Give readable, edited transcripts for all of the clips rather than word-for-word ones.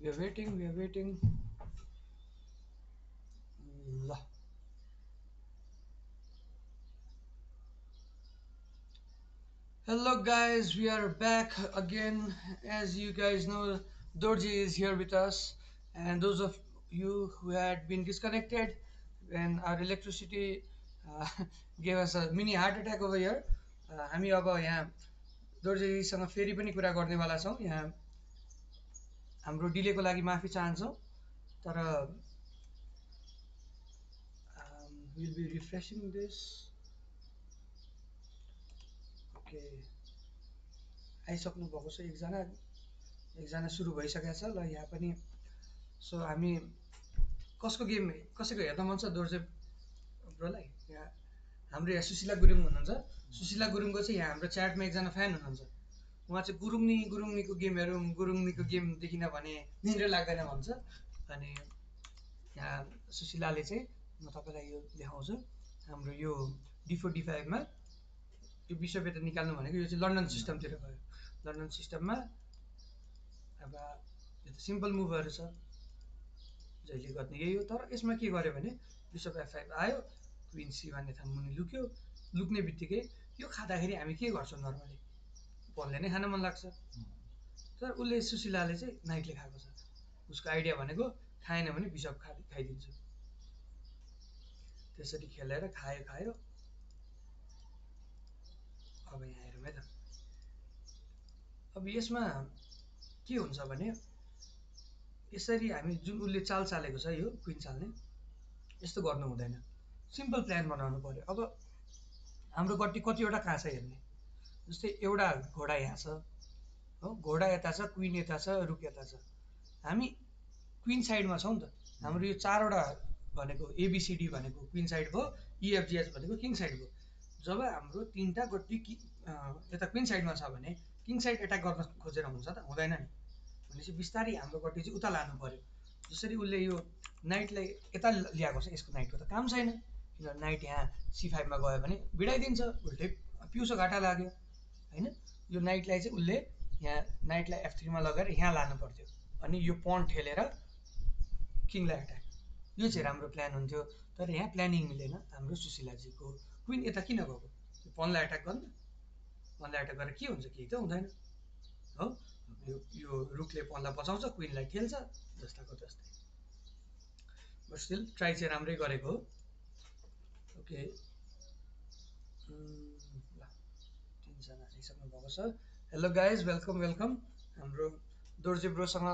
We are waiting. ल Hello guys, we are back again. As you guys know, Dorji is here with us, and those of you who had been disconnected when our electricity uh, gave us a mini heart attack over here, हामी अब यहाँ दोर्जेजीसँग फेरि पनि कुरा गर्नेवाला छौँ। यहाँ हाम्रो डिलेको लागि माफी चाहन्छौँ, तर we'll be refreshing this. Okay, आइसक्नु भएको छ एकजना सुरु भइसकेको छ ल यहाँ पनि। सो हामी कसैको हेर्न मन छ दोर्जे ब्रोलाई? यहाँ हाम्रो यहाँ सुशीला गुरुङ हुनुहुन्छ। सुशीला गुरुङको चाहिँ यहाँ हाम्रो च्याटमा एकजना फ्यान हुनुहुन्छ। उहाँ चाहिँ गुरुङनीको गेम हेरौँ, गुरुङनीको गेम देखिन भने निन्द्रै लाग्दैन भन्छ। अनि यहाँ सुशीलाले चाहिँ म तपाईँलाई यो देखाउँछु, हाम्रो यो D4 D5मा यो विश्व वेतन निकाल्नु भनेको यो चाहिँ लन्डन सिस्टमतिर गयो। लन्डन सिस्टममा अब यो त सिम्पल मुभहरू छ, जहिले गर्ने यही हो। तर यसमा के गर्यो भने बिसप F5 आयो, क्विन C1 यता मुनि लुक्यो। लुक्ने बित्तिकै यो खाँदाखेरि हामी के गर्छौँ नर्मली? पनले नै खान मन लाग्छ। तर उसले सुशीलाले चाहिँ नाइटले खाएको छ। उसको आइडिया भनेको खाएन भने बिसप खाइदिन्छु। त्यसरी खेलेर खायो। अब यहाँ हेरौँ है त। अब यसमा के हुन्छ भने यसरी हामी जुन उसले चाल चालेको छ, यो क्विन चाल्ने, यस्तो गर्नु हुँदैन। सिम्पल प्लान बनाउनु पर्यो। अब हाम्रो गट्टी कतिवटा कहाँ छ हेर्ने। जस्तै एउटा घोडा यहाँ छ हो, घोडा यता छ, क्विन यता छ, रुक यता छ। हामी क्विन साइडमा छौँ नि त। हाम्रो यो चारवटा भनेको ABCD भनेको क्विन साइड भयो, EFGH भनेको किङ साइड भयो। जब हाम्रो तिनवटा गट्टी यता क्विन साइडमा छ भने किङ साइड एट्याक गर्न खोजेर हुन्छ त? हुँदैन नि। भनेपछि बिस्तारै हाम्रो गट्टी चाहिँ उता लानु पर्यो। जसरी उसले यो नाइटलाई यता ल्याएको छ, यसको नाइटको त काम छैन, किनभने नाइट यहाँ C5 मा गयो भने भिडाइदिन्छ, उल्टै पिउसो घाटा लाग्यो होइन। यो नाइटलाई चाहिँ उसले यहाँ नाइटलाई F3 मा लगेर यहाँ लानु पर्थ्यो, अनि यो पन ठेलेर किङलाई एट्याक। यो चाहिँ राम्रो प्लान हुन्थ्यो। तर यहाँ प्लानिङ मिलेन हाम्रो सुशीलाजीको। क्विन यता किन गएको? पनलाई एट्याक गर्न? पनलाई एट्याक गरेर के हुन्छ? केही त हुँदैन हो। यो रुखले पनलाई बचाउँछ, क्विनलाई ठेल्छ, जस्ताको जस्तै। बट स्टिल ट्राई चाहिँ राम्रै गरेको हो। ओके, ल तिनजना आइसक्नु भएको छ। Hello guys, welcome. हाम्रो दोर्जे ब्रोसँग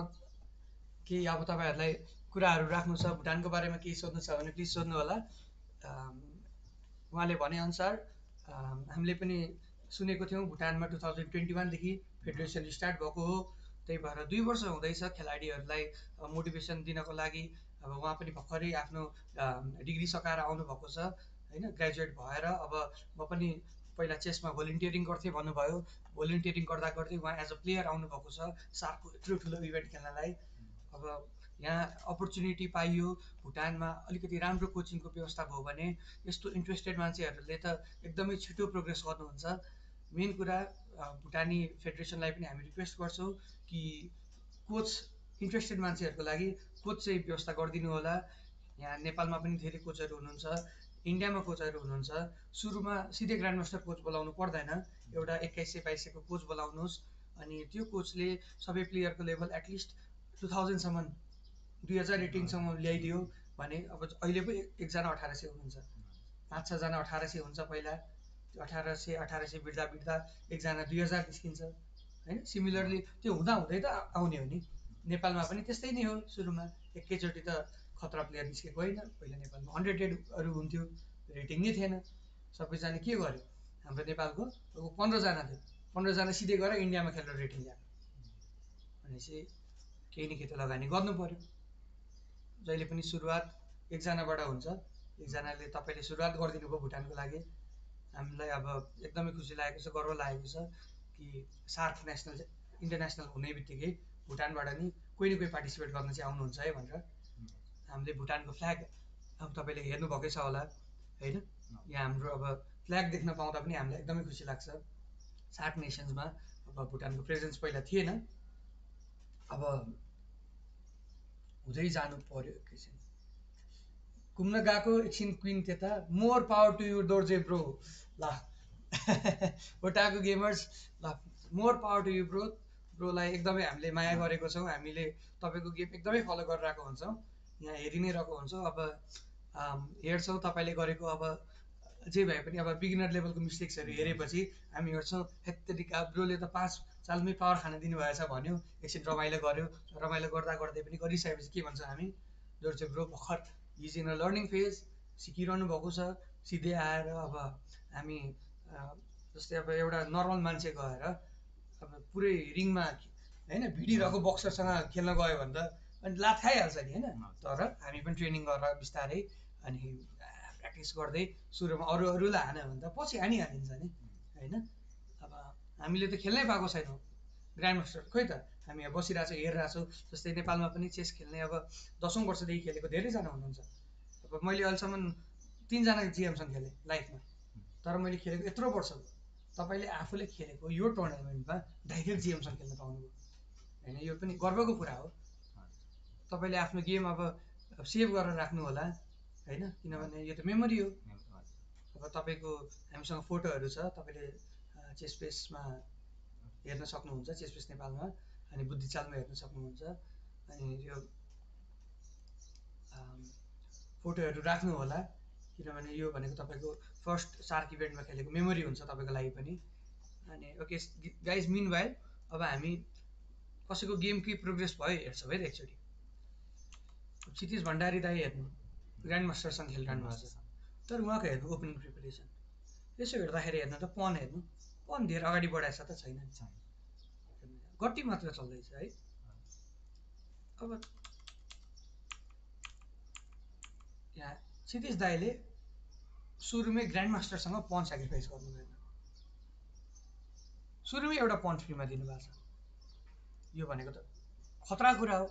केही अब तपाईँहरूलाई कुराहरू राख्नु छ, भुटानको बारेमा केही सोध्नु छ भने प्लिज सोध्नु होला। उहाँले भनेअनुसार हामीले पनि सुनेको थियौँ भुटानमा 2021 देखि फेडरेसन स्टार्ट भएको हो। त्यही भएर 2 वर्ष हुँदैछ खेलाडीहरूलाई मोटिभेसन दिनको लागि। अब उहाँ पनि भर्खरै आफ्नो डिग्री सकाएर आउनुभएको छ होइन, ग्रेजुएट भएर। अब म पनि पहिला चेसमा भोलिन्टियरिङ गर्थेँ भन्नुभयो। भोलिन्टियरिङ गर्दा उहाँ एज अ प्लेयर आउनुभएको छ SACC को यत्रो ठुलो इभेन्ट खेल्नलाई। अब यहाँ अपर्च्युनिटी पाइयो, भुटानमा अलिकति राम्रो कोचिङको व्यवस्था भयो भने यस्तो इन्ट्रेस्टेड मान्छेहरूले त एकदमै छिटो प्रोग्रेस गर्नुहुन्छ। मेन कुरा भुटानी फेडरेसनलाई पनि हामी रिक्वेस्ट गर्छौँ कि कोच इन्ट्रेस्टेड मान्छेहरूको लागि कोच चाहिँ व्यवस्था गरिदिनु होला। यहाँ नेपालमा पनि धेरै कोचहरू हुनुहुन्छ, इन्डियामा कोचहरू हुनुहुन्छ। सुरुमा सिधै ग्रान्ड मास्टर कोच बोलाउनु पर्दैन, एउटा 2100-2200 को कोच बोलाउनुहोस्। अनि त्यो कोचले सबै प्लेयरको लेभल एटलिस्ट 2000सम्म 2018सम्म ल्याइदियो भने। अब अहिले पो एकजना 1800 हुनुहुन्छ, 5-6 जना 1800 हुन्छ। पहिला 1800 बिट्दा एकजना 2000 निस्किन्छ होइन। सिमिलरली त्यो हुँदै त आउने हो नि। नेपालमा पनि त्यस्तै नै हो। सुरुमा एकैचोटि त खतरा प्लेयर निस्केको होइन। पहिला नेपालमा 100 रेडहरू हुन्थ्यो, रेटिङ नै थिएन। सबैजना के गर्यो? हाम्रो नेपालको 15 जना थियो, 15 जना सिधै गएर इन्डियामा खेलेर रेटिङ ल्याएको। भनेपछि केही न केही त लगानी गर्नु पर्यो। जहिले पनि सुरुवात एकजनाबाट हुन्छ। एकजनाले तपाईँले सुरुवात गरिदिनु भयो भुटानको लागि। हामीलाई अब एकदमै खुसी लागेको छ, गर्व लागेको छ कि SACC नेसनल इन्टरनेसनल हुने बित्तिकै भुटानबाट नि कोही न कोही पार्टिसिपेट गर्न चाहिँ आउनुहुन्छ है भनेर। हामीले भुटानको फ्ल्याग अब तपाईँले हेर्नुभएकै छ होला होइन। यहाँ हाम्रो अब फ्ल्याग देख्न पाउँदा पनि हामीलाई एकदमै खुसी लाग्छ। SACC नेसन्समा अब भुटानको प्रेजेन्स पहिला थिएन। अब हुँदै जानु पर्यो एकैछिन घुम्न गएको एकछिन क्विन त्यता more power to you Dorje bro ल भोटाको गेमर्स ल मोर पावर टु यु ब्रोलाई एकदमै हामीले माया गरेको छौँ हामीले तपाईँको गेम एकदमै फलो गरिरहेको हुन्छौँ यहाँ हेरि नै रहेको हुन्छौँ अब हेर्छौँ तपाईँले गरेको अब जे भए पनि अब बिगिनर लेभलको मिस्टेक्सहरू हेरेपछि हामी हेर्छौँ हेत्तेरिका ब्रोले त 5 चालमै पावर खान दिनुभएछ भन्यो एकछिन रमाइलो गऱ्यो रमाइलो गर्दा गर्दै पनि गरिसकेपछि के भन्छ हामी दोर्जे ब्रो भर्खर is in a learning phase सिकिरहनु भएको छ सिधै आएर अब हामी जस्तै अब एउटा नर्मल मान्छे गएर अब पुरै रिङमा होइन भिडिरहेको बक्सरसँग खेल्न गयो भने त अनि लात खाइहाल्छ नि होइन तर हामी पनि ट्रेनिङ गरेर बिस्तारै अनि प्र्याक्टिस गर्दै सुरुमा अरूलाई हान्यो भने त पछि हानिहालिन्छ नि होइन अब हामीले त खेल्नै पाएको छैनौँ ग्रान्ड मास्टर खोइ त हामी यहाँ बसिरहेको छौँ हेरिरहेको छौँ जस्तै नेपालमा पनि चेस खेल्ने अब 10औँ वर्षदेखि खेलेको धेरैजना हुनुहुन्छ अब मैले अहिलेसम्म 3जना जिएमसँग खेलेँ लाइफमा तर मैले खेलेको यत्रो वर्ष तपाईँले आफूले खेलेको यो टुर्नामेन्टमा डाइरेक्ट जिएमसँग खेल्न पाउनुभयो होइन यो पनि गर्वको कुरा हो तपाईँले आफ्नो गेम अब सेभ गरेर राख्नु होला होइन किनभने यो त मेमोरी हो अब तपाईँको हामीसँग फोटोहरू छ तपाईँले चेसपेसमा हेर्न सक्नुहुन्छ चेसपेस नेपालमा अनि बुद्धिचालमा हेर्न सक्नुहुन्छ अनि यो फोटोहरू राख्नु होला किनभने यो भनेको तपाईँको फर्स्ट सार्क इभेन्टमा खेलेको मेमोरी हुन्छ तपाईँको लागि पनि अनि ओके गाइज मिन वाइल अब हामी कसैको गेम के प्रोग्रेस भयो हेर्छौँ है त एकचोटि क्षितिज भण्डारी दाई हेर्नु ग्रान्ड मास्टरसँग खेलिरहनु भएको छ तर उहाँको हेर्नु ओपनिङ प्रिपरेसन यसो हेर्दाखेरि हेर्नु त पन हेर्नु पन धेरै अगाडि बढाएछ त छैन गट्टी मात्र चल्दैछ है अब यहाँ क्षितिज दाईले सुरुमै ग्रान्ड मास्टरसँग पन सेक्रिफाइस गर्नु भएन सुरुमै एउटा पन फ्रीमा दिनुभएको छ यो भनेको त खतरा कुरा हो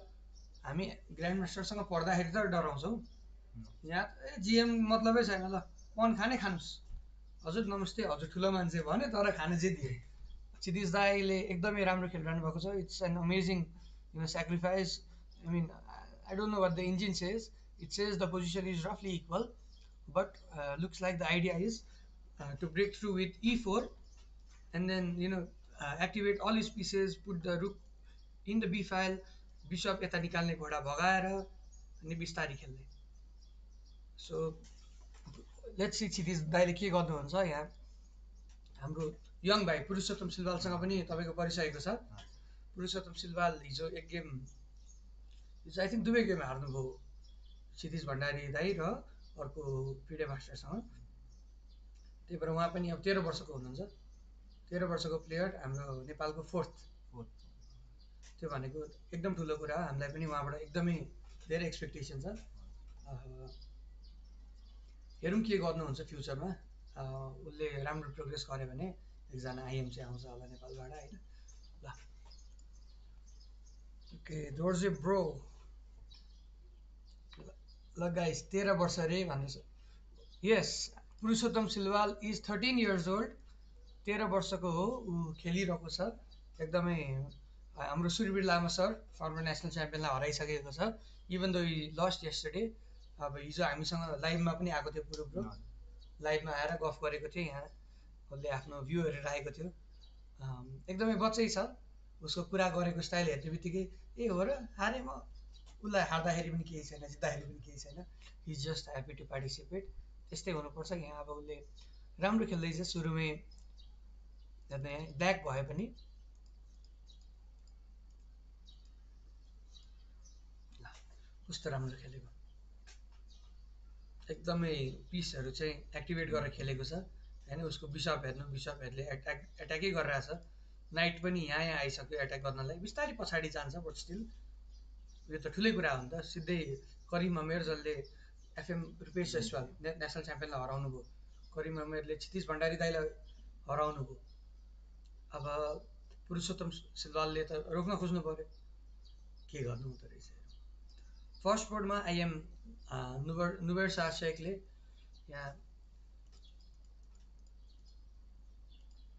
हामी ग्रान्ड मास्टरसँग पढ्दाखेरि त डराउँछौँ यहाँ जिएम मतलबै छैन ल पन खानै खानुहोस् हजुर नमस्ते हजुर ठुलो मान्छे भन्यो तर खान चाहिँ दियो क्षितिज दाईले एकदमै राम्रो खेलिरहनु भएको छ it's an amazing sacrifice I mean I don't know what the engine says it says the position is रफली equal but looks like the idea is to break through with E4 and then activate all his pieces, put the rook in the b file, bishop यता निकाल्ने घोडा भगाएर अनि बिस्तारी खेल्ने so let's see क्षितिज दाइले के गर्नुहुन्छ यहाँ हाम्रो यङ भाइ पुरुषोत्तम सिलवालसँग पनि तपाईँको परिसकेको छ पुरुषोत्तम सिलवाल हिजो एक गेम हिजो आई थिङ्क 2 गेम हार्नुभयो क्षितिज भण्डारी दाई र अर्को पिडे मास्टरसँग त्यही भएर उहाँ पनि अब 13 वर्षको हुनुहुन्छ 13 वर्षको प्लेयर हाम्रो नेपालको फोर्थ त्यो भनेको एकदम ठुलो कुरा हो हामीलाई पनि उहाँबाट एकदमै धेरै एक्सपेक्टेसन छ हेरौँ के गर्नुहुन्छ फ्युचरमा उसले राम्रो प्रोग्रेस गर्यो भने एकजना आइएमसी आउँछ होला नेपालबाट होइन ल ओके दोर्जे ब्रो ल गाइस 13 वर्ष रे भन्दैछ yes Purushottam Silwal is 13 years old 13 वर्षको हो ऊ खेलिरहेको छ एकदमै हाम्रो Surbir Lama sir former national च्याम्पियनलाई हराइसकेको छ इभन दो लस्ट यस्टरडे अब हिजो हामीसँग लाइभमा पनि आएको थियो पुरो ब्रो लाइभमा आएर गफ गरेको थियो यहाँ उसले आफ्नो भ्यूहरू राखेको थियो एकदमै बच्चै छ उसको कुरा गरेको स्टाइल हेर्ने बित्तिकै ए हो र हारे म उसलाई हार्दाखेरि पनि केही छैन जित्दाखेरि पनि केही छैन हि जस्ट ह्याप्पी टु पार्टिसिपेट त्यस्तै हुनुपर्छ यहाँ अब उसले राम्रो खेल्दैछ सुरुमै ब्ल्याक भए पनि कस्तो राम्रो खेलेको एकदमै पिसहरू चाहिँ एक्टिभेट गरेर खेलेको छ होइन उसको बिसपहरूले एट्याकै गरिरहेछ नाइट पनि यहाँ आइसक्यो एट्याक गर्नलाई बिस्तारै पछाडि जान्छ बट स्टिल यो त ठुलै कुरा हो नि त सिधै करिम अमेर जसले एफएम रुपेश जयसवाल नेसनल च्याम्पियनलाई हराउनु भयो करिम अमेरले क्षितिज भण्डारी दाईलाई हराउनु भयो अब पुरुषोत्तम सिलवालले त रोक्न खोज्नु पर्यो के गर्नु हुँदो रहेछ फर्स्ट बोर्डमा आइएम नुबेर शाह शेखले यहाँ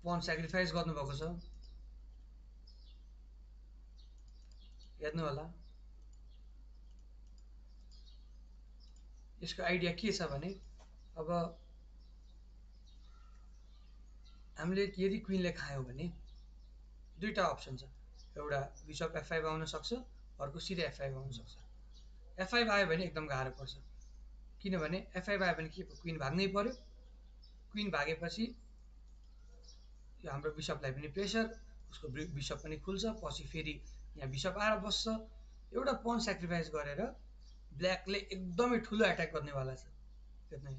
पन सेक्रिफाइस गर्नुभएको छ हेर्नु होला यसको आइडिया के छ भने अब हामीले यदि क्विनले खायौँ भने दुईवटा अप्सन छ, एउटा बिसप F5 आउन सक्छ, अर्को सिधै F5 आउन सक्छ। F5 आयो भने एकदम गाह्रो पर्छ, किनभने F5 आयो भने के क्विन भाग्नै पर्यो। क्विन भागेपछि यो हाम्रो बिसपलाई पनि प्रेसर, उसको बिसप पनि खुल्छ, पछि फेरि यहाँ बिसप आएर बस्छ। एउटा पन सेक्रिफाइस गरेर ब्ल्याकले एकदमै ठुलो एट्याक गर्नेवाला छ। हेर्नु,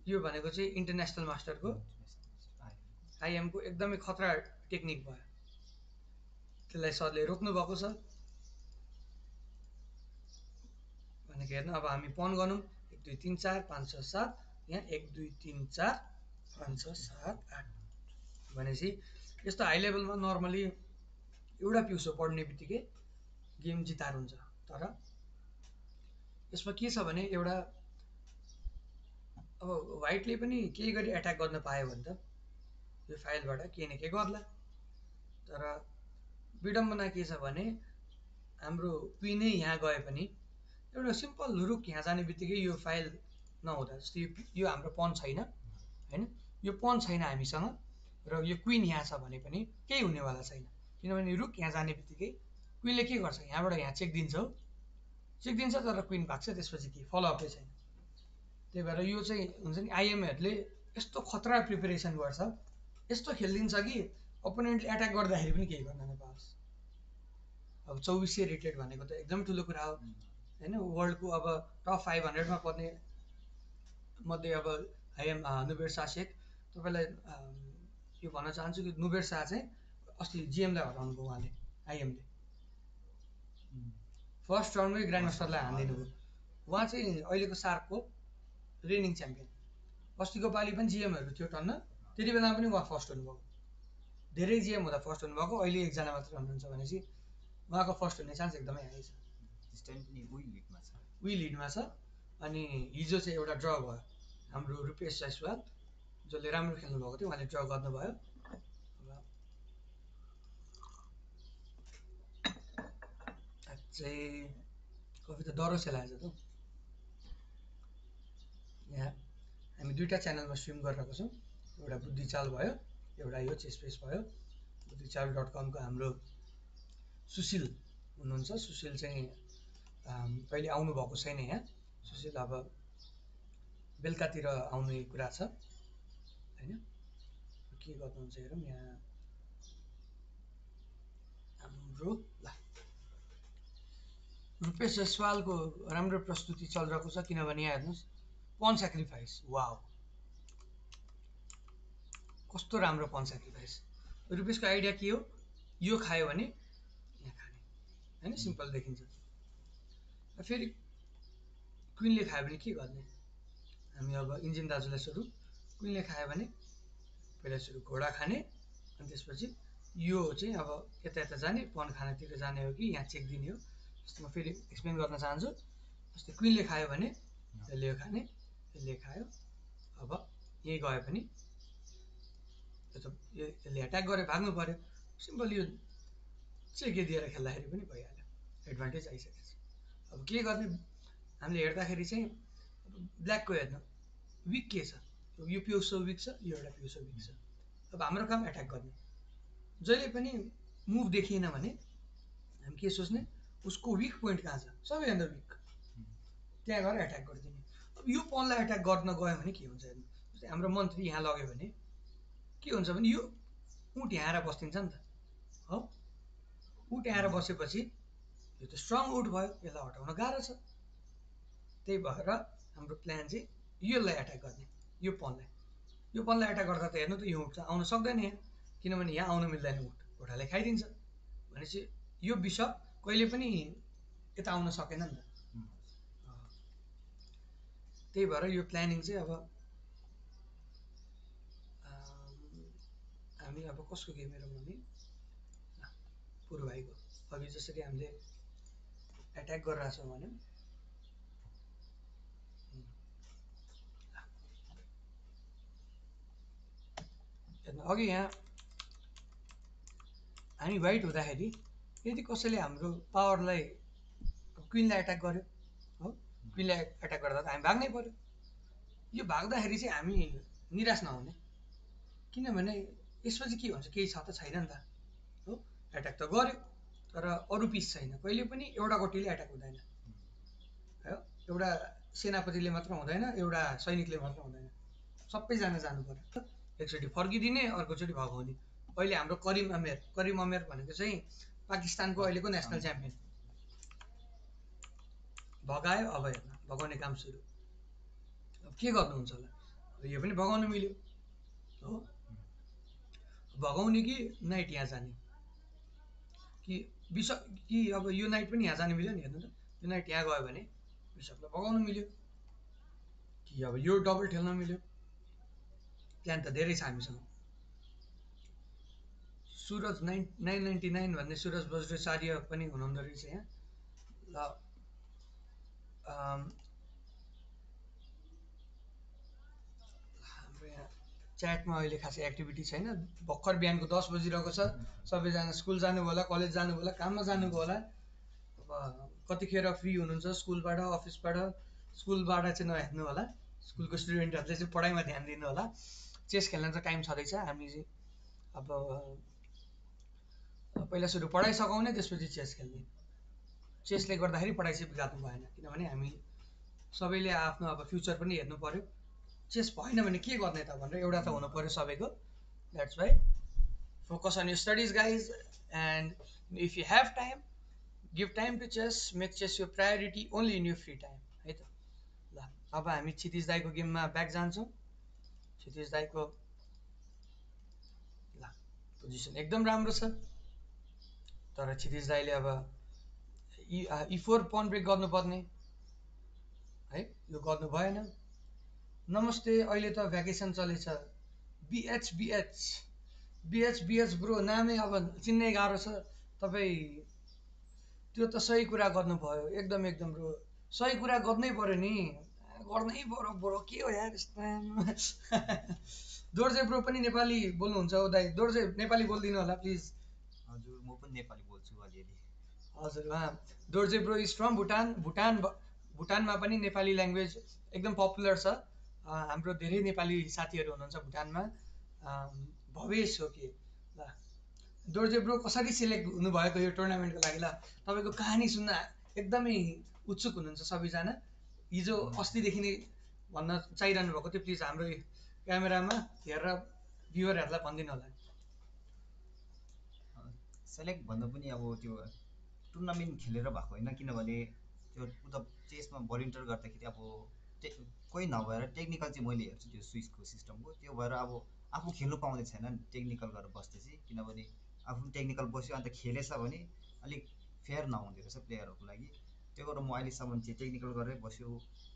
यो भनेको चाहिँ इन्टरनेसनल मास्टरको आइएमको एकदमै खतरा टेक्निक भयो। त्यसलाई सरले रोक्नु भएको छ भनेको हेर्नु। अब हामी पन गरौँ 1 2 3 4 5 6 7, यहाँ 1 2 3 4 5 6 7 8 भनेपछि यस्तो हाई लेभलमा नर्मली एउटा पिउसो पढ्ने बित्तिकै गेम जितार हुन्छ। तर यसमा के छ भने एउटा अब व्हाइटले पनि केही गरी एट्याक गर्न पायो भने त यो फाइलबाट केही न केही गर्ला। तर विडम्बना के छ भने हाम्रो क्विनै यहाँ गए पनि एउटा सिम्पल रुक यहाँ जाने बित्तिकै यो फाइल नहुँदा, जस्तै यो हाम्रो पन छैन होइन, यो पन छैन हामीसँग र यो क्विन यहाँ छ भने पनि केही हुनेवाला छैन, किनभने रुक यहाँ जाने बित्तिकै क्विनले के गर्छ, यहाँबाट यहाँ चेक दिन्छ तर क्विन भाग्छ, त्यसपछि के फलोअपै छैन। त्यही भएर यो चाहिँ हुन्छ नि, आइएमएहरूले यस्तो खतरा प्रिपेरेसन गर्छ, यस्तो खेलिदिन्छ कि ओपोनेन्टले एट्याक गर्दाखेरि पनि केही गर्न नपाओस्। अब 2400 रेटेड भनेको त एकदम ठुलो कुरा हो होइन। वर्ल्डको अब टप 500मा पर्ने मध्ये अब आइएम नुबेर शाह तपाईँलाई यो भन्न चाहन्छु कि नुबेर शाह चाहिँ अस्ति जिएमलाई हराउनु भयो उहाँले, आइएमले फर्स्ट राउन्डमै ग्रान्ड मास्टरलाई हानिदिनु भयो। उहाँ चाहिँ अहिलेको सार्कको रेनिङ च्याम्पियन, अस्तिको पालि पनि जिएमहरू थियो टन्न, त्यति बेलामा पनि उहाँ फर्स्ट हुनुभएको। धेरै जिएम हुँदा फर्स्ट हुनुभएको, अहिले एकजना मात्र हुनुहुन्छ भनेपछि उहाँको फर्स्ट हुने चान्स एकदमै हाई छ। उही लिडमा छ। अनि हिजो चाहिँ एउटा ड्र भयो, हाम्रो रुपेश जायसवाल जसले राम्रो खेल्नुभएको थियो, उहाँले ड्र गर्नुभयो। चाहिँ कफी त डह्रो सेलाएछ त। यहाँ हामी दुईवटा च्यानलमा स्ट्रिम गरिरहेको छौँ, एउटा बुद्धिचाल भयो, एउटा यो चेसपेस भयो। बुद्धिचाल.com को हाम्रो सुशील हुनुहुन्छ, सुशील चाहिँ कहिले आउनुभएको छैन यहाँ। सुशील अब बेलुकातिर आउने कुरा छ होइन, के गर्नुहुन्छ हेरौँ। यहाँ हाम्रो ल रुपेश जायसवालको राम्रो प्रस्तुति चलिरहेको छ, किनभने यहाँ हेर्नुहोस् पन सेक्रिफाइस, वाउ कस्तो राम्रो पन सेक्रिफाइस। रुपेशको आइडिया के हो, यो खायो भने यहाँ खाने होइन, सिम्पल देखिन्छ। फेरि क्विनले खायो भने के गर्ने, हामी अब इन्जिन दाजुलाई सोधौँ। क्विनले खायो भने पहिला सुरु घोडा खाने, अनि त्यसपछि यो चाहिँ अब यता यता जाने, पन खानातिर जाने हो कि यहाँ चेक दिने हो। जस्तो म फेरि एक्सप्लेन गर्न चाहन्छु। जस्तै क्विनले खायो भने यसले यो खाने, यसले खायो, अब यही गयो भने यसले एट्याक गऱ्यो, भाग्नु पऱ्यो, सिम्पल। यो चेक दिएर खेल्दाखेरि पनि भइहाल्यो, एडभान्टेज आइसकेको छ। अब के गर्ने, हामीले हेर्दाखेरि चाहिँ ब्ल्याकको हेर्नु विक के छ, यो पिउसो विक छ, यो एउटा पिउसो विक छ। अब हाम्रो काम एट्याक गर्ने, जहिले पनि मुभ देखिएन भने हामी के सोच्ने, उसको विक पोइन्ट कहाँ छ, सबैभन्दा विक, त्यहाँ गएर एट्याक गरिदिने। अब यो पनलाई एट्याक गर्न गयो भने के हुन्छ हेर्नु, जस्तै हाम्रो मन्त्री यहाँ लग्यो भने के हुन्छ भने यो उठ यहाँ आएर बस्दिन्छ नि त हो, उठ यहाँ आएर बसेपछि यो त स्ट्रङ उठ भयो, यसलाई हटाउन गाह्रो छ। त्यही भएर हाम्रो प्लान चाहिँ यसलाई एट्याक गर्ने, यो पनलाई एट्याक गर्दा त हेर्नु त यो उठ त आउन सक्दैन यहाँ, किनभने यहाँ आउन मिल्दैन, घोडाले खाइदिन्छ भनेपछि यो बिसप कहिले पनि यता आउन सकेन नि त। त्यही भएर यो प्लानिङ चाहिँ अब हामी अब कसको गेम हेरौँ भने पुरो भाइको, अघि जसरी हामीले एट्याक गरिरहेछौँ भने हेर्नु, अघि यहाँ हामी वाइट हुँदाखेरि यदि कसैले हाम्रो पावरलाई क्विनलाई एट्याक गर्यो हो, क्विनले एट्याक गर्दा त हामी भाग्नै पऱ्यो। यो भाग्दाखेरि चाहिँ हामी निराश नहुने, किनभने यसपछि के हुन्छ, केही छ त छैन नि त हो। एट्याक त गर्यो तर अरू पिस छैन, कहिले पनि एउटा गोटीले एट्याक हुँदैन हो, एउटा सेनापतिले मात्र हुँदैन, एउटा सैनिकले मात्र हुँदैन, सबैजना जानु पर्यो। एकचोटि फर्किदिने, अर्कोचोटि भगाउने। अहिले हाम्रो करिम अमेर भनेको चाहिँ पाकिस्तानको अहिलेको नेसनल च्याम्पियन भगायो। अब हेर्न भगाउने काम सुरु। अब के गर्नुहुन्छ होला, यो पनि भगाउनु मिल्यो हो। भगाउने कि नाइट यहाँ जाने कि कि अब यो नाइट पनि यहाँ जानु मिल्यो नि। हेर्नु त, यो नाइट यहाँ गयो भने बिसपलाई भगाउनु मिल्यो, कि अब यो डबल ठेल्न मिल्यो। प्लान त धेरै छ हामीसँग। सुरज 999 भन्ने सुरज बज्राचार्य पनि हुनुहुँदो रहेछ यहाँ। ल हाम्रो यहाँ च्याटमा अहिले खासै एक्टिभिटी छैन। भर्खर बिहानको 10 बजिरहेको छ, सबैजना स्कुल जानुभयो होला, कलेज जानुभयो होला, काममा जानुभयो होला। अब कतिखेर फ्री हुनुहुन्छ स्कुलबाट अफिसबाट, स्कुलबाट चाहिँ नहेर्नु होला, स्कुलको स्टुडेन्टहरूले चाहिँ पढाइमा ध्यान दिनु होला। चेस खेल्न त टाइम छँदैछ। हामी चाहिँ अब पहिला सुरु पढाइ सघाउने, त्यसपछि चेस खेल्ने। चेसले गर्दाखेरि पढाइ चाहिँ बिगार्नु भएन, किनभने हामी सबैले आफ्नो अब फ्युचर पनि हेर्नु पऱ्यो। चेस भएन भने के गर्ने त भनेर एउटा त हुनु पऱ्यो सबैको। That's why focus on your studies guys, and if you have time give time to chess, make chess your priority only in your free time है त। ल अब हामी क्षितिज दाईको गेममा ब्याक जान्छौँ। क्षितिज दाईको ल पोजिसन एकदम राम्रो छ, तर क्षितिज दाईले अब E4 पन ब्रेक गर्नुपर्ने है, यो गर्नु भएन। नमस्ते, अहिले त भ्याकेसन चलेछ। बिएच ब्रो, नामै अब चिन्नै गाह्रो छ। तपाईँ त्यो त सही कुरा गर्नुभयो, एकदम ब्रो, सही कुरा गर्नै पऱ्यो नि, गर्नै पऱ्यो ब्रो, के हो यार यस्तो। दोर्जे ब्रो पनि नेपाली बोल्नुहुन्छ हो दाइ, दोर्जे नेपाली बोलिदिनु होला प्लिज। हजुर, म पनि नेपाली बोल्छु अलिअलि। हजुर, दोर्जे ब्रो इज फ्रम भुटानमा पनि नेपाली ल्याङ्ग्वेज एकदम पपुलर छ। हाम्रो धेरै नेपाली साथीहरू हुनुहुन्छ भुटानमा। भवेश हो कि ल, दोर्जे ब्रो कसरी सिलेक्ट हुनुभएको यो टुर्नामेन्टको लागि? ल तपाईँको कहानी सुन्न एकदमै उत्सुक हुनुहुन्छ सबैजना। हिजो अस्तिदेखि नै भन्न चाहिरहनु भएको थियो, प्लिज हाम्रो क्यामेरामा हेरेर भ्युवरहरूलाई भनिदिनु होला। सेलेक्ट भन्दा पनि अब त्यो टुर्नामेन्ट खेलेर भएको होइन, किनभने त्यो उता चेसमा भलिन्टियर गर्दाखेरि अब कोही नभएर टेक्निकल चाहिँ मैले हेर्छु त्यो स्विचको सिस्टमको, त्यो भएर अब आफू खेल्नु पाउँदै छैन टेक्निकल गरेर बस्दैछ, किनभने आफू टेक्निकल बस्यो अन्त खेलेछ भने अलिक फेयर नहुँदो रहेछ प्लेयरहरूको लागि। त्यो भएर म अहिलेसम्म चाहिँ टेक्निकल गरेरै बस्यो।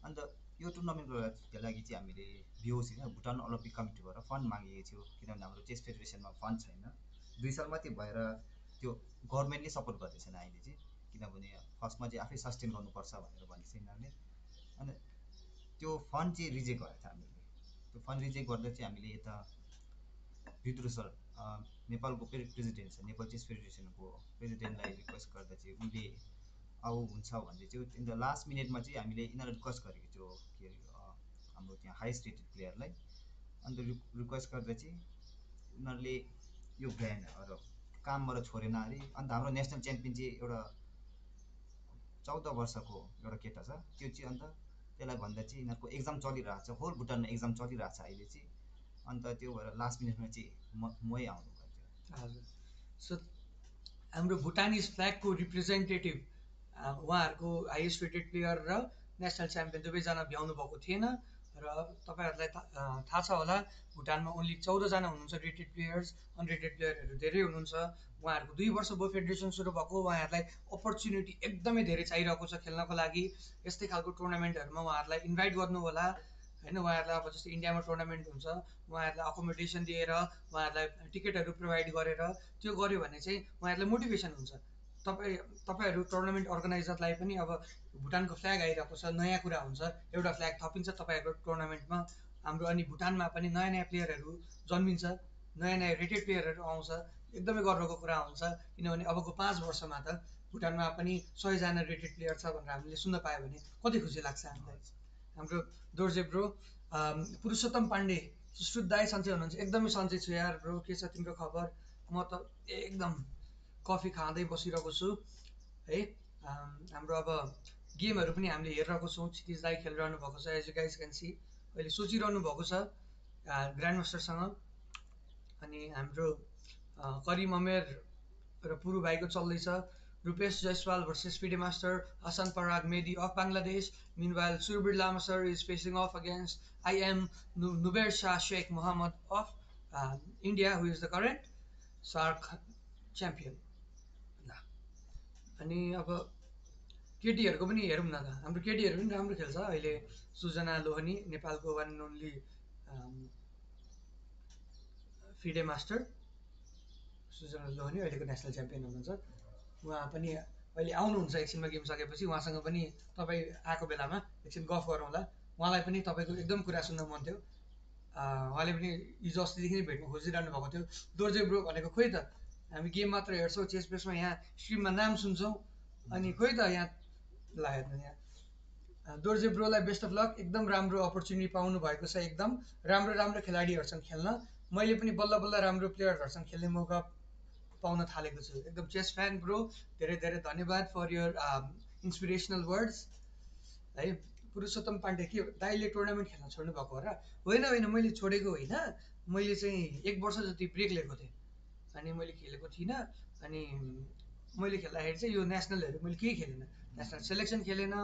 अन्त यो टुर्नामेन्टको लागि चाहिँ हामीले बिओसी भुटान ओलम्पिक कमिटीबाट फन्ड मागेको थियो, किनभने हाम्रो चेस फेडरेसनमा फन्ड छैन। 2 साल मात्रै भएर त्यो गभर्मेन्टले सपोर्ट गर्दैछन् अहिले चाहिँ, किनभने फर्स्टमा चाहिँ आफै सस्टेन गर्नुपर्छ भनेर भनेको छ यिनीहरूले। अन्त त्यो फन्ड चाहिँ रिजेक्ट गरेको थियो हामीले। त्यो फन्ड रिजेक्ट गर्दा चाहिँ हामीले यता विद्रु सर, नेपालको प्रेसिडेन्ट छ, नेपाल चेस फेडरेसनको प्रेसिडेन्टलाई रिक्वेस्ट गर्दा चाहिँ उनले आऊ हुन्छ भन्दै चाहिँ अन्त लास्ट मिनटमा चाहिँ हामीले यिनीहरूलाई रिक्वेस्ट गरेको थियो के अरे हाम्रो त्यहाँ हाइस्ट रेटेड प्लेयरलाई। अन्त रिक्वेस्ट गर्दा चाहिँ उनीहरूले यो भ्याएन र कामबाट छोडेन अरे। अन्त हाम्रो नेसनल च्याम्पियन चाहिँ एउटा 14 वर्षको एउटा केटा छ, त्यो चाहिँ अन्त त्यसलाई भन्दा चाहिँ यिनीहरूको एक्जाम चलिरहेको छ, होल भुटानमा एक्जाम चलिरहेको छ अहिले चाहिँ। अन्त त्यो भएर लास्ट मिनटमा चाहिँ मै आउनु पर्थ्यो। हजुर, सो हाम्रो भुटानिज फ्ल्यागको रिप्रेजेन्टेटिभ उहाँहरूको हाइएस्ट रेटेड प्लेयर र नेसनल च्याम्पियन दुवैजना भ्याउनु भएको थिएन। र तपाईँहरूलाई थाहा छ होला, भुटानमा ओन्ली 14जना हुनुहुन्छ रेटेड प्लेयर्स, अनरेटेड प्लेयरहरू धेरै हुनुहुन्छ। उहाँहरूको 2 वर्ष भयो फेडरेसन सुरु भएको, उहाँहरूलाई अपर्च्युनिटी एकदमै धेरै चाहिरहेको छ खेल्नको लागि। यस्तै खालको टुर्नामेन्टहरूमा उहाँहरूलाई इन्भाइट गर्नु होला होइन। उहाँहरूलाई अब जस्तै इन्डियामा टुर्नामेन्ट हुन्छ, उहाँहरूलाई अकोमोडेसन दिएर, उहाँहरूलाई टिकटहरू प्रोभाइड गरेर त्यो गऱ्यो भने चाहिँ उहाँहरूलाई मोटिभेसन हुन्छ। तपाईँहरू टुर्नामेन्ट अर्गनाइजरलाई पनि अब भुटानको फ्ल्याग आइरहेको छ, नयाँ कुरा हुन्छ, एउटा फ्ल्याग थपिन्छ तपाईँहरूको टुर्नामेन्टमा। हाम्रो अनि भुटानमा पनि नयाँ प्लेयरहरू जन्मिन्छ, नयाँ रेटेड प्लेयरहरू आउँछ। एकदमै गर्वको कुरा हुन्छ, किनभने अबको 5 वर्षमा त भुटानमा पनि 100जना रेटेड प्लेयर छ भनेर हामीले सुन्न पायो भने कति खुसी लाग्छ हामीलाई। हाम्रो दोर्जे ब्रो पुरुषोत्तम पाण्डे सुश्रुत दाई सन्चै हुनुहुन्छ? एकदमै सन्चै छु यार ब्रो, के छ तिम्रो खबर? म त एकदम कफी खाँदै बसिरहेको छु है। हाम्रो अब गेमहरू पनि हामीले हेरिरहेको छौँ, क्षितिज दाई खेलिरहनु भएको छ, एज यु गाइज क्यान सी। अहिले सोचिरहनु भएको छ ग्रान्ड मास्टरसँग। अनि हाम्रो करिम अमेर र पुरु भाइको चल्दैछ, Rupesh Jaiswal versus FIDE master Hasan Parag Medi of Bangladesh. Meanwhile, Surbir Lamasar is facing off against IM Nubair Shah Sheikh Mohammed of India, who is the current SACC champion. ल अनि अब केटीहरूको पनि हेरौँ न त, हाम्रो केटीहरू पनि राम्रो खेल्छ अहिले। सुजना लोहनी नेपालको one and only FIDE master Sujana Lohani अहिलेको नेसनल च्याम्पियन हुनुहुन्छ। उहाँ पनि अहिले आउनुहुन्छ एकछिनमा गेम सकेपछि, उहाँसँग पनि तपाईँ आएको बेलामा एकछिन गफ गरौँला। उहाँलाई पनि तपाईँको एकदम कुरा सुन्न मन थियो। उहाँले पनि हिजो अस्तिदेखि नै भेट्नु खोजिरहनु भएको थियो। दोर्जे ब्रो भनेको खोइ त हामी गेम मात्र हेर्छौँ चेस बेसमा, यहाँ स्ट्रिममा नाम सुन्छौँ अनि खोइ त यहाँ ल हेर्नु यहाँ दोर्जे ब्रोलाई बेस्ट अफ लक, एकदम राम्रो अपर्च्युनिटी पाउनु भएको छ, एकदम राम्रो राम्रो खेलाडीहरूसँग खेल्न। मैले पनि बल्ल बल्ल राम्रो प्लेयरहरूसँग खेल्ने मौका पाउन थालेको छु। एकदम चेस फ्यान ब्रो, धेरै धेरै धन्यवाद फर यर इन्सपिरेसनल वर्ड्स है। पुरुषोत्तम पाण्डे के दाइले टुर्नामेन्ट खेल्न छोड्नु भएको हो र? होइन होइन, मैले छोडेको होइन, मैले चाहिँ 1 वर्ष जति ब्रेक लिएको थिएँ अनि मैले खेलेको थिइनँ। अनि मैले खेल्दाखेरि चाहिँ यो नेसनलहरू मैले केही खेलेन, नेसनल सेलेक्सन खेलेन,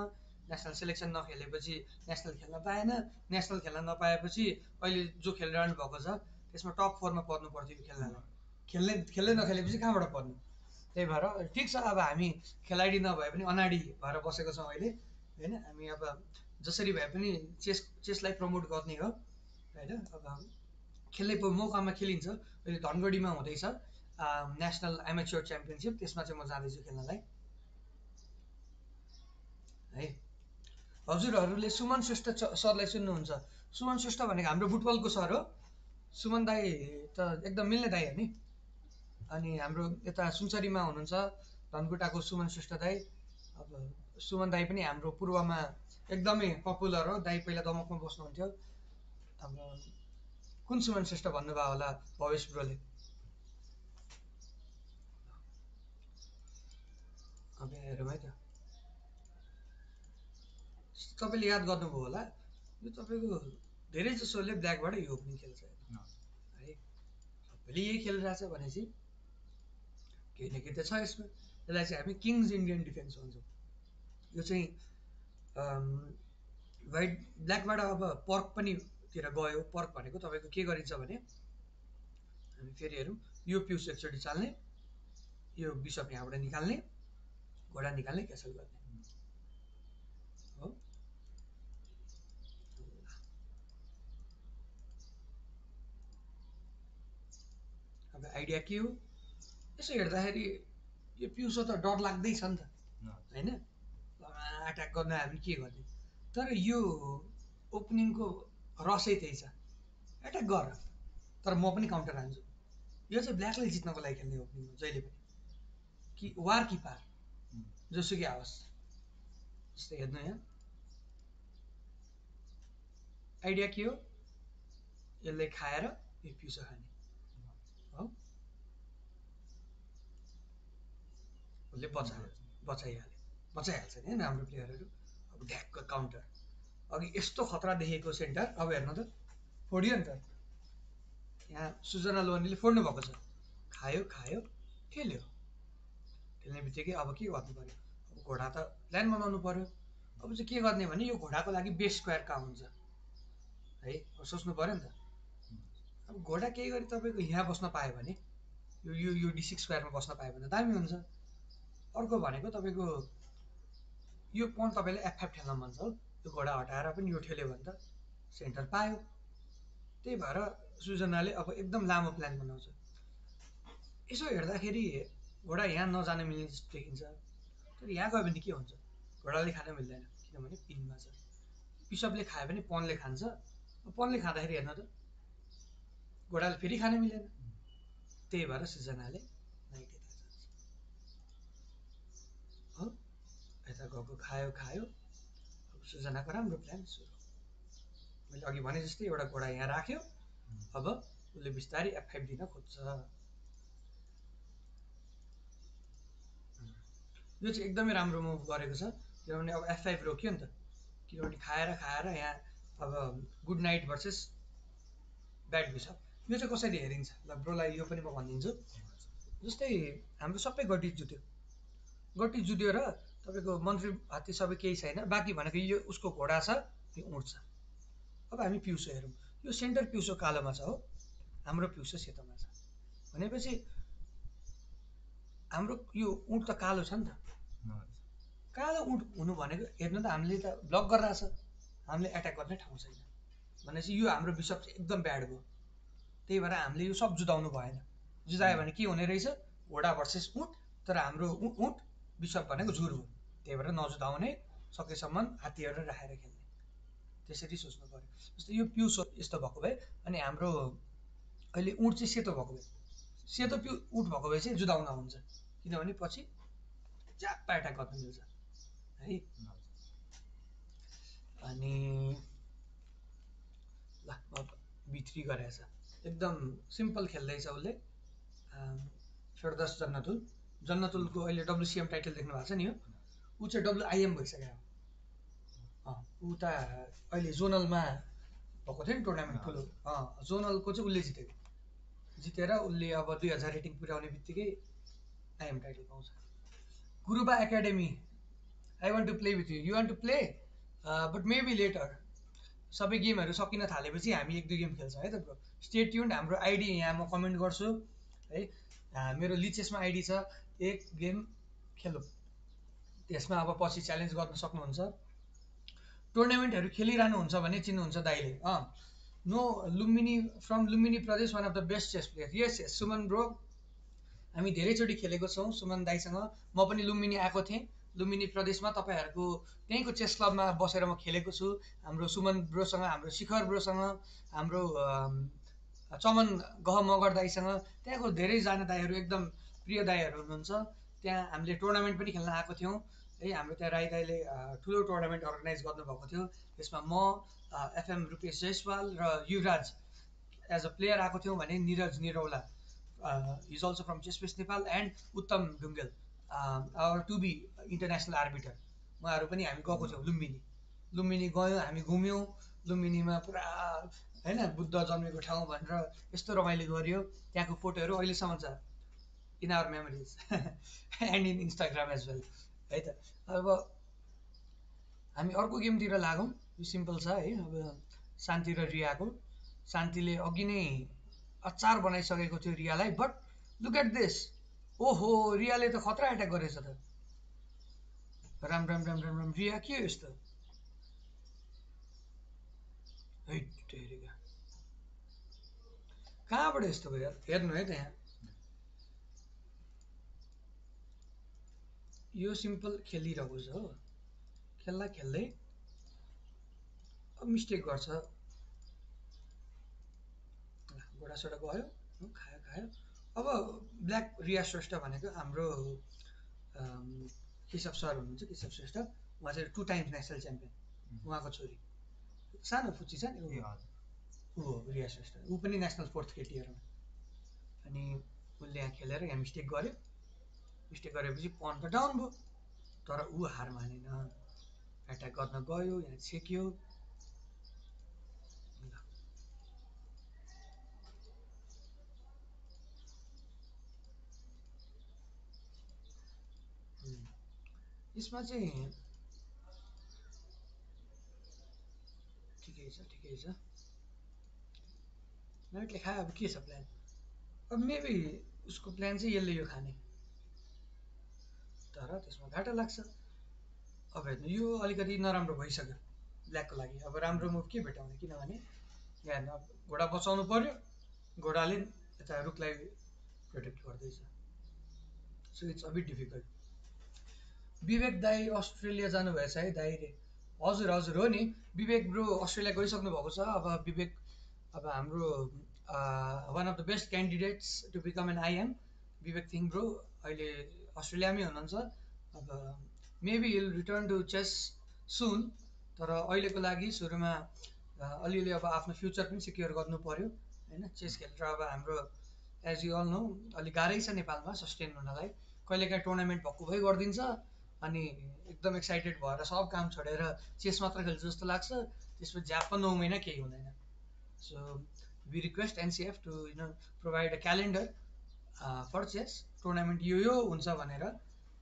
नेसनल सेलेक्सन नखेलेपछि नेसनल खेल्न पाएन, नेसनल खेल्न नपाएपछि अहिले जो खेलिरहनु भएको छ त्यसमा टप 4मा पर्नु पर्थ्यो यो खेल्नलाई। खेल्दै नखेलेपछि कहाँबाट पर्नु? त्यही भएर ठिक छ, अब हामी खेलाडी नभए पनि अनाडी भएर बसेको छौँ अहिले होइन। हामी अब जसरी भए पनि चेसलाई प्रमोट गर्ने हो होइन। अब खेल्ने मौकामा खेलिन्छ। अहिले धनगढीमा हुँदैछ नेसनल एमेच्योर च्याम्पियनसिप, त्यसमा चाहिँ म जाँदैछु खेल्नलाई है। हजुरहरूले सुमन श्रेष्ठ सरलाई सुन्नुहुन्छ? सुमन श्रेष्ठ भनेको हाम्रो बुटबलको सर हो। सुमन दाई त एकदम मिल्ने दाई हो नि। अनि हाम्रो यता सुनसरीमा हुनुहुन्छ धनकुटाको सुमन श्रेष्ठ दाई। अब सुमन दाई पनि हाम्रो पूर्वमा एकदमै पपुलर हो, दाई पहिला दमकमा बस्नुहुन्थ्यो। अब कुन सुमन श्रेष्ठ भन्नुभयो होला भवेश ब्रोले? अब हेरौँ है त, तपाईँले याद गर्नुभयो होला, यो तपाईँको धेरै जसोले ब्ल्याकबाट यो ओपनिङ खेल्छ है। सबैले यही खेलिरहेछ भनेपछि केही न केही त छ यसमा। यसलाई चाहिँ हामी किङ्स इन्डियन डिफेन्स भन्छौँ। यो चाहिँ वाइट ब्ल्याकबाट अब पर्क पनि तिर गयो। पर्क भनेको तपाईँको के गरिन्छ भने, हामी फेरि हेरौँ, यो पिउस एकचोटि चाल्ने, यो बिसप यहाँबाट निकाल्ने, घोडा निकाल्ने, क्यासल गर्ने हो। अब आइडिया के हो? यसो हेर्दाखेरि यो पिउसो त डर लाग्दैछ नि त होइन, एट्याक गर्न हामी के गर्ने? तर यो ओपनिङको रसै त्यही छ, एट्याक गर, तर म पनि काउन्टर हान्छु। यो चाहिँ ब्ल्याकलाई जित्नको लागि खेल्ने ओपनिङ हो जहिले पनि, कि वार कि पार जोसुकै आओस्। जस्तै हेर्नु यहाँ आइडिया के हो? यसलाई खाएर यो पिउसो खाने हो। उसले बचाइहाल्छ नि होइन हाम्रो प्लेयरहरू। अब ढ्याक्क काउन्टर, अघि यस्तो खतरा देखेको सेन्टर, अब हेर्नु त फोडियो नि त। यहाँ सुजना लोहनीले फोड्नु भएको छ, खायो खायो ठेल्यो। ठेल्ने बित्तिकै अब के गर्नु पऱ्यो? अब घोडा त प्लान बनाउनु पऱ्यो। अब चाहिँ के गर्ने भने यो घोडाको लागि बेस्ट स्क्वायर कहाँ हुन्छ है, अब सोच्नु पऱ्यो नि त। अब घोडा केही गरी तपाईँको यहाँ बस्न पायो भने, यो यो यो D6 स्क्वायरमा बस्न पायो भने दामी हुन्छ। अर्को भनेको तपाईँको यो पन तपाईँले F5 ठेल्न मन छ, यो घोडा हटाएर पनि यो ठेल्यो भने त सेन्टर पायो। त्यही भएर सुजनाले अब एकदम लामो प्लान बनाउँछ। यसो हेर्दाखेरि घोडा यहाँ नजान मिल्ने जस्तो देखिन्छ, तर यहाँ गयो भने के हुन्छ? घोडाले खान मिल्दैन, किनभने पिनमा छ। बिसपले खायो भने पनले खान्छ, पनले खाँदाखेरि हेर्नु त घोडाले फेरि खान मिलेन। त्यही भएर सृजनाले नाइट यता जान्छ हो। यता गएको खायो खायो। अब सृजनाको राम्रो प्लान सुरु। मैले अघि भने जस्तै एउटा घोडा यहाँ राख्यो। अब उसले बिस्तारै F5 दिन खोज्छ। यो चाहिँ एकदमै राम्रो मुभ गरेको छ, किनभने अब F5 रोक्यो नि त, किनभने खाएर खाएर यहाँ अब good knight versus bad bishop. यो चाहिँ कसरी हेरिन्छ ल ब्रोलाई यो पनि म भनिदिन्छु। जस्तै हाम्रो सबै गट्टी जुत्यो, गट्टी जुत्यो र तपाईँको मन्त्री हात्ती सबै केही छैन, बाँकी भनेको यो उसको घोडा छ, यो उँट छ। अब हामी पिउसो हेरौँ, यो सेन्टर पिउसो कालोमा छ हो, हाम्रो पिउसो सेतोमा छ भनेपछि हाम्रो यो उँट त कालो छ नि त। कालो उँट हुनु भनेको हेर्नु त हामीले त ब्लक गरिरहेछ, हामीले एट्याक गर्ने ठाउँ छैन भनेपछि यो हाम्रो बिसप चाहिँ एकदम ब्याड भयो। त्यही भएर हामीले यो सब जुधाउनु भएन। जुधायो भने के हुने रहेछ, घोडा भर्सेस उँट, तर हाम्रो उँट बिसप भनेको झुर हो। त्यही भएर नजुधाउने, सकेसम्म हात्तीहरू राखेर खेल्ने, त्यसरी सोच्नु पऱ्यो। जस्तै यो पिउस यस्तो भएको भए अनि हाम्रो अहिले उँट चाहिँ सेतो भएको भए, सेतो उँट भएको भए चाहिँ जुधाउन हुन्छ, किनभने पछि ज्याप्पा एट्याक गर्न मिल्छ है। अनि ल अब B3 गरेछ, एकदम सिम्पल खेल्दैछ उसले। फेरदस जन्नतुल, जन्नतुलको अहिले WCM टाइटल देख्नु भएको छ नि, यो ऊ चाहिँ WIM भइसक्यो। ऊ त अहिले जोनलमा भएको थियो नि टुर्नामेन्ट ठुलो, जोनलको चाहिँ उसले जितेर उसले अब 2000 रेटिङ पुर्याउने बित्तिकै IM टाइटल पाउँछ। Guruba academy, I want to play with you, you want to play but maybe later. सबै गेमहरू सकिन थालेपछि हामी 1-2 गेम खेल्छौँ है त ब्रो। Stay tuned. हाम्रो आइडी यहाँ म कमेन्ट गर्छु है, मेरो लिचेसमा आइडी छ, एक गेम खेलौँ, त्यसमा अब पछि च्यालेन्ज गर्न सक्नुहुन्छ। टुर्नामेन्टहरू खेलिरहनुहुन्छ भने चिन्नुहुन्छ दाइले। No Lumbini, from Lumbini Pradesh, one of the best chess player. Yes yes Suman bro, हामी धेरैचोटि खेलेको छौँ सुमन दाईसँग। म पनि लुम्बिनी आएको थिएँ, लुम्बिनी प्रदेशमा तपाईँहरूको त्यहीँको चेस क्लबमा बसेर म खेलेको छु। हाम्रो सुमन ब्रोसँग, हाम्रो शिखर ब्रोसँग, हाम्रो चमन गह मगर दाईसँग, त्यहाँको धेरैजना दाईहरू एकदम प्रिय दाईहरू हुनुहुन्छ। त्यहाँ हामीले टुर्नामेन्ट पनि खेल्न आएको थियौँ है। हाम्रो त्यहाँ राई दाईले ठुलो टुर्नामेन्ट अर्गनाइज गर्नुभएको थियो, त्यसमा म, FM रुपेश जयसवाल र युवराज एज अ प्लेयर आएको थियौँ भने Niraj Niraula, is also from ChessBase Nepal, and Uttam Dhungel, our to be international arbiter, उहाँहरू पनि हामी गएको थियौँ लुम्बिनी। लुम्बिनी गयौँ, हामी घुम्यौँ लुम्बिनीमा पुरा होइन, बुद्ध जन्मेको ठाउँ भनेर यस्तो रमाइलो गऱ्यो। त्यहाँको फोटोहरू अहिलेसम्म छ in our memories and in Instagram as well है त। अब हामी अर्को गेमतिर लागौँ, यो सिम्पल छ है। अब शान्ति र रियाको, शान्तिले अघि नै अचार बनाइसकेको थियो रियालाई, बट लुक एट दिस, ओहो रियाले त खतरा एट्याक गरेछ त। राम राम राम राम राम, रिया के हो यस्तो, कहाँबाट यस्तो भयो यार, हेर्नु है त्यहाँ। यो सिम्पल खेलिरहेको छ हो, खेल्दा खेल्दै अब मिस्टेक गर्छ। घोडासोडा गयो, खायो खायो। अब ब्ल्याक रिया श्रेष्ठ भनेको हाम्रो केशव सर हुनुहुन्छ, केशव श्रेष्ठ, उहाँ चाहिँ 2 टाइम्स नेसनल च्याम्पियन, उहाँको छोरी सानो फुच्ची छ नि, ऊ हो रिया श्रेष्ठ। ऊ पनि नेसनल 4th केटियरमा। अनि उसले यहाँ खेलेर यहाँ मिस्टेक गर्यो, मिस्टेक गरेपछि पन त डाउन भयो, तर ऊ हार मानेन, एट्याक गर्न गयो, यहाँ छेक्यो। यसमा चाहिँ ठिकै छ, ठिकै छ। नाइटले खायो, अब के छ प्लान? अब मेबी उसको प्लान चाहिँ यसले यो खाने, तर त्यसमा घाटा लाग्छ। अब हेर्नु यो अलिकति नराम्रो भइसक्यो ब्ल्याकको लागि। अब राम्रो मुभ के भेटाउने, किनभने यहाँ हेर्नु, अब घोडा बचाउनु पर्यो, घोडाले यता रुखलाई प्रोटेक्ट गर्दैछ, so it's a bit difficult. Vivek दाई अस्ट्रेलिया जानुभएछ है दाई रे? हजुर हजुर हो नि, विवेक ब्रो अस्ट्रेलिया गइसक्नु भएको छ। अब विवेक अब हाम्रो one of the best candidates to become an IM Vivek Thing bro अहिले अस्ट्रेलियामै हुनुहुन्छ। अब maybe will return to chess soon, तर अहिलेको लागि सुरुमा अलिअलि अब आफ्नो फ्युचर पनि सिक्योर गर्नु पऱ्यो होइन। चेस खेलेर अब हाम्रो एज यु अल नो अलिक गाह्रै छ नेपालमा सस्टेन हुनलाई। कहिलेकाहीँ टुर्नामेन्ट भक्कु भइ गरिदिन्छ अनि एकदम एक्साइटेड भएर सब काम छोडेर चेस मात्र खेल्छु जस्तो लाग्छ, त्यसपछि झ्याप्प 9 महिना केही हुँदैन। So we request NCF to provide a calendar for chess tournament यो हुन्छ भनेर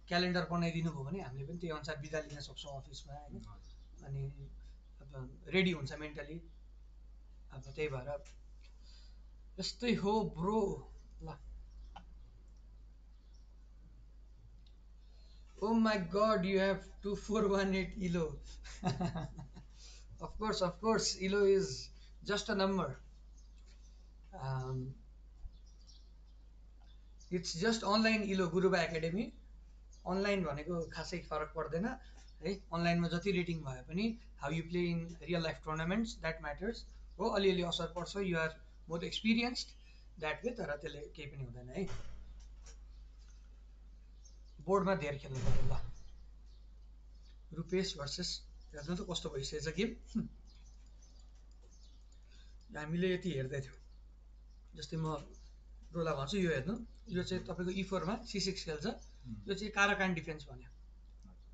क्यालेन्डर बनाइदिनु भयो भने हामीले पनि त्यही अनुसार बिदा लिन सक्छौँ अफिसमा होइन। अनि अब रेडी हुन्छ मेन्टली। अब त्यही भएर यस्तै हो ब्रो। ल Oh my god, you have 2418 ELO. Of course, ELO is just a number. Um, it's just online ELO, Guruba academy. Online भनेको खासै फरक पर्दैन है। अनलाइनमा जति रेटिङ भए पनि how you play in real life tournaments that matters हो। अलिअलि असर पर्छ, you are more experienced that way, तर त्यसले केही पनि हुँदैन है। बोर्डमा धेरै खेल्नु पऱ्यो। ल रुपेश भर्सेस हेर्नु त कस्तो भइसकेछ गेम। हामीले यति हेर्दै थियौँ, जस्तै म ब्रोलाई भन्छु यो हेर्नु, यो चाहिँ तपाईँको E4मा C6 खेल्छ, यो चाहिँ काराकान डिफेन्स भन्यो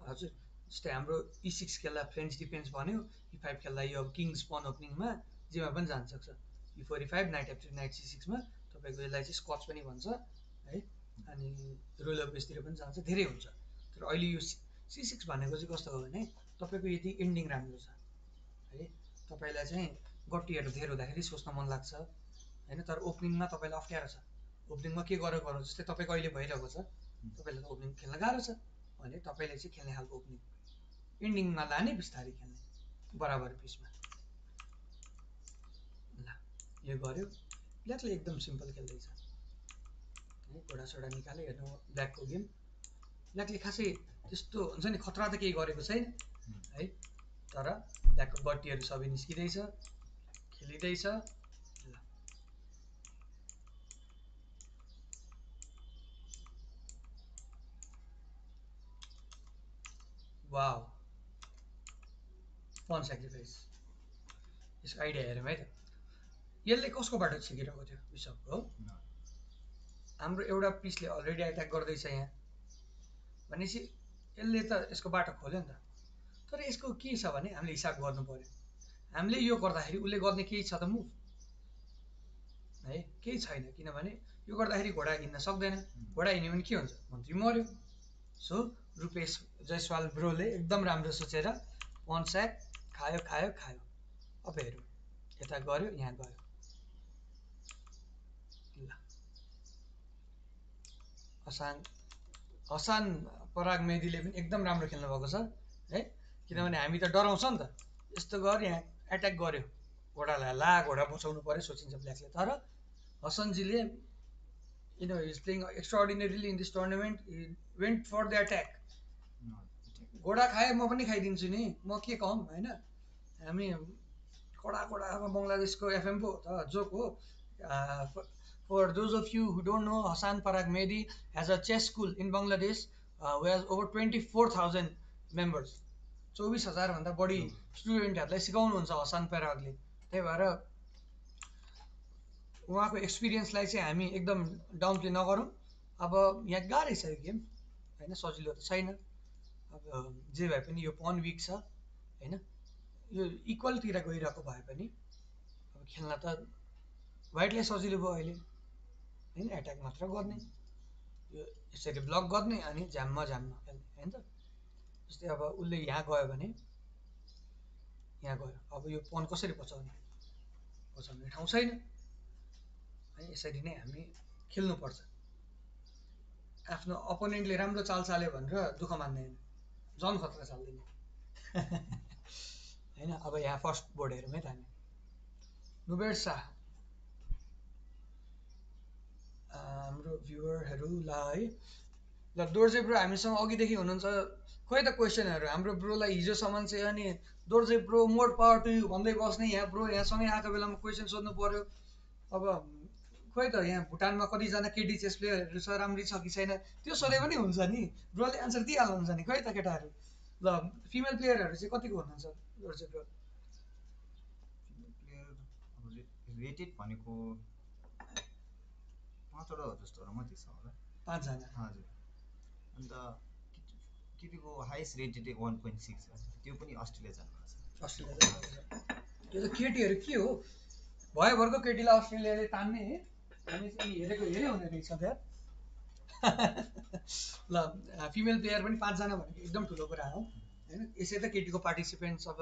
हजुर। जस्तै हाम्रो E6 खेल्दा फ्रेन्च डिफेन्स भन्यो, E5 खेल्दा यो अब किङ्स पन ओपनिङमा जेमा पनि जान सक्छ। E4 E5 night F3 night C6मा तपाईँको यसलाई चाहिँ स्कच पनि भन्छ है। अनि रोलर बेसतिर पनि जान्छ, धेरै हुन्छ। तर अहिले यो C6 भनेको चाहिँ कस्तो हो भने तपाईँको यदि एन्डिङ राम्रो छ है, तपाईँलाई चाहिँ गट्टीहरू धेरै हुँदाखेरि सोच्न मन लाग्छ होइन। तर ओपनिङमा तपाईँलाई अप्ठ्यारो छ, ओपनिङमा के गरेर गरौँ, जस्तै तपाईँको अहिले भइरहेको छ, तपाईँलाई त ओपनिङ खेल्न गाह्रो छ भने तपाईँले चाहिँ खेल्ने खालको ओपनिङ एन्डिङमा लाने, बिस्तारै खेल्ने बराबर पिचमा। ल यो गऱ्यो, ब्ल्याकले एकदम सिम्पल खेल्दैछ है। घोडासोडा निकाले हेर्नु ब्ल्याकको गेम। ब्ल्याकले खासै त्यस्तो हुन्छ नि खतरा त केही गरेको छैन है, तर ब्ल्याकको गट्टीहरू सबै निस्किँदैछ, खेलिँदैछ। ल वाउ, पन सेक्रिफाइस। यसको आइडिया हेऱ्यौँ है त, यसले कसको बाटो छिकिरहेको थियो बिसपको हो। हाम्रो एउटा पिसले अलरेडी एट्याक गर्दैछ यहाँ भनेपछि यसले त यसको बाटो खोल्यो नि त। तर यसको के छ भने हामीले हिसाब गर्नु पऱ्यो, हामीले यो गर्दाखेरि उसले गर्ने केही छ त मुभ है, केही छैन। किनभने यो गर्दाखेरि घोडा हिँड्न सक्दैन, घोडा हिँड्यो भने के हुन्छ, मन्त्री मऱ्यो। सो रुपेश जयसवाल ब्रोले एकदम राम्रो सोचेर पन स्याक खायो खायो खायो। अब हेरौँ, यता गऱ्यो यहाँ गयो। ल हसान पराग मेदीले पनि एकदम राम्रो खेल्नु भएको छ है। किनभने हामी त डराउँछ नि त, यस्तो गर यहाँ एट्याक गर्यो घोडालाई, ला घोडा बचाउनु पऱ्यो सोचिन्छ ब्ल्याकले। तर हसनजीले is playing extraordinarily in this tournament, went for the attack. घोडा खायो म पनि खाइदिन्छु नि, म के कहौँ होइन। हामी कडा कडा अब बङ्गलादेशको एफएम पो त जोक हो। For those of you who don't know, Hassan Parag Mehdi has a chess school in Bangladesh who has over 24,000 members. 24,000 भन्दा बढी स्टुडेन्टहरूलाई सिकाउनुहुन्छ हसन परागले। त्यही भएर उहाँको एक्सपिरियन्सलाई चाहिँ हामी एकदम डाउन प्ले नगरौँ। अब यहाँ गाह्रै छ यो गेम होइन, सजिलो त छैन। अब जे भए पनि यो पन विक छ होइन, यो इक्वलतिर गइरहेको भए पनि अब खेल्न त वाइटलाई सजिलो भयो अहिले होइन, एट्याक मात्र गर्ने, यो यसरी ब्लक गर्ने अनि झ्याममा खेल्ने होइन त। जस्तै अब उसले यहाँ गयो भने यहाँ गयो, अब यो पन कसरी बचाउने, बचाउने ठाउँ छैन है। यसरी नै हामी खेल्नुपर्छ। आफ्नो अपोनेन्टले राम्रो चाल चाल्यो भनेर दुःख मान्दैन, झन् खतरा चाल्दैन होइन। अब यहाँ फर्स्ट बोर्ड हेरौँ है त हामी। नुबेर शाह हाम्रो भ्युवरहरू ल है। ल दोर्जे ब्रो हामीसँग अघिदेखि हुनुहुन्छ, खोइ त क्वेसनहरू हाम्रो ब्रोलाई हिजोसम्म चाहिँ। अनि Dorje bro more power to you भन्दै बस्ने, यहाँ ब्रो यहाँ सँगै आएको बेलामा क्वेसन सोध्नु पऱ्यो अब खोइ त यहाँ भुटानमा कतिजना केटी चेस प्लेयरहरू छ, राम्री छ कि छैन त्यो सोधे पनि हुन्छ नि, ब्रोले आन्सर दिइहाल्नुहुन्छ नि। खोइ त केटाहरू, ल फिमेल प्लेयरहरू चाहिँ कतिको हुनुहुन्छ रोचे ब्रो? फिमेल प्लेयर अब रेटेड भनेको 5 वटा हो जस्तो र मात्रै छ होला। 5जना। हजुर। अन्त केटीको हाइस्ट रेटेड 1.6 छ, त्यो पनि अस्ट्रेलिया जानुभएको छ। अस्ट्रेलिया हजुर। यो त केटीहरू के हो, भयोभरको केटीलाई अस्ट्रेलियाले तान्ने, हामी चाहिँ हेरेको हेरे हुने रहेछ त्यहाँ। ल फिमेल प्लेयर पनि 5जना भनेको एकदम ठुलो कुरा हो होइन। यसै त केटीको पार्टिसिपेन्ट्स अब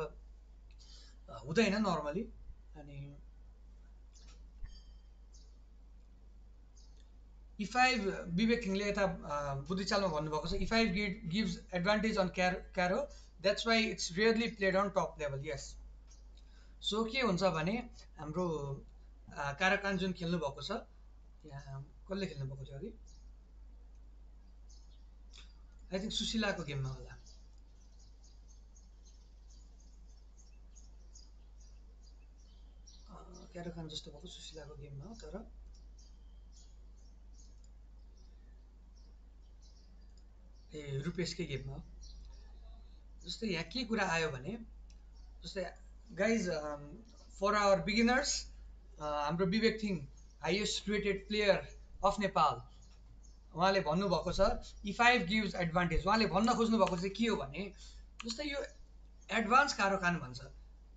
हुँदैन नर्मली। अनि E5 विवेक थिङले यता बुद्धिचालमा भन्नुभएको छ, E5 gives advantage on Caro, that's why it's rarely played on top level. Yes, so के हुन्छ भने हाम्रो काराकान जुन खेल्नु भएको छ, यहाँ कसले खेल्नु भएको थियो अघि, आई थिङ्क सुशीलाको गेममा होला। काराकान जस्तो भएको सुशीलाको गेममा हो, तर ए रुपेशकै गेममा हो। जस्तै यहाँ के कुरा आयो भने, जस्तै गाइज फर आवर बिगिनर्स, हाम्रो Vivek Thing highest rated player of Nepal, उहाँले भन्नुभएको छ E5 गिभ्स एडभान्टेज। उहाँले भन्न खोज्नु भएको चाहिँ के हो भने, जस्तै यो एडभान्स कारोकान भन्छ,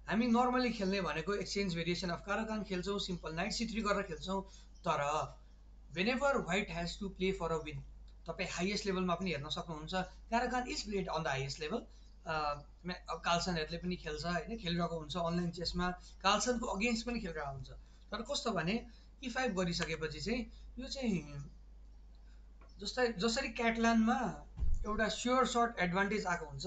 हामी नर्मली खेल्ने भनेको एक्सचेन्ज भेरिएसन अफ कारोकान खेल्छौँ, सिम्पल नाइट C3 गरेर खेल्छौँ। तर whenever white has to play for a win, तपाईँ हाइएस्ट लेभलमा पनि हेर्न सक्नुहुन्छ, Caro Kann is played on the highest level. अब कार्लसनहरूले पनि खेल्छ होइन, खेलिरहेको हुन्छ अनलाइन चेसमा, कार्लसनको अगेन्स्ट पनि खेलिरहेको हुन्छ। तर कस्तो भने E5 गरिसकेपछि चाहिँ यो चाहिँ जसरी क्याटलानमा एउटा स्योर सर्ट एडभान्टेज आएको हुन्छ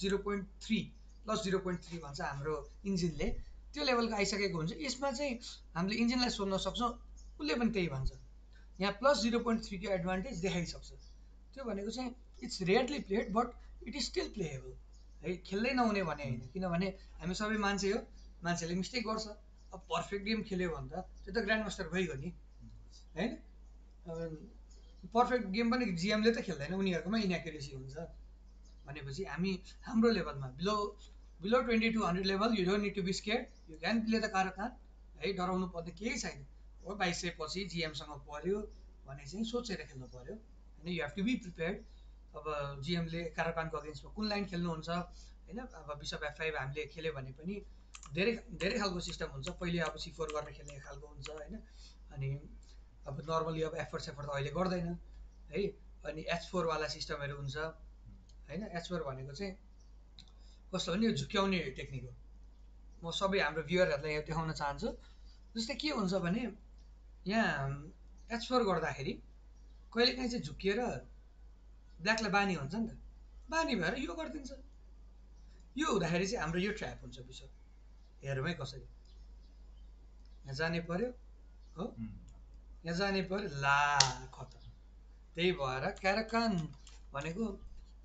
0.3 प्लस 0.3 भन्छ हाम्रो इन्जिनले, त्यो लेभलको आइसकेको हुन्छ। यसमा चाहिँ हामीले इन्जिनलाई सोध्न सक्छौँ, उसले पनि त्यही भन्छ, यहाँ प्लस 0.3 को एडभान्टेज देखाइसक्छ। त्यो भनेको चाहिँ it's rarely played but it is still playable है, खेल्दै नहुने भने होइन। किनभने हामी सबै मान्छे हो, मान्छेले मिस्टेक गर्छ। अब पर्फेक्ट गेम खेल्यो भने त त्यो त ग्रान्ड मास्टर भइगयो नि होइन। पर्फेक्ट गेम पनि जिएमले त खेल्दैन, उनीहरूकोमा इनएक्युरेसी हुन्छ। भनेपछि हामी हाम्रो लेभलमा below 2200 level, you don't need to be scared, you can play the Caro Kann है, डराउनु पर्ने केही छैन हो। 22 सय पछि जिएमसँग पऱ्यो भने चाहिँ सोचेर खेल्नु पऱ्यो होइन, you have to be prepared. अब जिएमले कारोकानको अगेन्स्टमा कुन लाइन खेल्नुहुन्छ होइन। अब बिसप F5 हामीले खेल्यो भने पनि धेरै धेरै खालको सिस्टम हुन्छ, पहिले अब C4 गरेर खेल्ने खालको हुन्छ होइन। अनि अब नर्मली अब F4 सेफर त अहिले गर्दैन है। अनि H4 वाला सिस्टमहरू हुन्छ होइन। H4 भनेको चाहिँ कस्तो भने यो झुक्याउने टेक्निक हो। म सबै हाम्रो भ्युअरहरूलाई यहाँ देखाउन चाहन्छु। जस्तै के हुन्छ भने यहाँ H4 गर्दाखेरि कहिलेकाहीँ चाहिँ झुकिएर ब्ल्याकलाई बानी हुन्छ नि त, बानी भएर यो गरिदिन्छ। यो हुँदाखेरि चाहिँ हाम्रो यो ट्र्याप हुन्छ बिचो, हेरौँ है कसरी। यहाँ जाने पर्यो हो, यहाँ जाने पर्यो, ला खतम। त्यही भएर कारोकान भनेको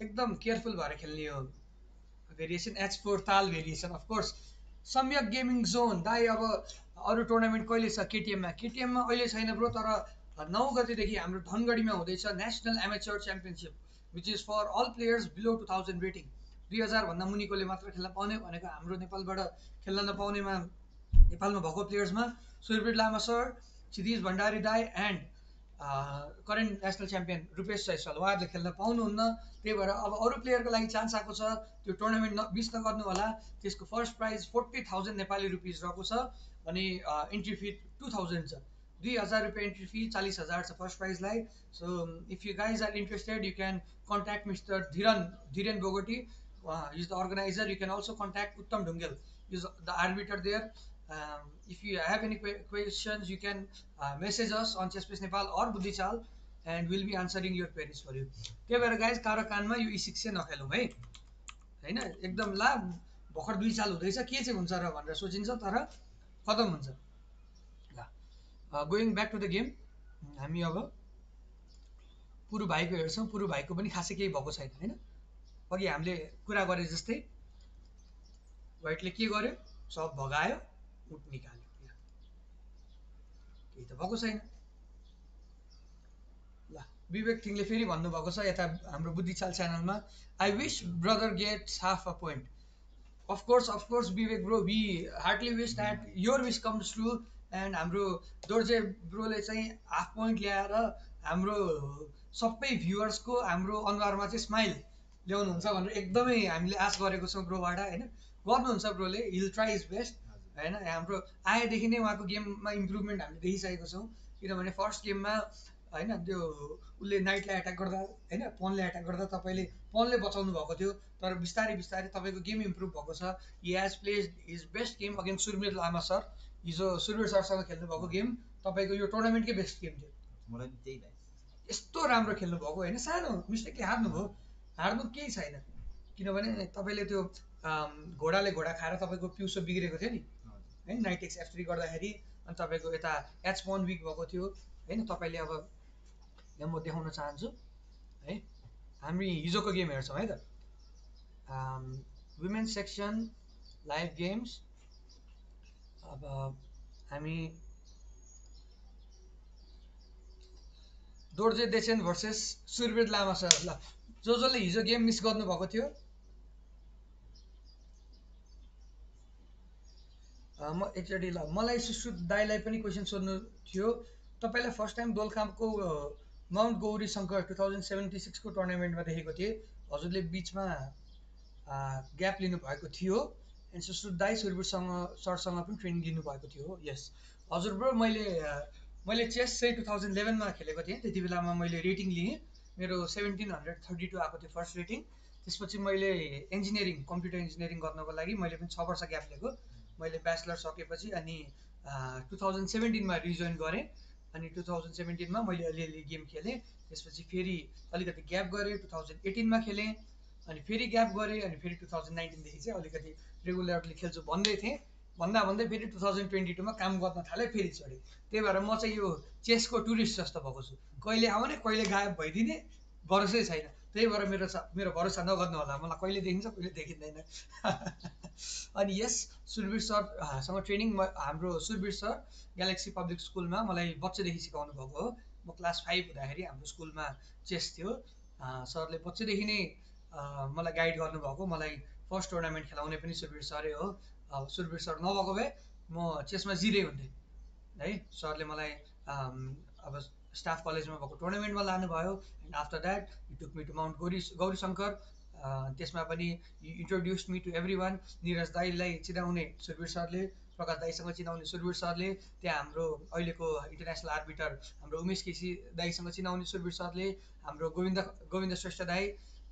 एकदम केयरफुल भएर खेल्ने हो। भेरिएसन H4 ताल भेरिएसन, अफकोर्स सम्यक गेमिङ जोन दाइ। अब अरू टुर्नामेन्ट कहिले छ केटिएममा अहिले छैन ब्रो, तर 9 गतेदेखि हाम्रो धनगढीमा हुँदैछ national amateur championship, which is for all players below 2000 rating. 2000 भन्दा मुनिकोले मात्र खेल्न पाउने भनेको हाम्रो नेपालबाट खेल्न नपाउनेमा, नेपालमा भएको प्लेयर्समा सुरवीर लामा सर, क्षितिज भण्डारी दाई and current national champion Rupesh Jaiswal, उहाँहरूले खेल्न पाउनुहुन्न। त्यही भएर अब अरू प्लेयरको लागि चान्स आएको छ, त्यो टुर्नामेन्ट मिस नगर्नु होला। त्यसको फर्स्ट प्राइज 40,000 नेपाली रुपिज रहेको छ, अनि इन्ट्री फी 2000 छ, 2000 रुपियाँ इन्ट्री फी, 40,000 छ फर्स्ट प्राइजलाई। So if you guys are interested you can contact mister Dhiren Bogati, is the organiser. You can also contact Uttam Dhungel, is the arbiter there. If you have any questions, you can message us on Chessplace Nepal or Buddhichal, and we'll be answering your queries for you. त्यही भएर guys कारोकानमा यो E6 चाहिँ नखेलौँ है होइन। एकदम ला भर्खर 2 साल हुँदैछ, के चाहिँ हुन्छ र भनेर सोचिन्छ तर खतम हुन्छ। ल going back to the game, हामी अब पुरु भाइको हेर्छौँ। पुरु भाइको पनि खासै केही भएको छैन होइन। अघि हामीले कुरा गरे जस्तै व्हाइटले के गर्यो, सब भगायो, उठ निकाल्यो। केही त भएको छैन। ल विवेक थिङले फेरि भन्नुभएको छ यता हाम्रो बुद्धिचाल च्यानलमा, I wish brother gets half a point. of course Vivek bro, we heartily wish that your wish comes true, and हाम्रो दोर्जे ब्रोले चाहिँ हाफ पोइन्ट ल्याएर हाम्रो सबै भ्युअर्सको हाम्रो अनुहारमा चाहिँ स्माइल ल्याउनुहुन्छ भनेर एकदमै हामीले आश गरेको छौँ ब्रोबाट होइन। गर्नुहुन्छ ब्रोले, हिल ट्राई इज बेस्ट होइन। हाम्रो आएदेखि नै उहाँको गेममा इम्प्रुभमेन्ट हामीले देखिसकेको छौँ, किनभने फर्स्ट गेममा होइन त्यो उसले नाइटलाई एट्याक गर्दा होइन पनले एट्याक गर्दा तपाईँले पनले बचाउनु भएको थियो, तर बिस्तारै बिस्तारै तपाईँको गेम इम्प्रुभ भएको छ। He has played his best game against Surbir Lama sir. हिजो सुरवीर सरसँग खेल्नुभएको गेम तपाईँको यो टुर्नामेन्टकै बेस्ट गेम थियो। मलाई पनि त्यही लाग्छ। यस्तो राम्रो खेल्नुभएको होइन, सानो मिस्टेकले हार्नुभयो, हार्नु केही छैन। किनभने तपाईँले त्यो घोडाले घोडा खाएर तपाईँको पिउसो बिग्रेको थियो नि होइन, नाइट एक्स F3 गर्दाखेरि, अनि तपाईँको यता एच पन विक भएको थियो होइन। तपाईँले अब यहाँ म देखाउन चाहन्छु है, हामी हिजोको गेम हेर्छौँ है त। वुमेन्स सेक्सन लाइभ गेम्स, अब हामी दोर्जे देसेन भर्सेस सुरवीर लामा सर। ल जसले हिजो गेम मिस गर्नुभएको थियो, म एकचोटि ल मलाई सुश्रुत दाईलाई पनि क्वेसन सोध्नु थियो। तपाईँलाई फर्स्ट टाइम दोलखामको माउन्ट गौरी शङ्कर 2076 को टुर्नामेन्टमा देखेको थिएँ, हजुरले बिचमा ग्याप लिनुभएको थियो, एन्ड सुश्रुत दाई सुरवीरसँग सरसँग पनि ट्रेनिङ लिनुभएको थियो हो। यस हजुर ब्रो, मैले चेस चाहिँ 2011मा खेलेको थिएँ, त्यति बेलामा मैले रेटिङ लिएँ, मेरो 1732 आएको थियो फर्स्ट रेटिङ। त्यसपछि मैले इन्जिनियरिङ कम्प्युटर इन्जिनियरिङ गर्नको लागि मैले पनि 6 वर्ष ग्याप लिएको। मैले ब्याचलर सकेपछि अनि 2017मा रिजोइन गरेँ, अनि 2017मा मैले अलिअलि गेम खेलेँ। त्यसपछि फेरि अलिकति ग्याप गरेँ, 2018मा खेलेँ, अनि फेरि ग्याप गरेँ, अनि फेरि 2019देखि चाहिँ अलिकति रेगुलरली खेल्छु भन्दै थिएँ। भन्दा भन्दै फेरि 2022मा काम गर्न थालेँ, फेरि चढेँ। त्यही भएर म चाहिँ यो चेसको टुरिस्ट जस्तो भएको छु, कहिले आउने कहिले गायब भइदिने भरोसै छैन। त्यही भएर मेरो भरोसा नगर्नु होला, मलाई कहिले देखिन्छ कहिले देखिँदैन। अनि यस सुरवीर सरसँग ट्रेनिङ हाम्रो सुरवीर सर ग्यालेक्सी पब्लिक स्कुलमा मलाई बच्चैदेखि सिकाउनु भएको हो। म क्लास 5 हुँदाखेरि हाम्रो स्कुलमा चेस थियो, सरले बच्चैदेखि नै मलाई गाइड गर्नुभएको। मलाई फर्स्ट टुर्नामेन्ट खेलाउने पनि सुरवीर सरै हो। सुरवीर सर नभएको भए म चेसमा जिरै हुन्थेँ है। सरले मलाई अब स्टाफ कलेजमा भएको टुर्नामेन्टमा लानुभयो, and after that you took me to mount Gauri Shankar. त्यसमा पनि you introduce me to everyone. Niraj दाईलाई चिनाउने सुरवीर सरले, प्रकाश दाईसँग चिनाउने सुरवीर सरले, त्यहाँ हाम्रो अहिलेको इन्टरनेसनल आर्बिटर हाम्रो उमेश केसी दाईसँग चिनाउने सुरवीर सरले, हाम्रो गोविन्द श्रेष्ठ दाई,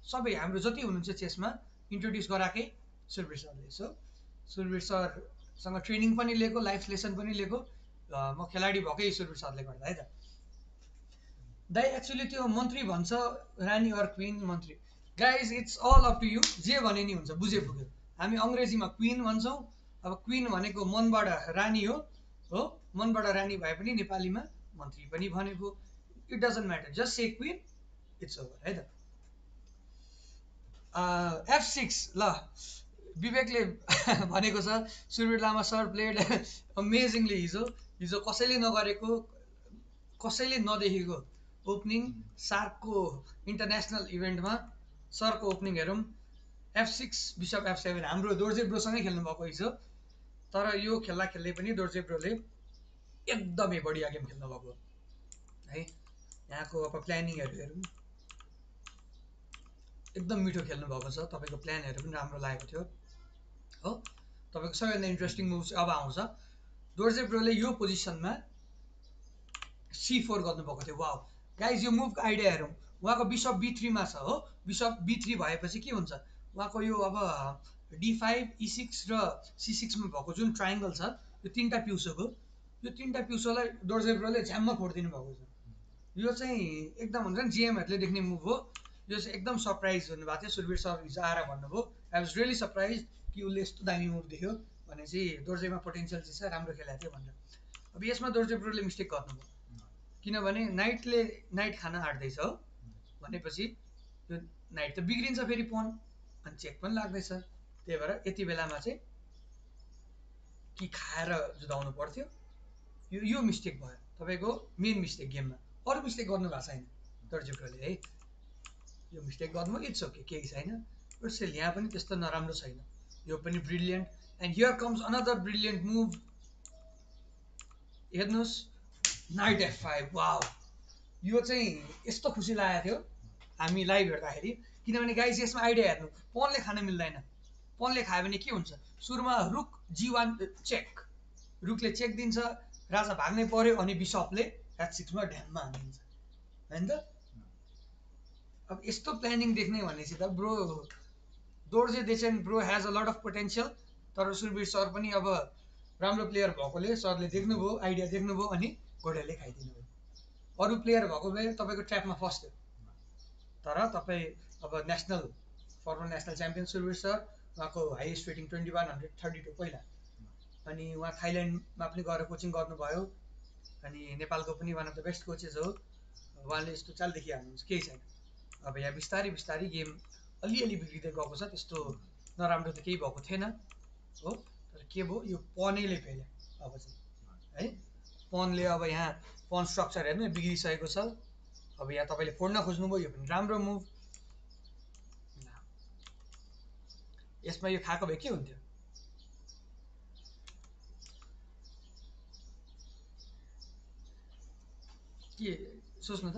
सबै हाम्रो जति हुनुहुन्छ चेसमा इन्ट्रोड्युस गराएकै सुरवीर सरले। सो सुरवीर सरसँग ट्रेनिङ पनि लिएको, लाइफ लेसन पनि लिएको, म खेलाडी भएकै सुरवीर सरले गर्दा है त। दाई एक्चुअली त्यो मन्त्री भन्छ रानी अर क्विन मन्त्री, guys it's all up to you, जे भने नि हुन्छ, बुझे पुग्यो। हामी अङ्ग्रेजीमा क्विन भन्छौँ, अब क्विन भनेको मनबाट रानी हो, मनबाट रानी भए पनि नेपालीमा मन्त्री पनि भनेको, it doesn't matter, just say queen, it's over है त। F6 ल विवेकले भनेको छ Surbir Lama sir played amazingly हिजो कसैले नगरेको, कसैले नदेखेको ओपनिङ सार्कको इन्टरनेसनल इभेन्टमा सरको ओपनिङ हेरौँ। F6 बिसप F7 हाम्रो दोर्जे ब्रोसँगै खेल्नुभएको हिजो, तर यो खेल्दा खेल्दै पनि दोर्जे ब्रोले एकदमै बढिया गेम खेल्नुभएको है। यहाँको अब प्लानिङहरू हेरौँ, एकदम मिठो खेल्नुभएको छ, तपाईँको प्लानहरू पनि राम्रो लागेको थियो हो। तपाईँको सबैभन्दा इन्ट्रेस्टिङ मुभ चाहिँ अब आउँछ। दोर्जे ब्रोले यो पोजिसनमा C4 गर्नुभएको थियो। वाउ गाइज, यो मुभको आइडिया हेरौँ, उहाँको बिसप B3मा छ हो। बिसप B3 भएपछि के हुन्छ, उहाँको यो अब D5 E6 र C6मा भएको जुन ट्राइङ्गल छ, यो तिनवटा पिउसोको, यो तिनवटा पिउसोलाई दोर्जे ब्रोले झ्याम्म फोडिदिनु भएको छ। यो चाहिँ एकदम हुन्छ नि जिएमहरूले देख्ने मुभ हो। यो चाहिँ एकदम सरप्राइज हुनुभएको थियो, सुरवीर सर हिजो आएर भन्नुभयो आई वाज रियली सरप्राइज कि उसले यस्तो दामी मुभ देख्यो भनेपछि दोर्जेमा पोटेन्सियल चाहिँ छ, राम्रो खेलाएको थियो भनेर। अब यसमा दोर्जे ब्रोले मिस्टेक गर्नुभयो, किनभने नाइट खान आँट्दैछ हो भनेपछि यो नाइट त बिग्रिन्छ फेरि पन, अनि चेक पनि लाग्दैछ। त्यही भएर यति बेलामा चाहिँ कि खाएर जुधाउनु पर्थ्यो, यो मिस्टेक भयो। तपाईँको मेन मिस्टेक गेममा। अरू मिस्टेक गर्नु भएको छैन दर्जी ब्रोले है, यो मिस्टेक गर्नु इट्स ओके, केही छैन। बट स्टिल यहाँ पनि त्यस्तो नराम्रो छैन, यो पनि brilliant. End here comes another brilliant move. हेर्नुहोस्, नाइट F5, वाउ, यो चाहिँ यस्तो खुसी लागेको थियो हामी लाइभ हेर्दाखेरि, किनभने गाइस यसमा आइडिया हेर्नु, पनले खान मिल्दैन। पनले खायो भने के हुन्छ, सुरुमा रुक G1 चेक, रुकले चेक दिन्छ, राजा भाग्नै पर्यो, अनि बिसपले H6मा ढ्याममा हानिदिन्छ होइन त। अब यस्तो प्लानिङ देख्ने भनेपछि त ब्रो दोर्जे देशेन bro has a lot of potential. तर सुरवीर सर पनि अब राम्रो प्लेयर भएकोले सरले देख्नुभयो, आइडिया देख्नुभयो, अनि घोडेले खाइदिनु भयो। अरू प्लेयर भएको भए तपाईँको ट्र्यापमा फस्थ्यो। तर तपाईँ अब national former national champion Surbir sir, उहाँको हाइएस्ट रेटिङ 2132 पहिला, अनि उहाँ थाइल्यान्डमा पनि गएर कोचिङ गर्नुभयो, अनि नेपालको पनि वान अफ द बेस्ट कोचेस हो। उहाँले यस्तो चाल देखिहाल्नुहुन्छ, केही छैन। अब यहाँ बिस्तारै बिस्तारै गेम अलिअलि बिग्रिँदै गएको छ, त्यस्तो नराम्रो त केही भएको थिएन हो। तर के भयो, यो पनैले फेल्यो अब चाहिँ है। पनले अब यहाँ पन स्ट्रक्चर हेर्नु बिग्रिसकेको छ। अब यहाँ तपाईँले फोड्न खोज्नुभयो, यो पनि राम्रो मुभ। यसमा यो खाएको भए के हुन्थ्यो, के सोच्नु त।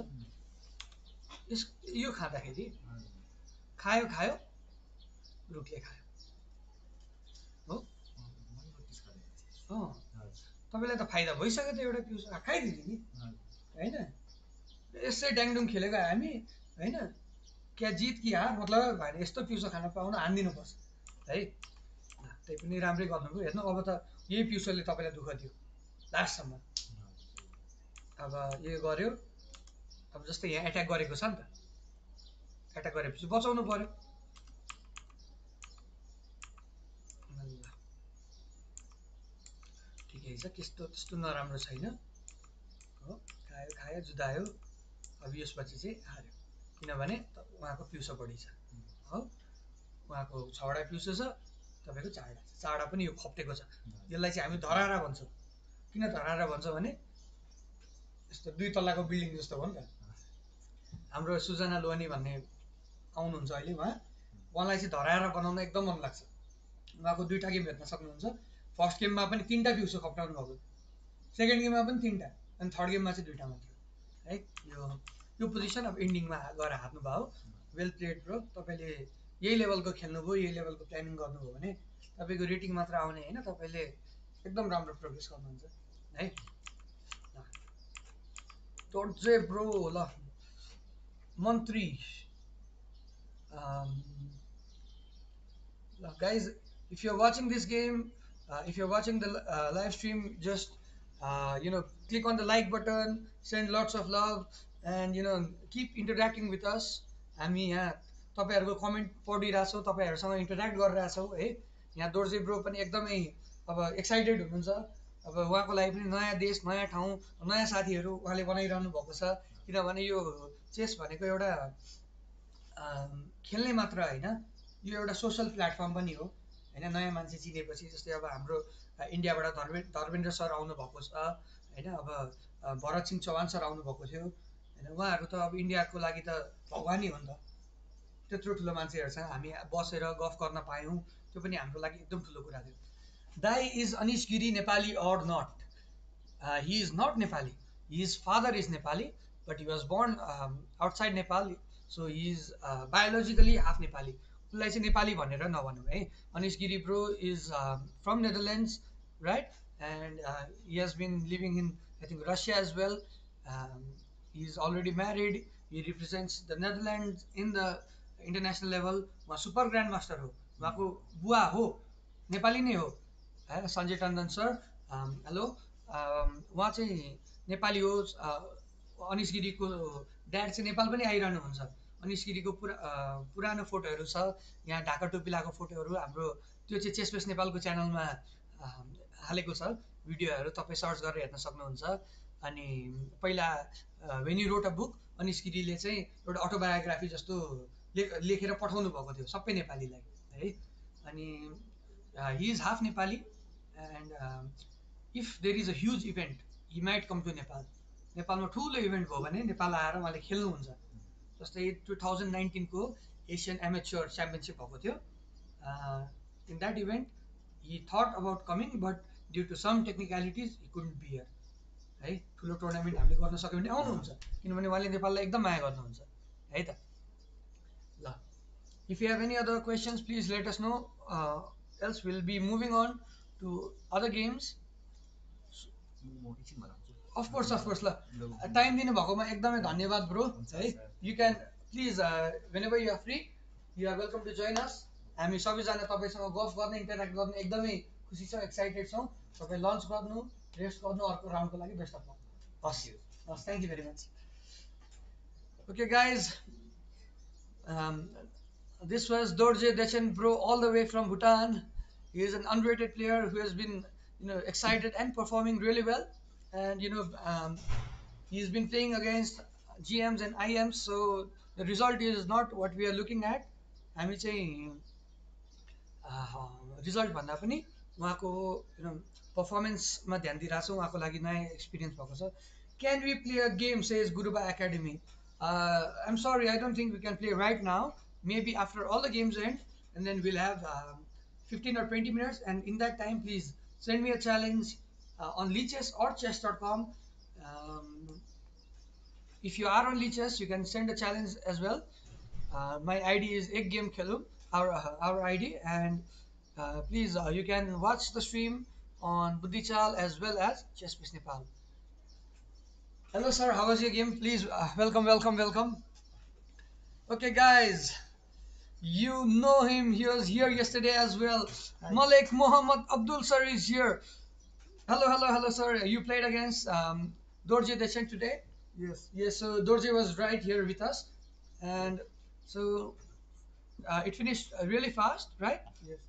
यो खाँदाखेरि खायो खायो, रुखले खायो हो। तपाईँलाई त फाइदा भइसक्यो त, एउटा पिउस खाइदिने नि होइन। यसै ड्याङडुङ खेलेको हामी होइन, क्या जित कि हार मतलब भएन, यस्तो पिउसो खान पाउन हानिदिनुपर्छ है। त्यही पनि राम्रै गर्नुभयो। हेर्नु अब त यही पिउसोले तपाईँलाई दुःख दियो लास्टसम्म। अब यो गर्यो, अब जस्तै यहाँ एट्याक गरेको छ नि त, एट्याक गरेपछि बचाउनु पर्यो। ठिकै छ, त्यस्तो नराम्रो छैन हो। खायो खायो, जुदायो। अब यसपछि चाहिँ हार्यो, किनभने उहाँको पिउसो बढी छ हो। उहाँको 6वटा पिउसो छ, तपाईँको 4वटा छ। 4वटा पनि यो खप्टेको छ। यसलाई चाहिँ हामी धरारा भन्छौँ। किन धरारा भन्छ भने यस्तो 2 तल्लाको बिल्डिङ जस्तो हो नि त। हाम्रो सुजना लोहनी भन्ने आउनुहुन्छ अहिले, उहाँलाई चाहिँ धराएर बनाउन एकदम मन लाग्छ। उहाँको 2टा गेम हेर्न सक्नुहुन्छ। फर्स्ट गेममा पनि 3टा पिउसो खप्टाउनु भएको, सेकेन्ड गेममा पनि 3टा, अनि थर्ड गेममा चाहिँ 2टा मात्र है। यो पोजिसन अब इन्डिङमा गएर हार्नुभयो। वेल प्लेड ब्रो, तपाईँले यही लेभलको खेल्नुभयो, यही लेभलको प्लानिङ गर्नुभयो भने तपाईँको रेटिङ मात्र आउने होइन, तपाईँले एकदम राम्रो प्रोग्रेस गर्नुहुन्छ है। दोर्जे ब्रो ल मन्त्री guys, if you're watching this game, if you're watching the live stream, just click on the like button, send lots of love, and keep interacting with us. हामी यहाँ तपाईँहरूको कमेन्ट पढिरहेछौँ, तपाईँहरूसँग इन्टरेक्ट गरिरहेछौँ है। यहाँ दोर्जे ब्रो पनि एकदमै अब एक्साइटेड हुनुहुन्छ। अब उहाँको लागि पनि नयाँ देश, नयाँ ठाउँ, नयाँ साथीहरू उहाँले बनाइरहनु भएको छ। किनभने यो चेस भनेको एउटा खेल्ने मात्र होइन, यो एउटा सोसल प्लेटफर्म पनि हो होइन। नयाँ मान्छे चिनेपछि, जस्तै अब हाम्रो इन्डियाबाट धर्मेन्द्र सर आउनुभएको छ होइन। अब भरत सिंह चौहान सर आउनुभएको थियो होइन। उहाँहरू त अब इन्डियाको लागि त भगवानै हो नि त। त्यत्रो ठुलो मान्छेहरूसँग हामी बसेर गफ गर्न पायौँ, त्यो पनि हाम्रो लागि एकदम ठुलो कुरा थियो। दाई is Anish Giri Nepali or not? He is not Nepali. His father is Nepali, but he was born outside Nepal, so he is biologically half Nepali. उसलाई चाहिँ नेपाली भनेर नभनौँ है। Anish Giri bro is from Netherlands right, and he has been living in I think Russia as well. He is already married. He represents the Netherlands in the international level. उहाँ super grand master हो। उहाँको बुवा हो नेपाली नै हो है, Sanjay Tandon sir. Hello, उहाँ चाहिँ नेपाली हो। अनिश गिरीको ड्याड चाहिँ नेपाल पनि आइरहनुहुन्छ। अनिश गिरीको पुरानो फोटोहरू छ यहाँ, ढाका टोपी लगाएको फोटोहरू हाम्रो, त्यो चाहिँ चेसपेस नेपालको च्यानलमा हालेको छ भिडियोहरू, तपाईँ सर्च गरेर हेर्न सक्नुहुन्छ। अनि पहिला when you wrote a book, Anish गिरीले चाहिँ एउटा अटोबायोग्राफी जस्तो लेखेर पठाउनु भएको थियो सबै नेपालीलाई है। अनि he is half Nepali, end if there is a huge event he might come to Nepal. नेपालमा ठुलो इभेन्ट भयो भने नेपाल आएर उहाँले खेल्नुहुन्छ। जस्तै 2019 को एसियन एमेच्योर च्याम्पियनसिप भएको थियो। In that event, he thought about coming, but due to some technicalities, he couldn't be here. है ठुलो टुर्नामेन्ट हामीले गर्न सक्यो भने आउनुहुन्छ, किनभने उहाँले नेपाललाई एकदम माया गर्नुहुन्छ है त। ल, if you have any other questions, please let us know. Else we'll be moving on to other games. म एकछिन भएर आउँछु। Of course, ल टाइम दिनु भएकोमा एकदमै धन्यवाद ब्रो है। You can please whenever you are free, you are welcome to join us. हामी सबैजना तपाईँसँग गफ गर्ने, इन्टरेक्ट गर्ने एकदमै खुसी छौँ, एक्साइटेड छौँ। तपाईँ लन्च गर्नु, रेस्ट गर्नु, अर्को राउन्डको लागि best of luck. Has has, thank you very much. Okay guys, this was Dorje Dechen bro, all the way from Bhutan. He is an underrated player who has been, excited and performing really well. And he's been playing against GMs and IMs, so the result is not what we are looking at. हामी चाहिँ result भन्दा पनि उहाँको पर्फर्मेन्समा ध्यान दिइरहेको छौँ। उहाँको लागि नयाँ एक्सपिरियन्स भएको छ। Can we play a game, says Guruba Academy? I'm sorry, I don't think we can play right now. Maybe after all the games end, and then we'll have 15 or 20 minutes. And in that time, please send me a challenge on Leechess or chess.com. If you are on Leechess, you can send a challenge as well. My ID is Ek Game Khelu, our ID, and please you can watch the stream on Buddhichal as well as Chess Piece Nepal. Hello sir, how was your game? Please welcome. Okay guys, you know him, he was here yesterday as well. Hi. Malik Muhammad Abdul sir is here. Hello sir, you played against Dorje Dechen today? Yes, so Dorje was right here with us, and so it finished really fast, right? Yes.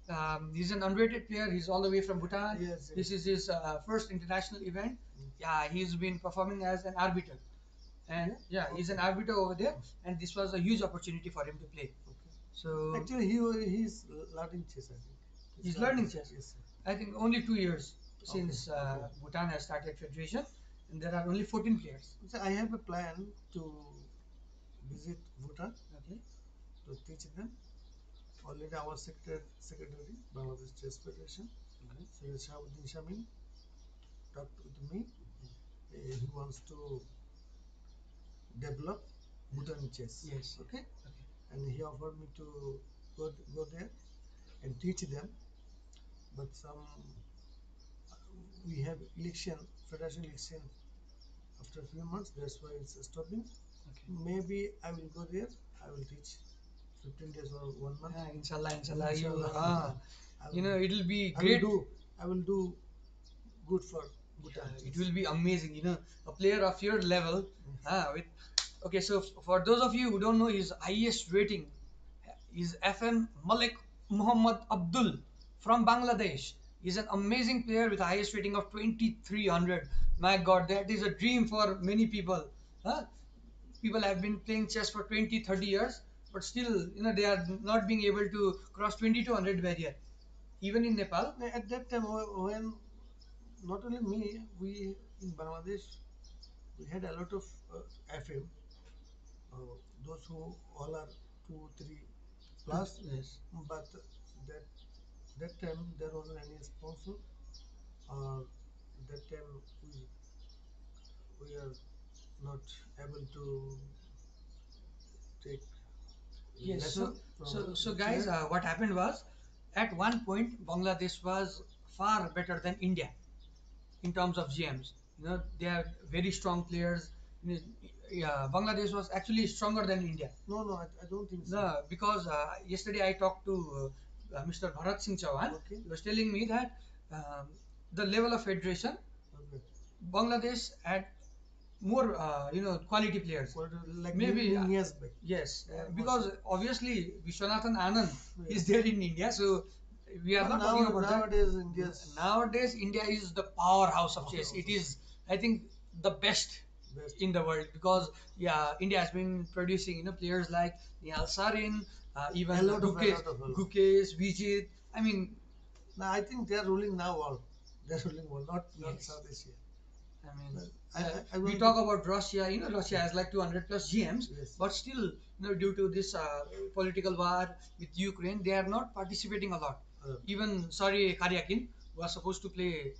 He's an underrated player. He's all the way from Bhutan. Yes. This is his first international event. Yeah, he's been performing as an arbiter, and yeah, he's an arbiter over there. And this was a huge opportunity for him to play. Okay. So Actually, he's learning chess, I think. he's learning chess. Yes, sir. I think only 2 years since Okay. Bhutan has started federation, and there are only 14 players. So I have a plan to visit Bhutan Okay. to teach them. Already our secretary, Bangladesh Chess Federation, Okay. Syed Shahabuddin Shamin, talked with me. He wants to develop Bhutan chess. Yes. Okay. Okay. And he offered me to go there and teach them. But we have federation election after a few months. That's why it's stopping. Okay. Maybe I will go there. I will teach 15 days or 1 month. Yeah, inshallah. Inshallah. It'll be I great. I will do good for Bhutan. It will be amazing, a player of your level. Okay, so for those of you who don't know, his highest rating is FM Malik Muhammad Abdul from Bangladesh. He's an amazing player with the highest rating of 2300. My God, that is a dream for many people. People have been playing chess for 20-30 years, but still, they are not being able to cross 2200 barrier. Even in Nepal. At that time, when not only me, we in Bangladesh, we had a lot of FM. Those who all are 2-3 plus. Yes. But that time there wasn't any sponsor. That time we are not able to take Yes. lesson from So guys, chess. what happened was, at one point, Bangladesh was far better than India in terms of GMs. They are very strong players. Yeah, Bangladesh was actually stronger than India. No, I don't think so. No, because yesterday I talked to Mr. Bharat Singh Chauhan. Okay. He was telling me that the level of federation, Okay. Bangladesh had more, quality players. Like Maybe, years back. Yes, Yeah, because obviously Vishwanathan Anand is there in India, so we are But not talking about that. nowadays India's Nowadays, India is the powerhouse of chess. Powerhouse. It is, I think, the best best. in the world, because India has been producing players like Nihal Sarin, even A lot of- Gukesh, Vijit. I mean, Now I think they are ruling now all. They are ruling all, not Yes. South Asia. I mean, want we talk about Russia. You know, Russia has like 200 plus GMs, Yes. but still, you know, due to this political war with Ukraine, they are not participating a lot. Even sorry, Karyakin was supposed to play,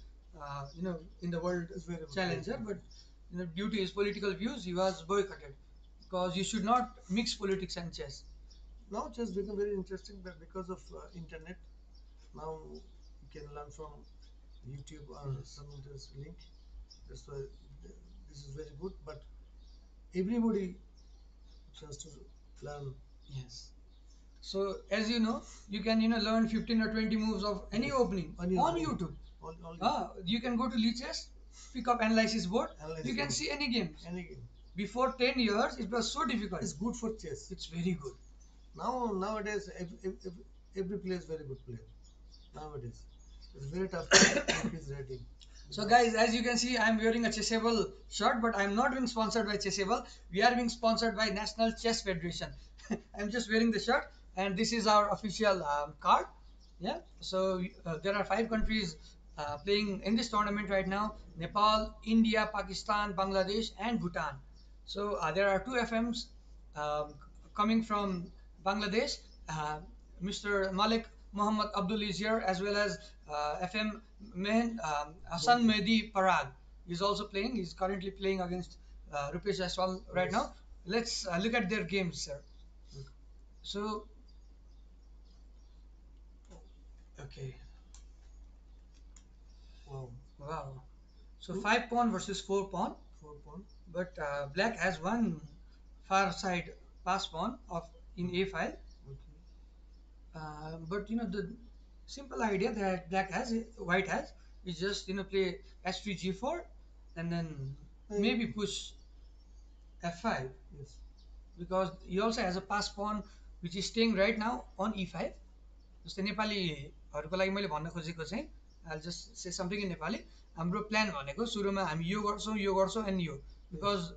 you know, in the World It's very good. Challenger, but you know, due to his political views, he was boycotted because you should not mix politics and chess. Now chess become very interesting, but because of internet, now you can learn from YouTube or some interest link. That's why this is very good. But everybody has to learn. Yes. So as you know, you can, you know, learn 15 or 20 moves of any Yes. opening On on YouTube. YouTube. All You can go to Lichess, pick up analysis board. Analysis You can board. see any games. Any game. Before 10 years, it was so difficult. It's good for chess. It's very good. Nowadays, every player is very good player. Nowadays, it's very tough to keep his rating. So guys, as you can see, I'm wearing a Chessable shirt, but I'm not being sponsored by Chessable. We are being sponsored by National Chess Federation. I'm just wearing the shirt, and this is our official card. Yeah. So there are 5 countries playing in this tournament right now: Nepal, India, Pakistan, Bangladesh, and Bhutan. So there are 2 FMs um, coming from Bangladesh. Mr. Malik Muhammad Abdul is here, as well as FM Mehen Hassan Mehdi Parag is also playing. He's currently playing against Rupesh Jaiswal right now. Let's look at their games, sir. So, okay, Wow. wow. So 5 pawn versus 4 pawn, 4 pawn. but black has one far side pass pawn of in a file. Okay. But you know the simple idea that white has is just, you know, play h3 g4 and then maybe push f5, Yes. because he also has a pass pawn which is staying right now on e5. जस्तै नेपालीहरूको लागि मैले भन्न खोजेको चाहिँ I'll just say something in Nepali. हाम्रो plan भनेको सुरुमा हामी यो गर्छौँ and yo, because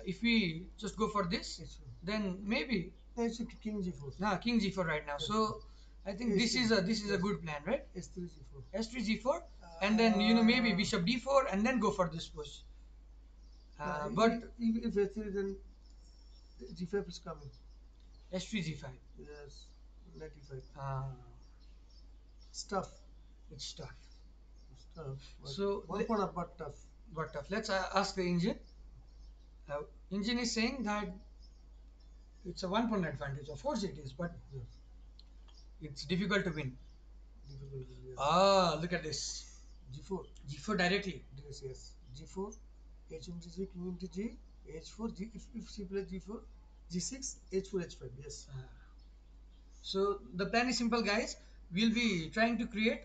if we just go for this, Yes, sir. then maybe It's king g4. king g4 right now. So I think this is a good plan, right? S3 g4. S3 g4, and then, you know, maybe bishop d4 and then go for this push. But if S3, then g5 is coming. s3 g5, Yes. Knight e5. it's Tough. tough. It's tough. So one pawn up, but tough. But tough. Let's ask the engine. Engine is saying that it's a 1 pawn advantage. Of course it is, but Yes. it's difficult to win. Difficult. Yes. Look at this. G4. G4 directly. Yes. G4. H into G, king into G, H4. If she plays G4, G6, H4, H5. Yes. So the plan is simple, guys. We'll be trying to create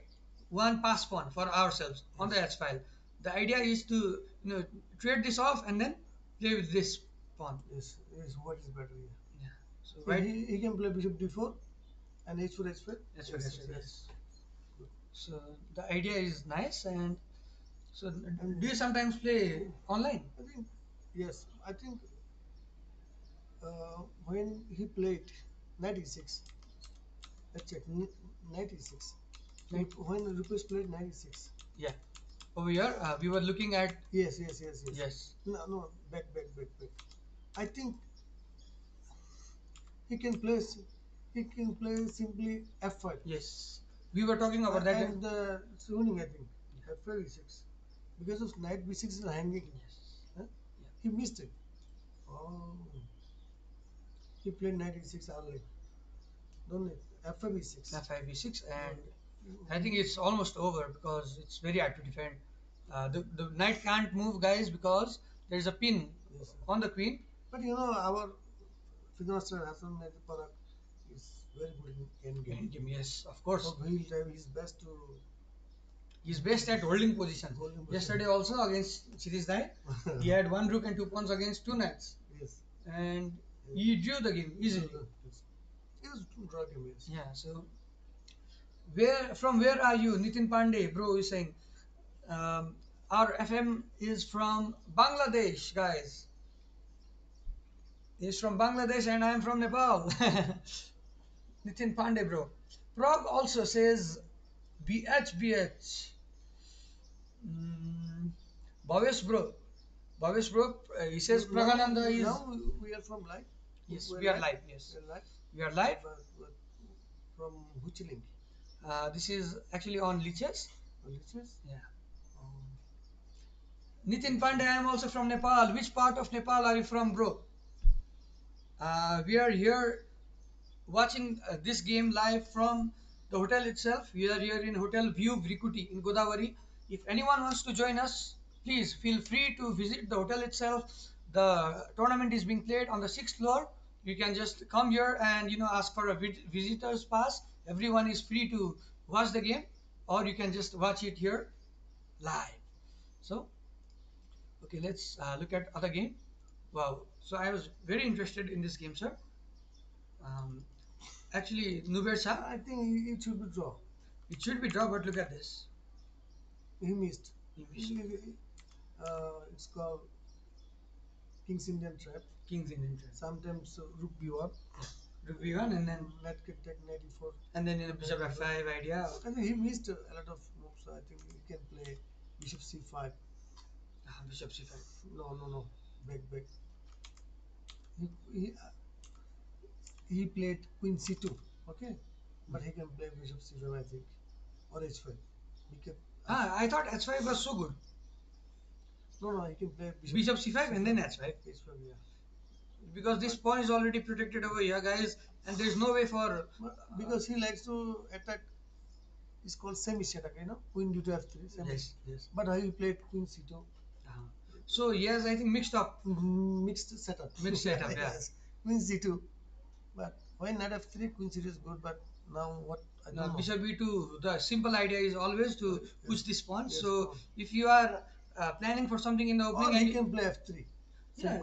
one pass pawn for ourselves on the H file. The idea is to, you know, trade this off and then play with this pawn. Yes. What is better here? Yeah. So right. He can play bishop d4 and h4 h5. Yes. So the idea is nice, and so do you sometimes play online? I think yes. I think when he played knight e6, let's check knight e6. When Rupesh played knight e6. Yeah. Over here, we were looking at. Yes. Yes. No. Back. I think he can play. He can play simply f5. Yes. We were talking about that. And it's winning, I think. F5 e6. Because of knight b6 is hanging. Yes. Huh? Yeah. He missed it. Oh. He played knight e6 early. Don't it? F5 e6. F5 e6, and I think it's almost over because it's very hard to defend. The knight can't move, guys, because there is a pin on the queen. But you know, our Finmaster Hassan Mehdi Parak is very good in endgame. Endgame, yes, of course. So he will try his best to. He's best at holding position. Yesterday also against Chiri's knight, he had 1 rook and 2 pawns against 2 knights. Yes. And he drew the game easily. Yes. It was a draw game, yes. Yeah, so from where are you? Nitin Pandey, bro, is saying our FM is from Bangladesh, guys. He's from Bangladesh and I'm from Nepal. Nitin Pandey, bro. Prague also says BH. Bhavesh bro. Bhavesh bro, he says Pragananda is. Now we are from live. Yes, we are live. Yes, We are live. we are live. From which link? This is actually on Liches. Liches? Yeah. Um, Nitin Pandey, I am also from Nepal. Which part of Nepal are you from, bro? We are here watching this game live from the hotel itself. We are here in Hotel View Vrikuti in Godavari. If anyone wants to join us, please feel free to visit the hotel itself. The tournament is being played on the 6th floor. You can just come here and ask for a visitor's pass. Everyone is free to watch the game, or you can just watch it here live. So, okay, let's look at other game. Wow. So I was very interested in this game, sir. Um, Actually, Nuber Shah, I think it should be draw. it should be draw, but look at this. He missed. He missed. It's called King's Indian Trap. King's Indian Trap. Sometimes Rook B1. Rook B1 and then Knight can take knight E4. and then Bishop F5 idea. I think he missed a lot of moves. I think he can play Bishop C5. Bishop C5. No. Back. He, he, he played Queen C2. Okay, but he can play Bishop C5, I think, or H5. I thought H5 was so good. No, he can play Bishop C5 and then H5. H5, yeah. Because this pawn is already protected over here, guys, and there is no way for. Because he likes to attack. It's called semi-attack, Queen D to F3. Yes. But he played Queen C2. So yes, I think mixed up. Mixed setup. Yeah. Yes. Queen C2. But when Knight F3, Queen C2 is good. But now what? I don't know. Bishop B2. The simple idea is always to push this pawn. Yes, so pawn. if you are planning for something in the opening, or he can play F3.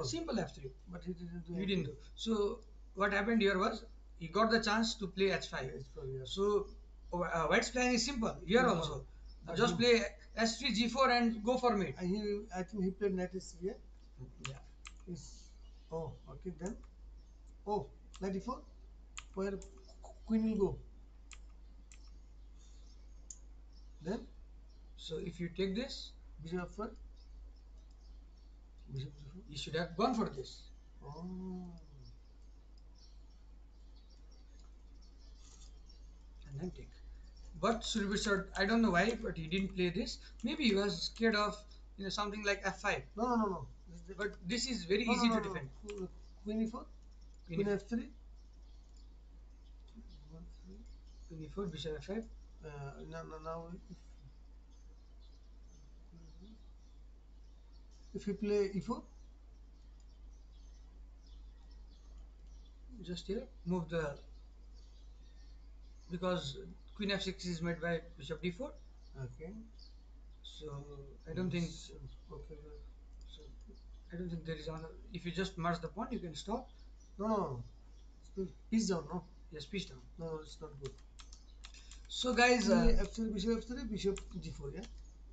Simple F3. But he didn't do. He didn't do. So what happened here was he got the chance to play H5. H5, yes. So White's plan is simple here also. Just play S3, G4 and go for mate. I think he played Knight E3. Yeah. Okay then. Knight E4. Where Queen will go. Then. So if you take this, Bishop F1. Bishop G4. You should have gone for this. And then take. But Surbir sir, I don't know why, but he didn't play this. Maybe he was scared of something like F5. No. But this is very easy to defend. Queen E4. Queen F3. Queen E4, Bishop F5. Now if you play E4. Just here, move the, because Queen F6 is made by Bishop D4. Okay. So I don't think. Okay. So I don't think there is another. If you just merge the pawn, you can stop. No. Piece down, no. Yes, piece down. No, it's not good. So guys, F3, Bishop F3, Bishop G4, yeah.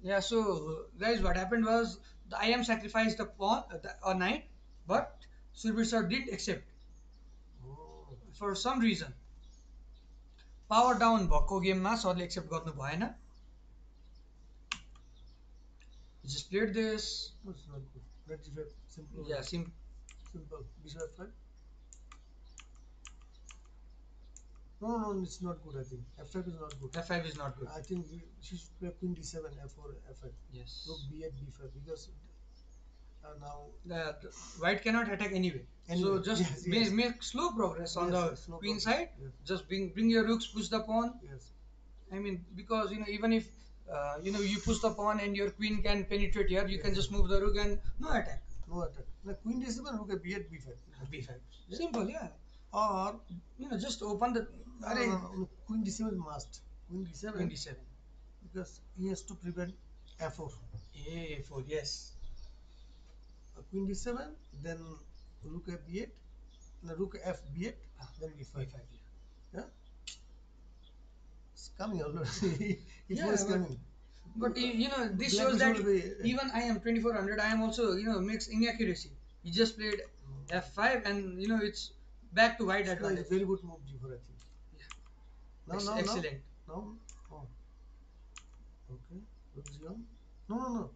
Yeah. So guys, what happened was the IM sacrificed the pawn or knight, but Surbir sir didn't accept. For some reason, power down भएको गेममा सरले accept गर्नु भएन. Just played this. No, it's not good. Knight G5, simple. Yeah, simple. Bishop F5. No, it's not good. I think F5 is not good. F5 is not good. I think she should play Queen D7, F4, F5. Yes. Rook B8, B5 because now White cannot attack anyway. So just make slow progress on the queen side. Yes. Just bring your rooks, push the pawn. Yes. I mean, because even if you push the pawn and your queen can penetrate here, you can just move the rook and no attack. No attack. Now Queen D7, Rook B8, B5. B5. Yeah. Simple, yeah. Or just open the. No. Queen D7 must. Queen D7. Queen D7. Because he has to prevent F4. A4, yes. Queen D7, then Rook B8, Rook F B8, then B5. Yeah. It's coming already. It's coming. But this shows that even I am 2400. I am also makes inaccuracy. He just played F5 and it's back to white advantage. Very good move, G4, I think. Yeah. Excellent. Now. Okay. Rook G1. No.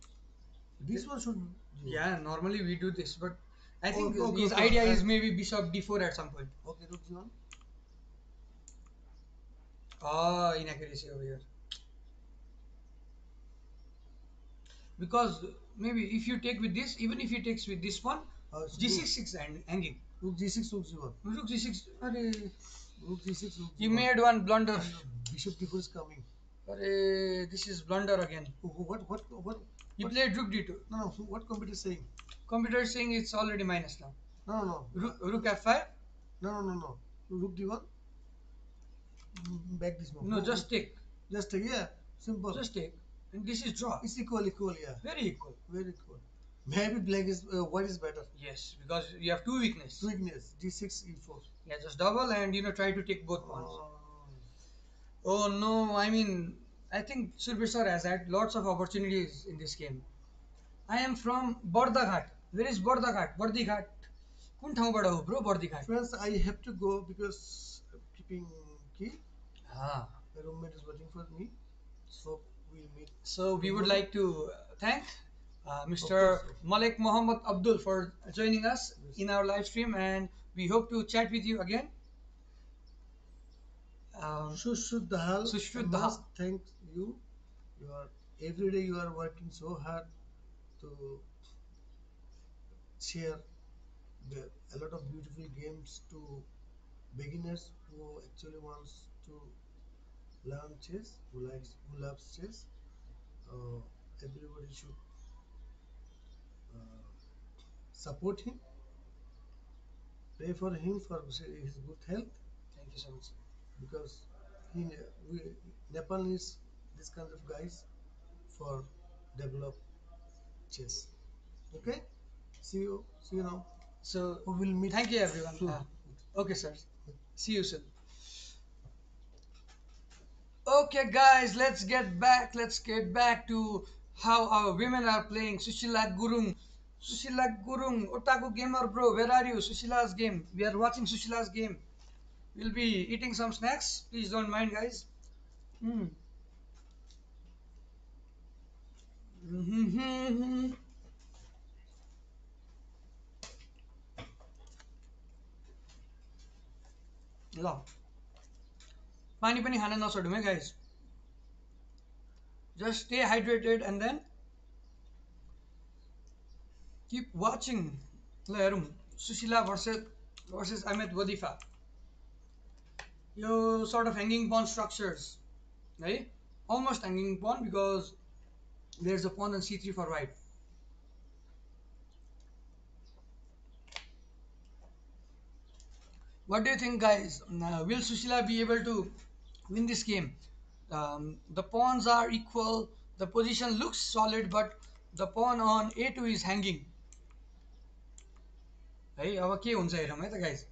This one should. Yeah, normally we do this, but I think Okay, his okay. idea is maybe bishop d4 at some point. Okay, rook g1. Oh, inaccuracy over here. Because maybe if you take with this, even if he takes with this one, g6 6 and hanging. Rook g6, rook g1. Rook g6. Arey, Rook g6, rook you g1. made one blunder. Bishop d4 is coming. Arey, this is blunder again. What? You played rook d2. No, no. What computer is saying? Computer is saying it's already minus now. No, no, no. Rook f5. No. Rook d1. Back this move. No, just take. Just take. Yeah, simple. Just take. And this is draw. It's equal. Yeah. Very equal. Very equal. Maybe black is white is better. Yes, because you have two weakness. Weakness. d6, e4. Yeah, just double and try to take both pawns. Oh no, I mean, I think Surbir sir has had lots of opportunities in this game. I am from Bardaghat. Where is Bardaghat? Bardaghat. कुन ठाउँबाट हो bro बर्दीघाट? Friends, I have to go because I'm keeping key. Ah. My roommate is waiting for me. So we'll meet. So we would like to thank Mr. course. Malik Mohammed Abdul for joining us in our live stream, and we hope to chat with you again. Sushuddhal, Sushuddhal. I must thank you. Every day you are working so hard to share a lot of beautiful games to beginners who actually wants to learn chess, who loves chess. Everybody should support him, pray for him for his good health, Thank you so much. because Nepal needs this kind of guys for develop chess. Okay, see you now. So We will meet. thank you everyone. soon. Okay, sir. See you soon. Okay, guys, let's get back. Let's get back to how our women are playing. Sushila Gurung, Otaku Gamer Bro, where are you? Sushila's game. We are watching Sushila's game. We'll be eating some snacks. Please don't mind, guys. Mm. ल पानी पनि खान नछोडौँ है guys. Just stay hydrated and then keep watching. ल हेरौँ Sushila versus Ahmed Wadifa. Yo, sort of hanging pawn structures, right? Almost hanging pawn because there's a pawn on c3 for white. What do you think, guys? Will Sushila be able to win this game? The pawns are equal. The position looks solid, but the pawn on a2 is hanging. Hey, अब के हुन्छ हेरौँ है त guys.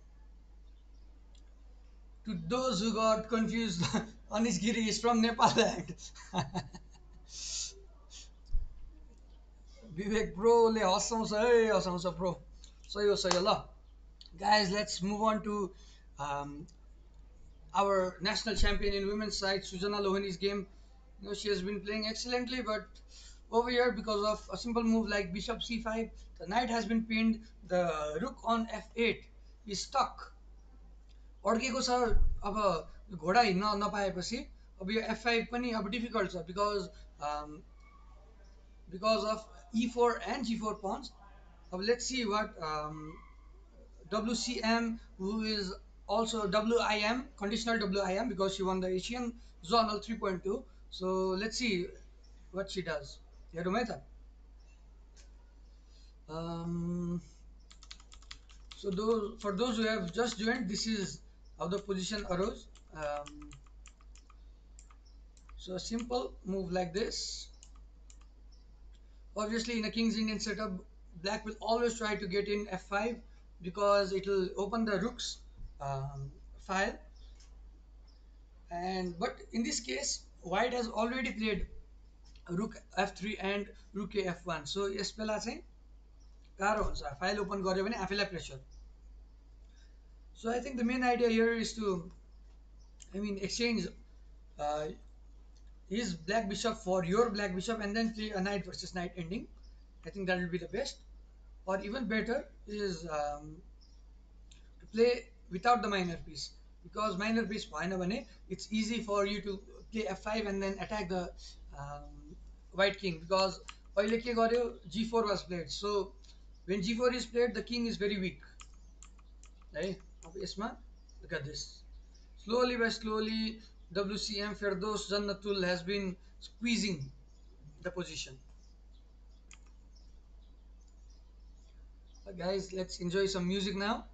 To those who got confused, Anish Giri is from Nepal land. Vivek bro ले हँसाउँछ है हँसाउँछ bro. सही हो ल. Guys, let's move on to our national champion in women's side, Sujana Lohani's game. She has been playing excellently, but over here, because of a simple move like bishop c5, the knight has been pinned. The rook on f8 is stuck. अड्केको छ अब घोडा हिँड्न नपाएपछि अब यो f5 पनि अब difficult छ because of e4 and g4 pawns. Let's see what WCM, who is also WIM, conditional WIM, because she won the Asian Zonal 3.2. So let's see what she does. हेरौँ है त. So for those who have just joined, this is how the position arose. So a simple move like this. Obviously, in a King's Indian setup, black will always try to get in f5 because it will open the rook's file. But in this case, white has already played rook f3 and rook f1. So यस बेला चाहिँ गाह्रो हुन्छ file open गर्यो भने आफैलाई pressure. So I think the main idea here is to, exchange his black bishop for your black bishop and then play a knight versus knight ending. I think that will be the best. Or even better is to play without the minor piece, because minor piece bhayena bhane it's easy for you to play f5 and then attack the white king, because अहिले के गर्यो g4 was played, so when g4 is played the king is very weak है. अब यसमा look at this, slowly by slowly WCM Ferdows Jannatul has been squeezing the position. Guys, let's enjoy some music now.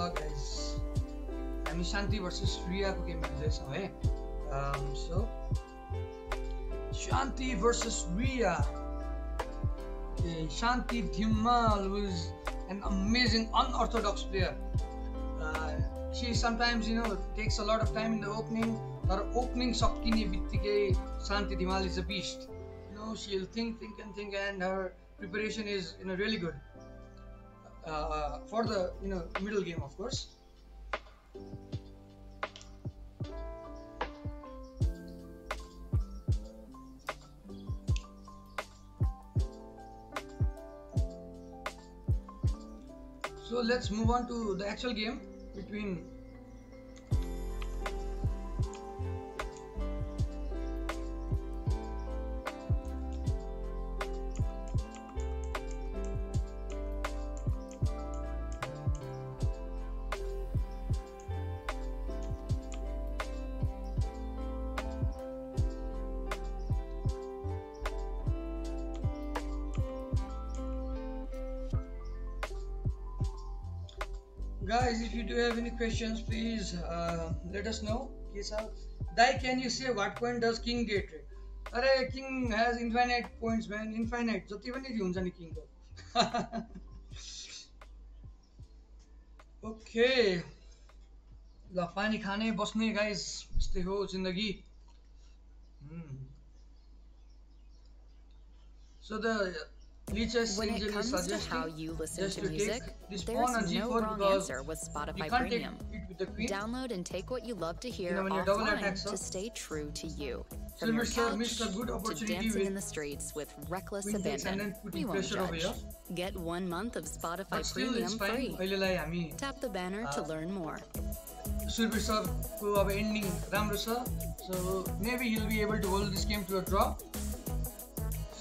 Guys, हामी शान्ति versus रियाको game हेर्दैछौँ है. So Shanti versus Riya. Okay, Shanti Dhimal, who is an amazing unorthodox player. She sometimes takes a lot of time in the opening. Her opening सक्किने बित्तिकै Shanti Dhimal is a beast. She'll think, and her preparation is really good. For the middle game, of course. So let's move on to the actual game between guys, if you do have any questions, please let us know. Dai, can you say what point does king get? Arey, king has infinite points, man. Infinite. Jati pani huncha ni king ko. Okay. ल पानी खाने बस्ने guys, यस्तै हो जिन्दगी. So the Lichess When it engine is comes to how suggesting you listen just to to music, take this there's pawn on no g4 wrong because answer with we Spotify can't take Premium. it with the queen. Download and take what you love to hear when you're double attack, offline so to stay true to you. Silver From your Star couch missed a good to opportunity dancing with in the streets with reckless queen takes and abandon. then putting We won't pressure over judge. here. Get 1 month of Spotify But still, it's Premium fine. free. अहिलेलाई हामी Tap the banner to learn more. Silver Star को अब ending राम्रो छ. So maybe he'll be able to hold this game to a draw.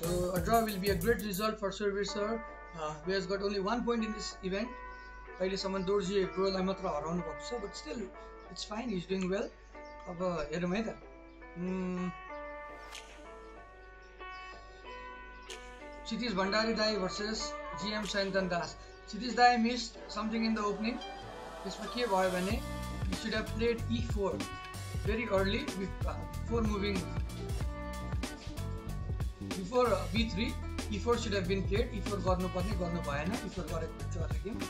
So a draw will be a great result for Silver Star, who has got only 1 point in this event. अहिलेसम्म दोर्जी ब्रोलाई मात्र हराउनु भएको छ, but still it's fine. He's doing well. अब हेरौँ है त. Sitish Bhandari Dai versus GM Santan Das. Sitish Dai missed something in the opening. यसमा के भयो भने you should have played e4 very early before moving. Before b3, e4 should have been played. e4 गर्नुपर्ने गर्नु भएन. e4 गरेको draw the game.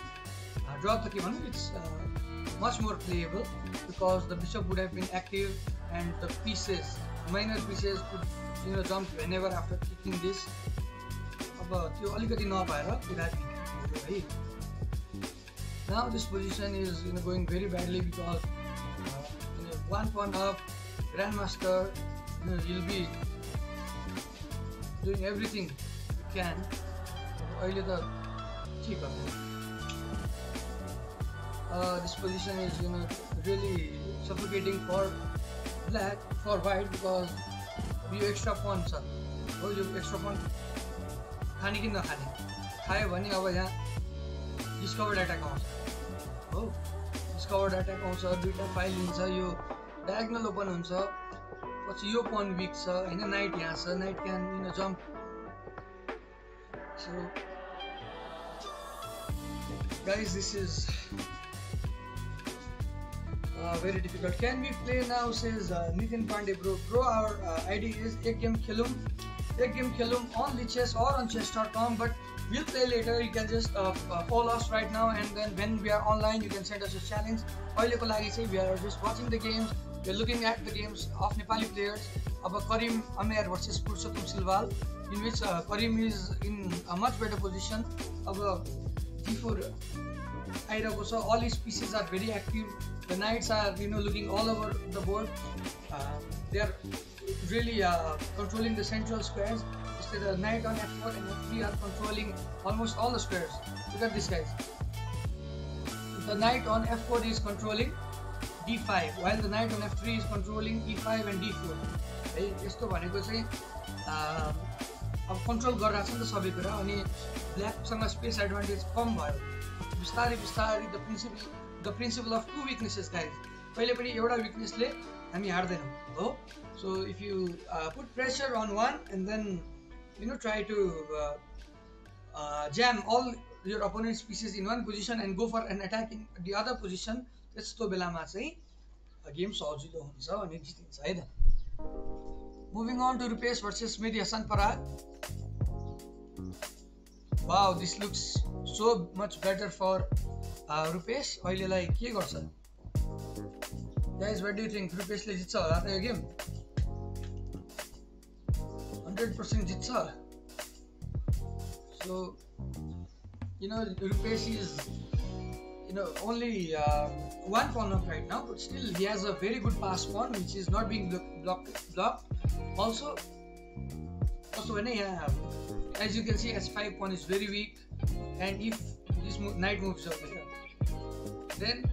Draw त के भन्नु, it's much more playable because the bishop would have been active and the pieces, minor pieces could jump whenever after kicking this. अब त्यो अलिकति नपाएर पुरा है. Now this position is going very badly because 1 pawn up, grandmaster, he'll be doing everything he can. अहिले त के गर्नु. This position is really suffocating for black, for white, because yo extra pawn छ. हो यो extra pawn खाने कि नखाने, खायो भने अब यहाँ डिस्कभर्ड एट्याक आउँछ. हो डिस्कभर्ड एट्याक आउँछ, दुईटा फाइल लिन्छ, यो डायगोनल ओपन हुन्छ. पछि यो पन विक छ हैन, नाइट यहाँ छ, night can jump. So guys, this is very difficult. Can we play now, says Nitin Pandey. Bro, our ID is ek game khelum on Lichess or on chess.com, but we'll play later. You can just follow us right now, and then when we are online you can send us a challenge. Ahileको लागि चाहिँ we are just watching the games, we are looking at the games of Nepali players. अब Karim Amer versus Purushottam Silwal, in which Karim is in a much better position. अब d4 आइरहेको छ, all his pieces are very active. The knights are looking all over the board. They are really controlling the central squares. The knight on f4 and f3 are controlling almost all the squares. Look at this, guys. The knight on f4 is controlling d5, while the knight on f3 is controlling e5 and d4. है यस्तो भनेको चाहिँ अब control गरिरहेको छ नि त सबै कुरा, अनि ब्ल्याकसँग स्पेस एडभान्टेज कम भयो बिस्तारै बिस्तारै. The principle of two weaknesses guys. कहिले पनि एउटा विकनेसले हामी हार्दैनौँ हो. So if you put pressure on one and then try to jam all your opponent's pieces in one position and go for an attack in the other position, त्यस्तो बेलामा चाहिँ गेम सजिलो हुन्छ अनि जितिन्छ है त. Moving on to Rupesh versus Mehdi Hasan Parag. Wow, this looks so much better for Rupesh. अहिलेलाई के गर्छ guys? What do you think? Rupeshले जित्छ होला त यो game? 100% जित्छ. So Rupesh is only one pawn up right now, but still he has a very good pass pawn which is not being blocked. Also when as you can see, s5 pawn is very weak, and if this knight moves up here, then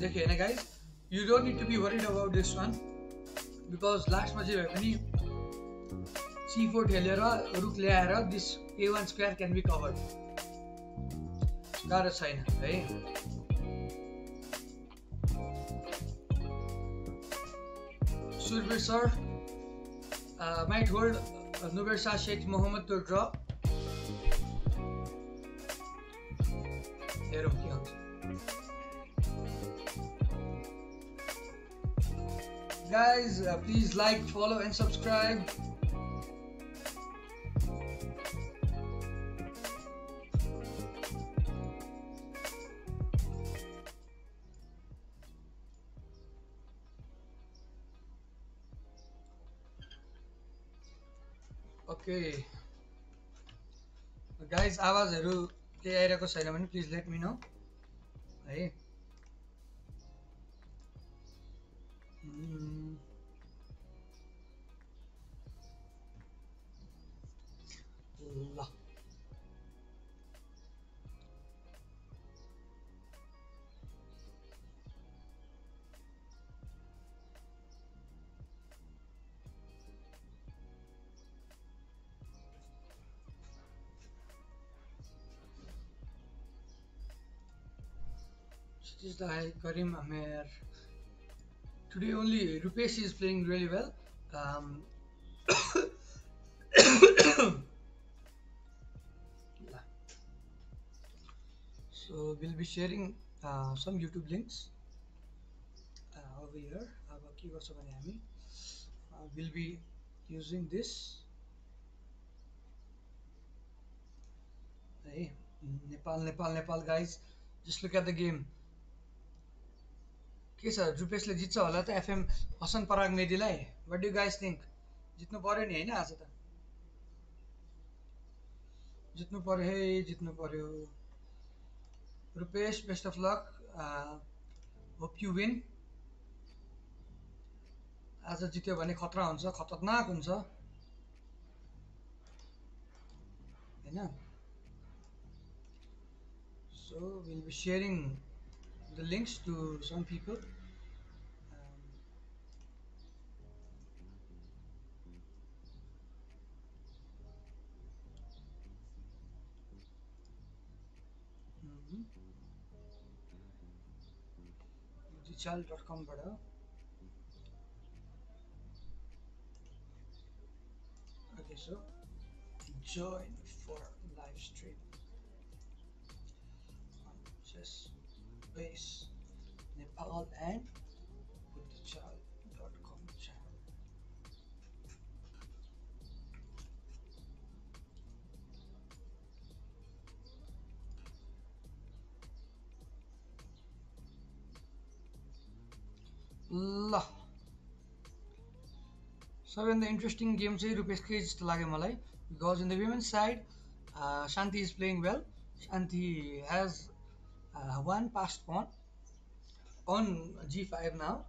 okay guys, you don't need to be worried about this one, because last ma चाहिँ पनि c4 खेलेर रुक ल्याएर this a1 square can be covered. गाह्रो छैन है. Surbir sir might hold Nuber Shah Sheikh Mohammed to draw. हेरौँ के हुन्छ. Guys, please like, follow and subscribe. Okay guys, आवाजहरु के आइरहेको छैन भने प्लिज लेट मी नो है. ल this is the Karim Amer. Today only Rupesh is playing really well. So we'll be sharing some YouTube links over here. We'll be using this. Hey, Nepal guys, just look at the game. के छ, रुपेशले जित्छ होला त FM Hasan Parag मेदीलाई? What do guys think? जित्नु पर्यो नि हैन? आज त जित्नु पर्यो है, जित्नु पर्यो. Rupesh, best of luck. Hope you win. आज जित्यो भने खतरा हुन्छ, खतरनाक हुन्छ हैन? So we'll be sharing the links to some people. Digital.com बाट so join for live stream on chess base Nepal and buddhichal.com channel. ल सबैभन्दा इन्ट्रेस्टिङ गेम चाहिँ रुपेशकै जस्तो लाग्यो मलाई because in the women's side Shanti is playing well. Shanti has one passed pawn on g5 now.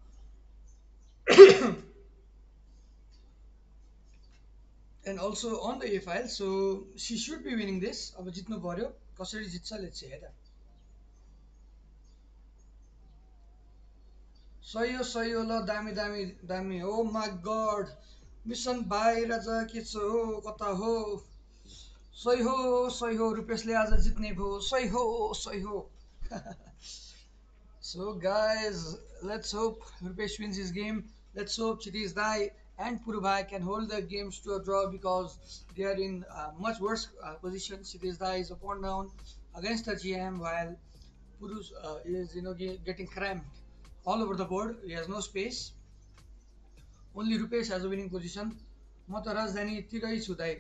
And also on the a file, so she should be winning this. अब जित्नु पर्यो कसरी जित्छ let's see हेर सही हो ल दामी दामी दामी ओ माय गॉड मिशन बाहिर जा के छ हो कता हो सही हो रुपेशले आज जित्ने भयो सही हो So guys, let's hope Rupesh wins his game. Let's hope Chiti's Dai and Purubhai can hold their games to a draw because they are in much worse position. Chiti's Dai is upon down against the GM while Puru is getting cramped all over the board. He has no space. Only Rupesh has a winning position. म त राजधानीतिरै छु दाइ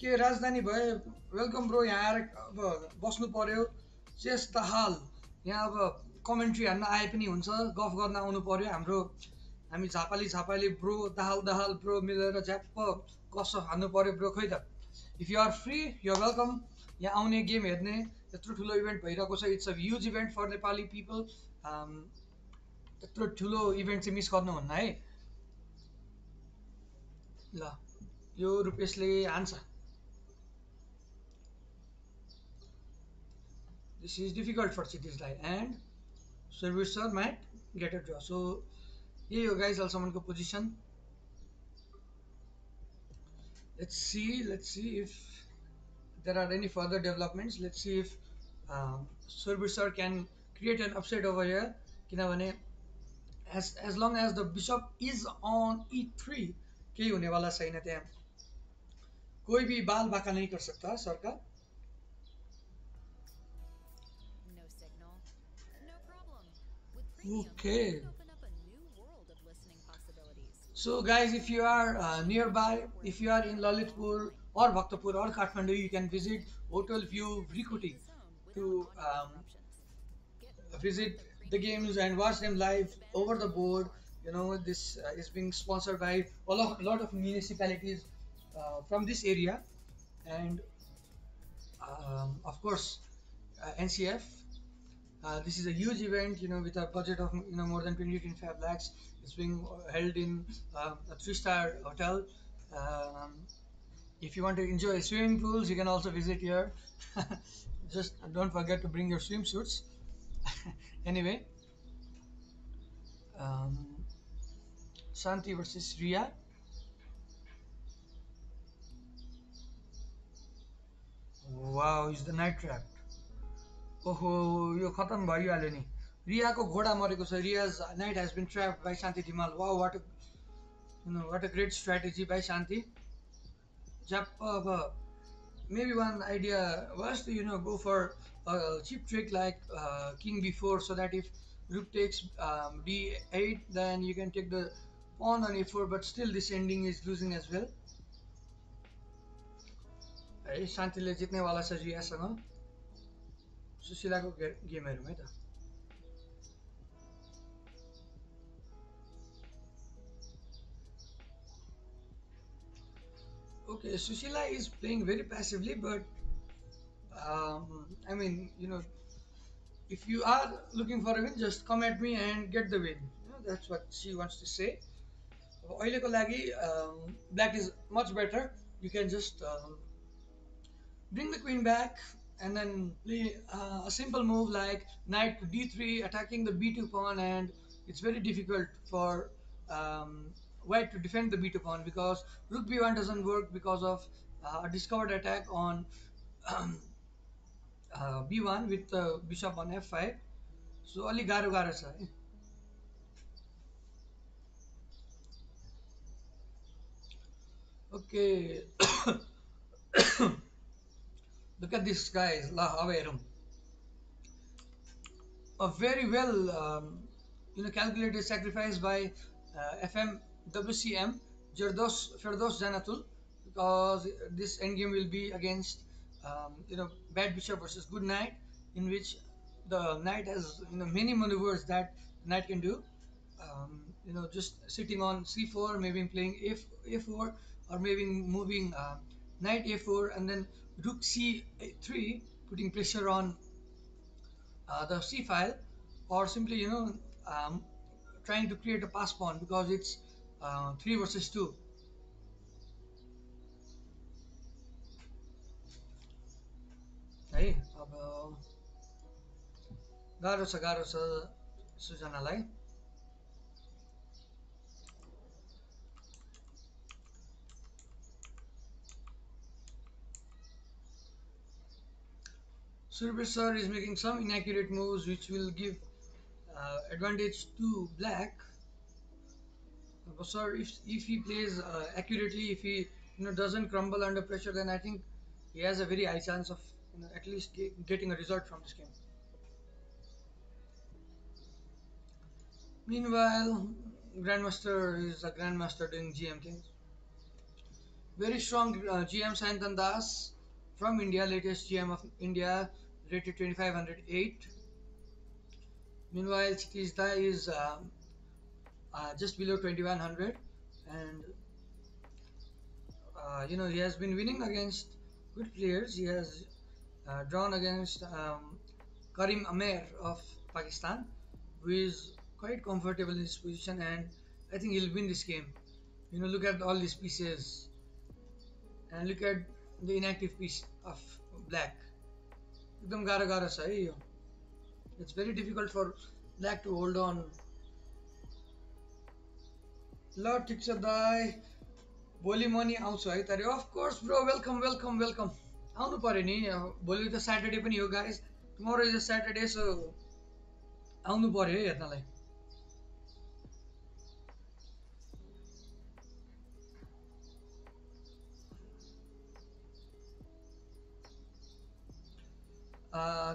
के राजधानी भए welcome bro यहाँ आएर अब बस्नु पर्यो चेस द हाल यहाँ अब कमेन्ट्री हान्न आए पनि हुन्छ गफ गर्न आउनु पर्यो हामी झापाली ब्रो दहाल ब्रो मिलेर झ्याप्प कस हान्नु पर्यो ब्रो खै त if you are free you are welcome यहाँ आउने गेम हेर्ने यत्रो ठुलो इभेन्ट भइरहेको छ it's a huge event for Nepali people यत्रो ठुलो इभेन्ट चाहिँ मिस गर्नुहुन्न है ल यो रुपेशले हान्छ this is difficult for Chiti's Dai and Servicer might get a draw. So here you guys also on position. Let's see if there are any further developments. Let's see if Servicer can create an upset over here. किनभने as long as the bishop is on e3 केही हुने वाला छैन त्यहाँ कोही भी बाल बाका नहीं कर सकता सरकार Okay. So guys, if you are nearby, if you are in Lalitpur or Bhaktapur or Kathmandu, you can visit Hotel View Vrikuti to visit the games and watch them live over the board. You know, this is being sponsored by a lot of municipalities from this area, and of course NCF. This is a huge event, with a budget of more than 20-25 lakhs. It's being held in a 3-star hotel. If you want to enjoy swimming pools, you can also visit here. Just don't forget to bring your swimsuits. Anyway, Shanti versus Ria. Wow, is the night trap. ओहो यो खतम भइहाल्यो नि रियाको घोडा मरेको छ Riya's knight has been trapped by Shanti Dhimal wow what a great strategy by Shanti जप अब maybe one idea was to go for a cheap trick like king b4 so that if rook takes d8 then you can take the pawn on a4 but still this ending is losing as well है शान्तिले जित्ने वाला छ रियासँग सुशीलाको game हेरौँ है त Okay, Sushila is playing very passively, but I mean, if you are looking for a win, just come at me and get the win. That's what she wants to say. अहिलेको लागि black is much better. You can just bring the queen back and then play a simple move like knight to d3 attacking the b2 pawn, and it's very difficult for white to defend the b2 pawn because rook b1 doesn't work because of a discovered attack on b1 with the bishop on f5 so अलि गाह्रो छ है Okay, look at this guys. La Averum. A very well calculated sacrifice by FMWCM Ferdos Janatul, because this endgame will be against bad bishop versus good knight, in which the knight has many maneuvers that the knight can do. Just sitting on c4, maybe playing a4, or maybe moving knight a4 and then rook c3, putting pressure on the C file, or simply um, trying to create a pass pawn because it's 3 versus 2. है अब गाह्रो छ सृजनालाई. Surveyor sir is making some inaccurate moves which will give advantage to black. Sir, if he plays accurately, if he doesn't crumble under pressure, then I think he has a very high chance of at least getting a result from this game. Meanwhile, Grandmaster is a Grandmaster doing GM things. Very strong GM Santan Das from India, latest GM of India, rated 2508. Meanwhile, Chitizda is just below 2100, and he has been winning against good players. He has drawn against Karim Amer of Pakistan, who is quite comfortable in his position, and I think he'll win this game. Look at all these pieces, and look at the inactive piece of black. एकदम गाह्रो गाह्रो छ है यो. It's very difficult for black to hold on. ल ठिक छ दाइ, भोलि म नि आउँछु है त. Of course bro, welcome welcome welcome. आउनु पर्यो नि, भोलि त स्याटरडे पनि हो guys. Tomorrow is a Saturday, so आउनु पर्यो है हेर्नलाई.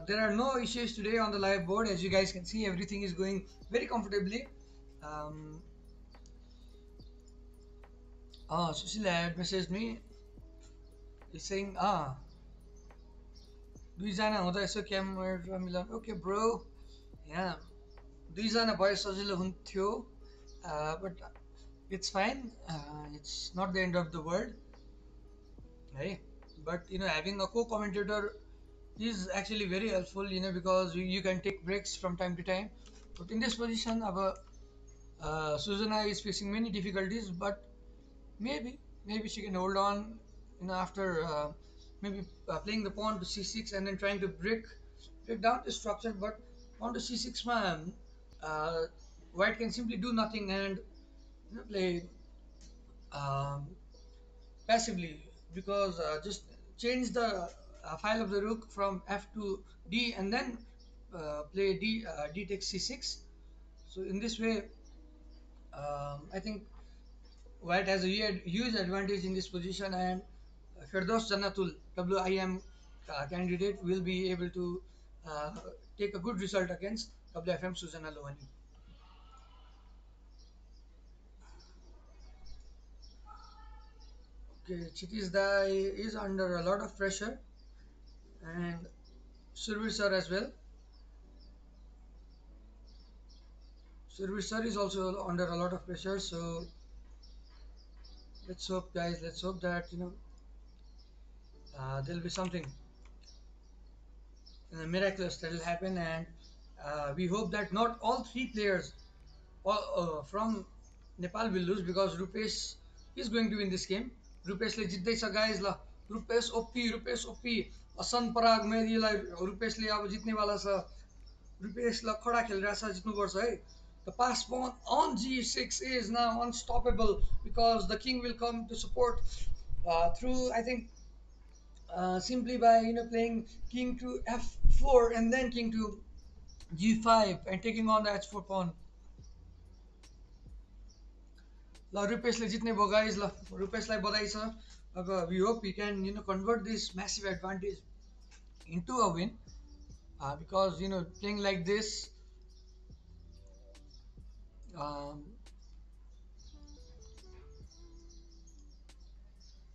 There are no issues today on the live board. As you guys can see, everything is going very comfortably. Sushila had messaged me. He's saying, दुईजना हुँदा यसो camera मिलाउनु. Okay bro, यहाँ दुईजना भए सजिलो हुन्थ्यो, but it's fine. It's not the end of the world है. But having a co-commentator is actually very helpful, because you can take breaks from time to time. But in this position, Suzana is facing many difficulties, but maybe she can hold on, after maybe playing the pawn to c6 and then trying to break down the structure. But pawn to c6 man, white can simply do nothing and play passively, because just change the file of the rook from f to d and then play d takes c6. So in this way, I think white has a huge advantage in this position, and Firdaus Jannatul WIM candidate will be able to take a good result against WFM Suzana Lohani. Okay, Chitizda is under a lot of pressure, and Survir sir as well. Survir sir is also under a lot of pressure, so let's hope, guys. Let's hope that there'll be something miraculous that will happen, and we hope that not all three players from Nepal will lose, because Rupesh is going to win this game. Rupeshले जित्दैछ guys. ल Rupesh OP असन पराग मेरीलाई रुपेशले अब जित्नेवाला छ. रुपेश ल खडा खेलिरहेछ, जित्नुपर्छ है. The pass pawn on g6 is now unstoppable, because the king will come to support through, I think, simply by playing king to f4 and then king to g5 and taking on the h4 pawn. ल रुपेशले जित्ने भयो guys ल रुपेशलाई बधाई छ अब we hope we can convert this massive advantage into a win because playing like this um,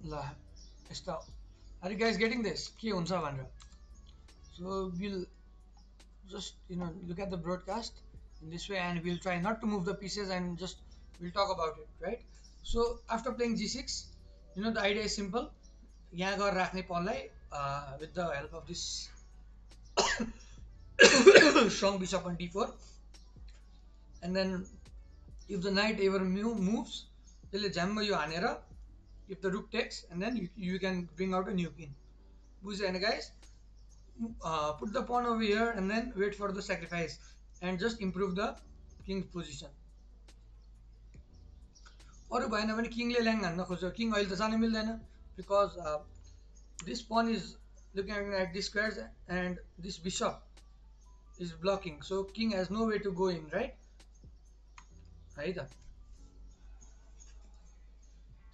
ल यस्तो are you guys getting this के हुन्छ भनेर so we'll just look at the broadcast in this way and we'll try not to move the pieces and just we'll talk about it, right? So after playing g6 the idea is simple यहाँ गएर राख्ने pawnलाई with the help of this strong bishop on d4 and then if the knight ever moves त्यसले झ्याम्म यो हानेर if the rook takes and then you can bring out a new king बुझ्यो हैन guys put the pawn over here and then wait for the sacrifice and just improve the king's position अरु भएन भने किङले ल्याङ हान्न खोज्यो king अहिले त जान मिल्दैन because this pawn is looking at these squares and this bishop is blocking so king has no way to go in, right? है त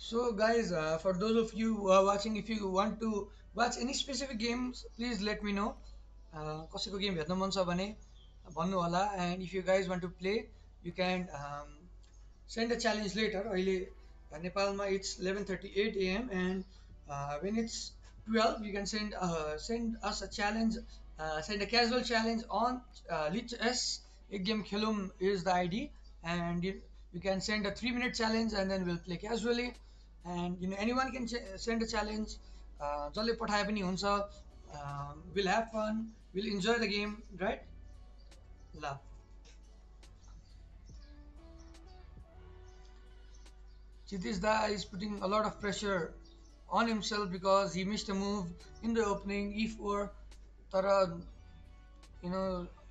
So guys, for those of you who are watching, if you want to watch any specific games, please let me know. कसैको game हेर्न मन छ भने भन्नु होला and if you guys want to play, you can send a challenge later. अहिले नेपालमा it's 11:38 AM and when it's 12, you can send us a challenge, send a casual challenge on Lich S. एक game खेलौँ is the ID and you can send a 3-minute challenge and then we'll play casually. And anyone can send a challenge जसले पठाए पनि हुन्छ we'll have fun, we'll enjoy the game, right? ल Chitish Da is putting a lot of pressure on himself because he missed a move in the opening e4 tara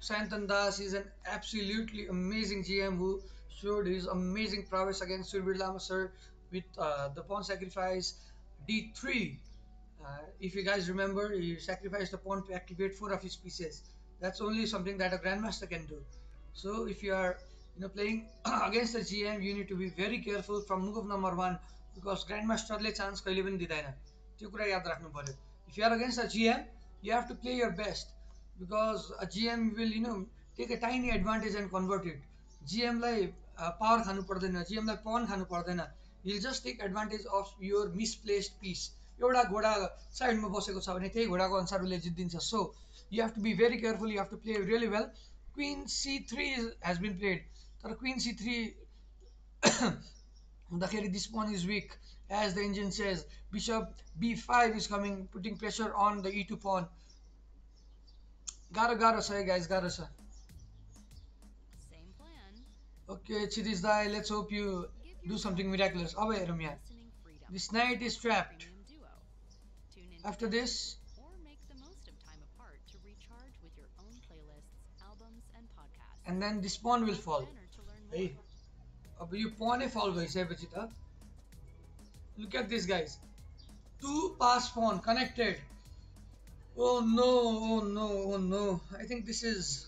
Santan Das is an absolutely amazing GM who showed his amazing prowess against Surbir Lama sir with the pawn sacrifice d3. If you guys remember, he sacrificed the pawn to activate 4 of his pieces. That's only something that a grandmaster can do. So if you are playing against the GM, you need to be very careful from move number 1 because grandmasterले chance कहिले पनि दिदैन त्यो कुरा याद राख्नु पर्यो. If you are against a GM, you have to play your best because a GM will take a tiny advantage and convert it. GM lie power खानु पर्दैन, GM लाई pawn खानु पर्दैन. He'll just take advantage of your misplaced piece. एउटा घोडा साइडमा बसेको छ भने त्यही घोडाको अनुसार उसले जित्दिन्छ. So you have to be very careful, you have to play really well. Queen c3 has been played. तर queen c3 हुँदाखेरि this pawn is weak as the engine says. Bishop b5 is coming, putting pressure on the e2 pawn. गाह्रो छ है guys, गाह्रो छ. Okay, Chitish Dai, let's hope you do something miraculous. अब हेरौँ यहाँ. This knight is trapped. After this, and then this pawn will fall. Hey, अब यो pawn fall भइसकेपछि त. Look at this guys. 2 pass pawn connected. Oh no, oh no, oh no. I think this is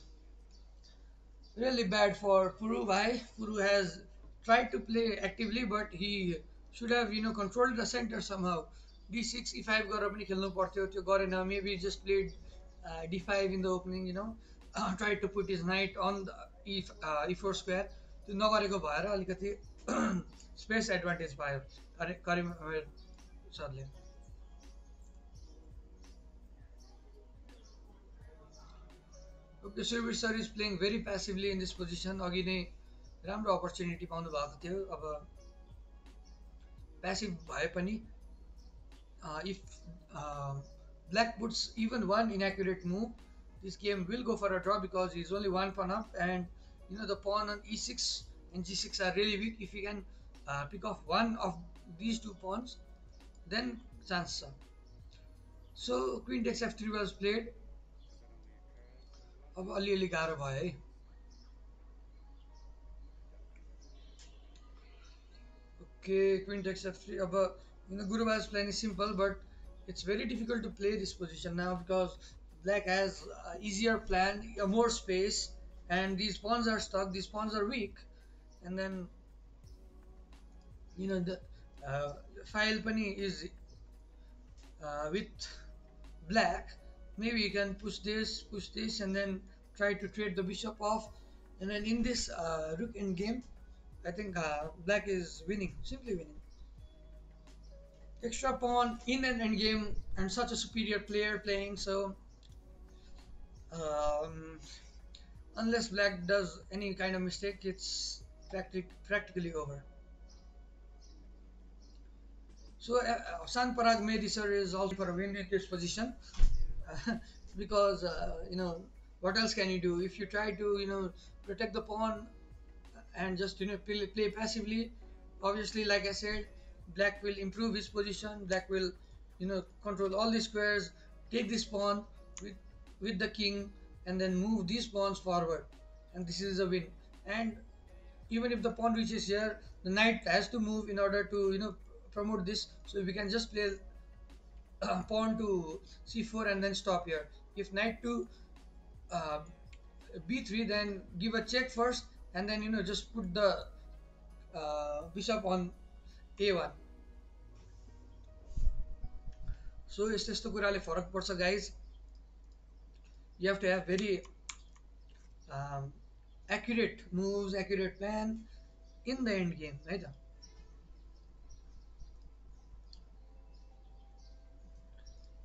really bad for Puru bhai. Puru has tried to play actively but he should have controlled the center somehow. d6 e5 गरेर पनि खेल्नु पर्थ्यो त्यो गरेन. Maybe just played d5 in the opening, tried to put his knight on the e4 square. त्यो नगरेको भएर अलिकति space advantage पायो करिम सरले. Okay, Surbir sir is playing very passively in this position. अघि नै राम्रो opportunity पाउनु भएको थियो. अब passive भए पनि if black puts even one inaccurate move, this game will go for a draw because he's only 1 pawn up and the pawn on e6 and g6 are really weak. If you can pick off one of these 2 pawns, then chance. So queen takes f3 was played. अब अलिअलि गाह्रो भयो है. Okay, queen takes f3. अब Guru's plan is simple but it's very difficult to play this position now because black has easier plan, more space, and these pawns are stuck, these pawns are weak, and then the file pani is with black. Maybe you can push this, and then try to trade the bishop off. And then in this rook end game, I think black is winning, simply winning. Extra pawn in an end game, and such a superior player playing. So um, unless black does any kind of mistake, it's practically over. So San Parag Mehdi sir is also for a win in this position. Because what else can you do if you try to protect the pawn and just play passively. Obviously, like I said, black will improve his position. Black will control all the squares, take this pawn with the king, and then move these pawns forward, and this is a win. And even if the pawn reaches here, the knight has to move in order to promote this. So we can just play pawn to c4 and then stop here. If knight to uh, b3, then give a check first, and then just put the bishop on a1. So यस्तो कुराले फरक पर्छ guys. You have to have very accurate moves, accurate plan in the end game, right?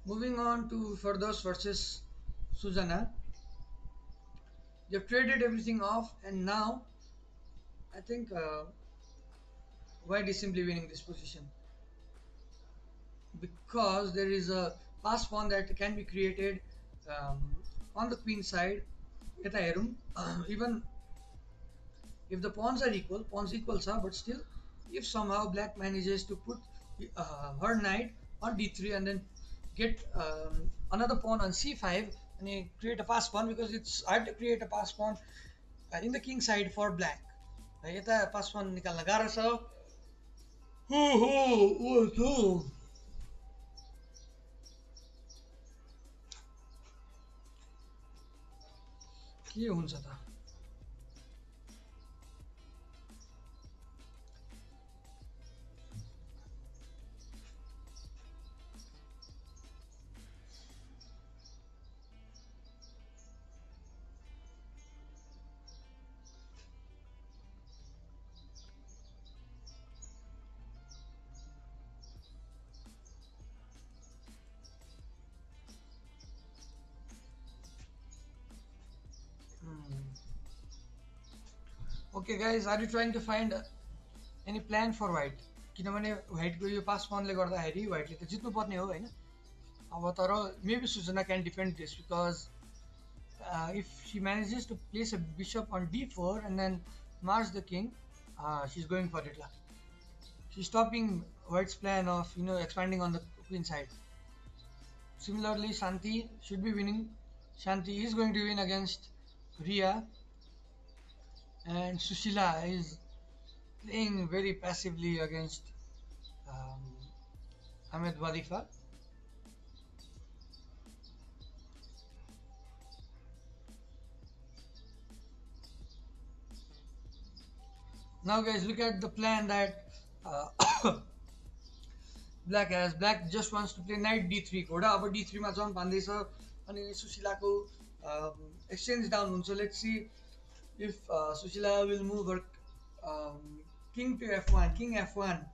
Moving on to Firdaus versus Suzana. They've traded everything off, and now I think White is simply winning this position because there is a pass pawn that can be created um, on the queen side. Even if the pawns equals are, but still, if somehow black manages to put her knight on d3 and then get another pawn on c5 and he create a pass pawn, because it's hard to create a pass pawn in the king side for black. यता पास pawn निकाल्न गाह्रो छ. के हुन्छ त? Okay guys, are you trying to find any plan for white? किनभने व्हाइटको यो पास पानले गर्दाखेरि व्हाइटले त जित्नु पर्ने हो हैन. अब तर maybe Suzana can defend this because if she manages to place a bishop on d4 and then march the king, she's going for it. She's stopping white's plan of expanding on the queen side. Similarly, Shanti should be winning. Shanti is going to win against Ria, and Sushila is playing very passively against Ahmed Wadifa. Now guys, look at the plan that black has. Black just wants to play knight d3. घोडा अब d3 मा jump हान्दैछ अनि सुशीलाको exchange down हुन्छ. Let's see if Sushila will move her king to f1. King f1.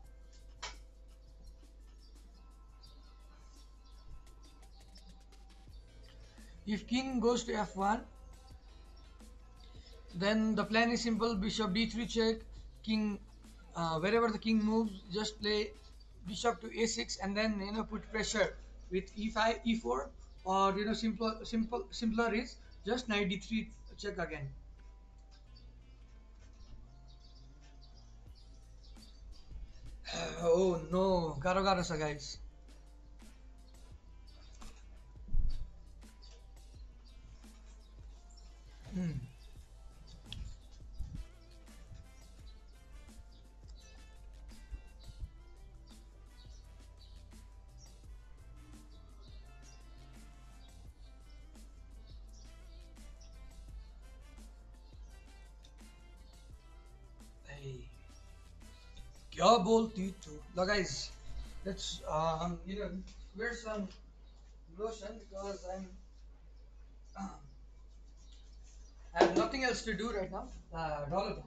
If king goes to f1, then the plan is simple: bishop d3 check, king wherever the king moves, just play bishop to a6 and then put pressure with e5, e4, or simpler is just knight d3 check again. Oh no, garo छ guys. क्या double T2. Now guys, let's wear some lotion because I have nothing else to do right now. Dollar.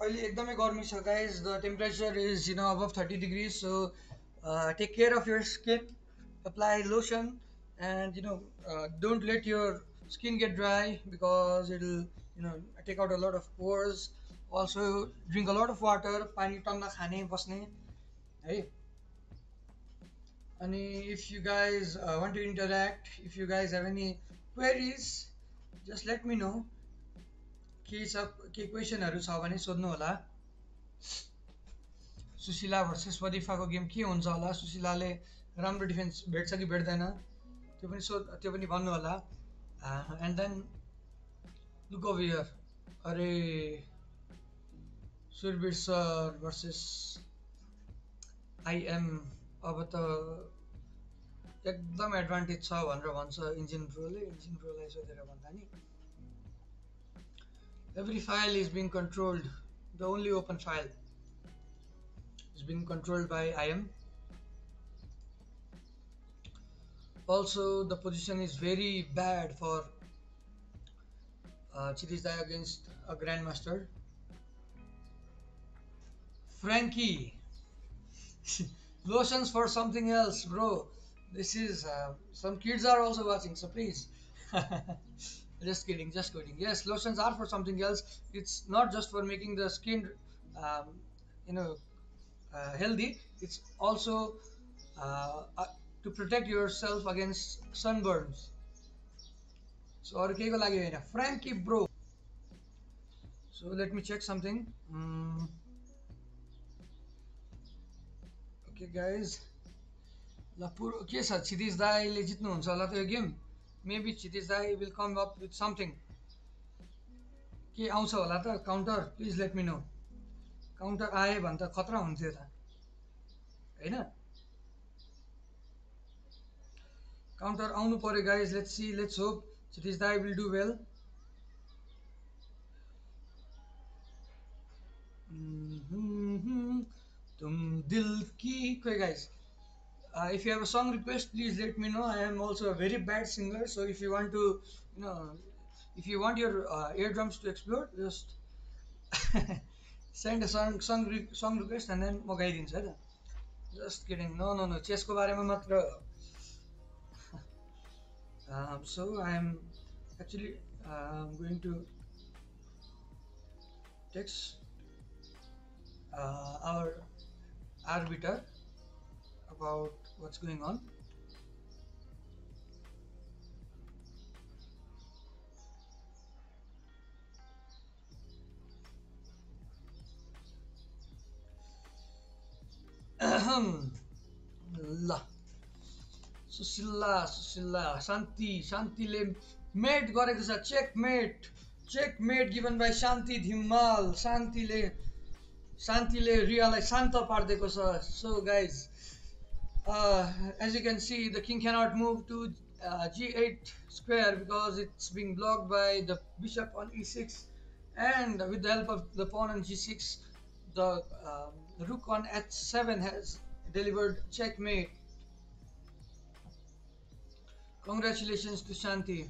अहिले एकदमै गर्मी छ guys. The temperature is above 30 degrees. So take care of your skin. Apply lotion, and don't let your skin get dry because it'll take out a lot of pores. Also drink a lot of water. पानी टन्न खाने बस्ने है. And if you guys want to interact, if you guys have any queries, just let me know. के क्वेसनहरू छ भने सोध्नु होला. सुशीला भर्सेस वदिफाको गेम के हुन्छ होला, सुशीलाले राम्रो डिफेन्स भेट्छ कि भेट्दैन त्यो पनि भन्नु होला. And then look over here. अरे सुरबीर सर भर्सेस आइएम. अब त एकदम एडभान्टेज छ भनेर भन्छ इन्जिन प्रोलाई सोधेर भन्दा नि. Every file is being controlled. The only open file is being controlled by IM. Also, the position is very bad for Chittisdai against a Grandmaster. Frankie, lotions for something else, bro. This is some kids are also watching, so please. Just kidding. Yes, lotions are for something else. It's not just for making the skin healthy. It's also to protect yourself against sunburns. So अरु केको लागि हैन, Frankie bro. So let me check something. Okay guys, ल पुरो के छ, क्षितिज दाइले जित्नुहुन्छ होला त यो game. Maybe Chittisdai will come up with something. के आउँछ होला त counter? Please let me know. Counter आए भने त खतरा हुन्थ्यो त हैन. काउन्टर आउनु पर्यो guys. Let's see, let's hope Chittisdai will do well. तुम दिल की कोई guys. If you have a song request, please let me know. I am also a very bad singer, so if you want to, if you want your eardrums to explode, just send a song request and then म गाइदिन्छु है त. Just kidding. No. चेसको बारेमा मात्र. So I am actually going to text our arbiter about what's going on. ल Sushila शान्तिले met गरेको छ. Checkmate given by शान्ति धिम्माल. शान्तिले रियालाई शान्त पार्दिएको छ. So guys, as you can see, the king cannot move to g8 square because it's being blocked by the bishop on e6, and with the help of the pawn on g6, the rook on h7 has delivered checkmate. Congratulations to Shanti.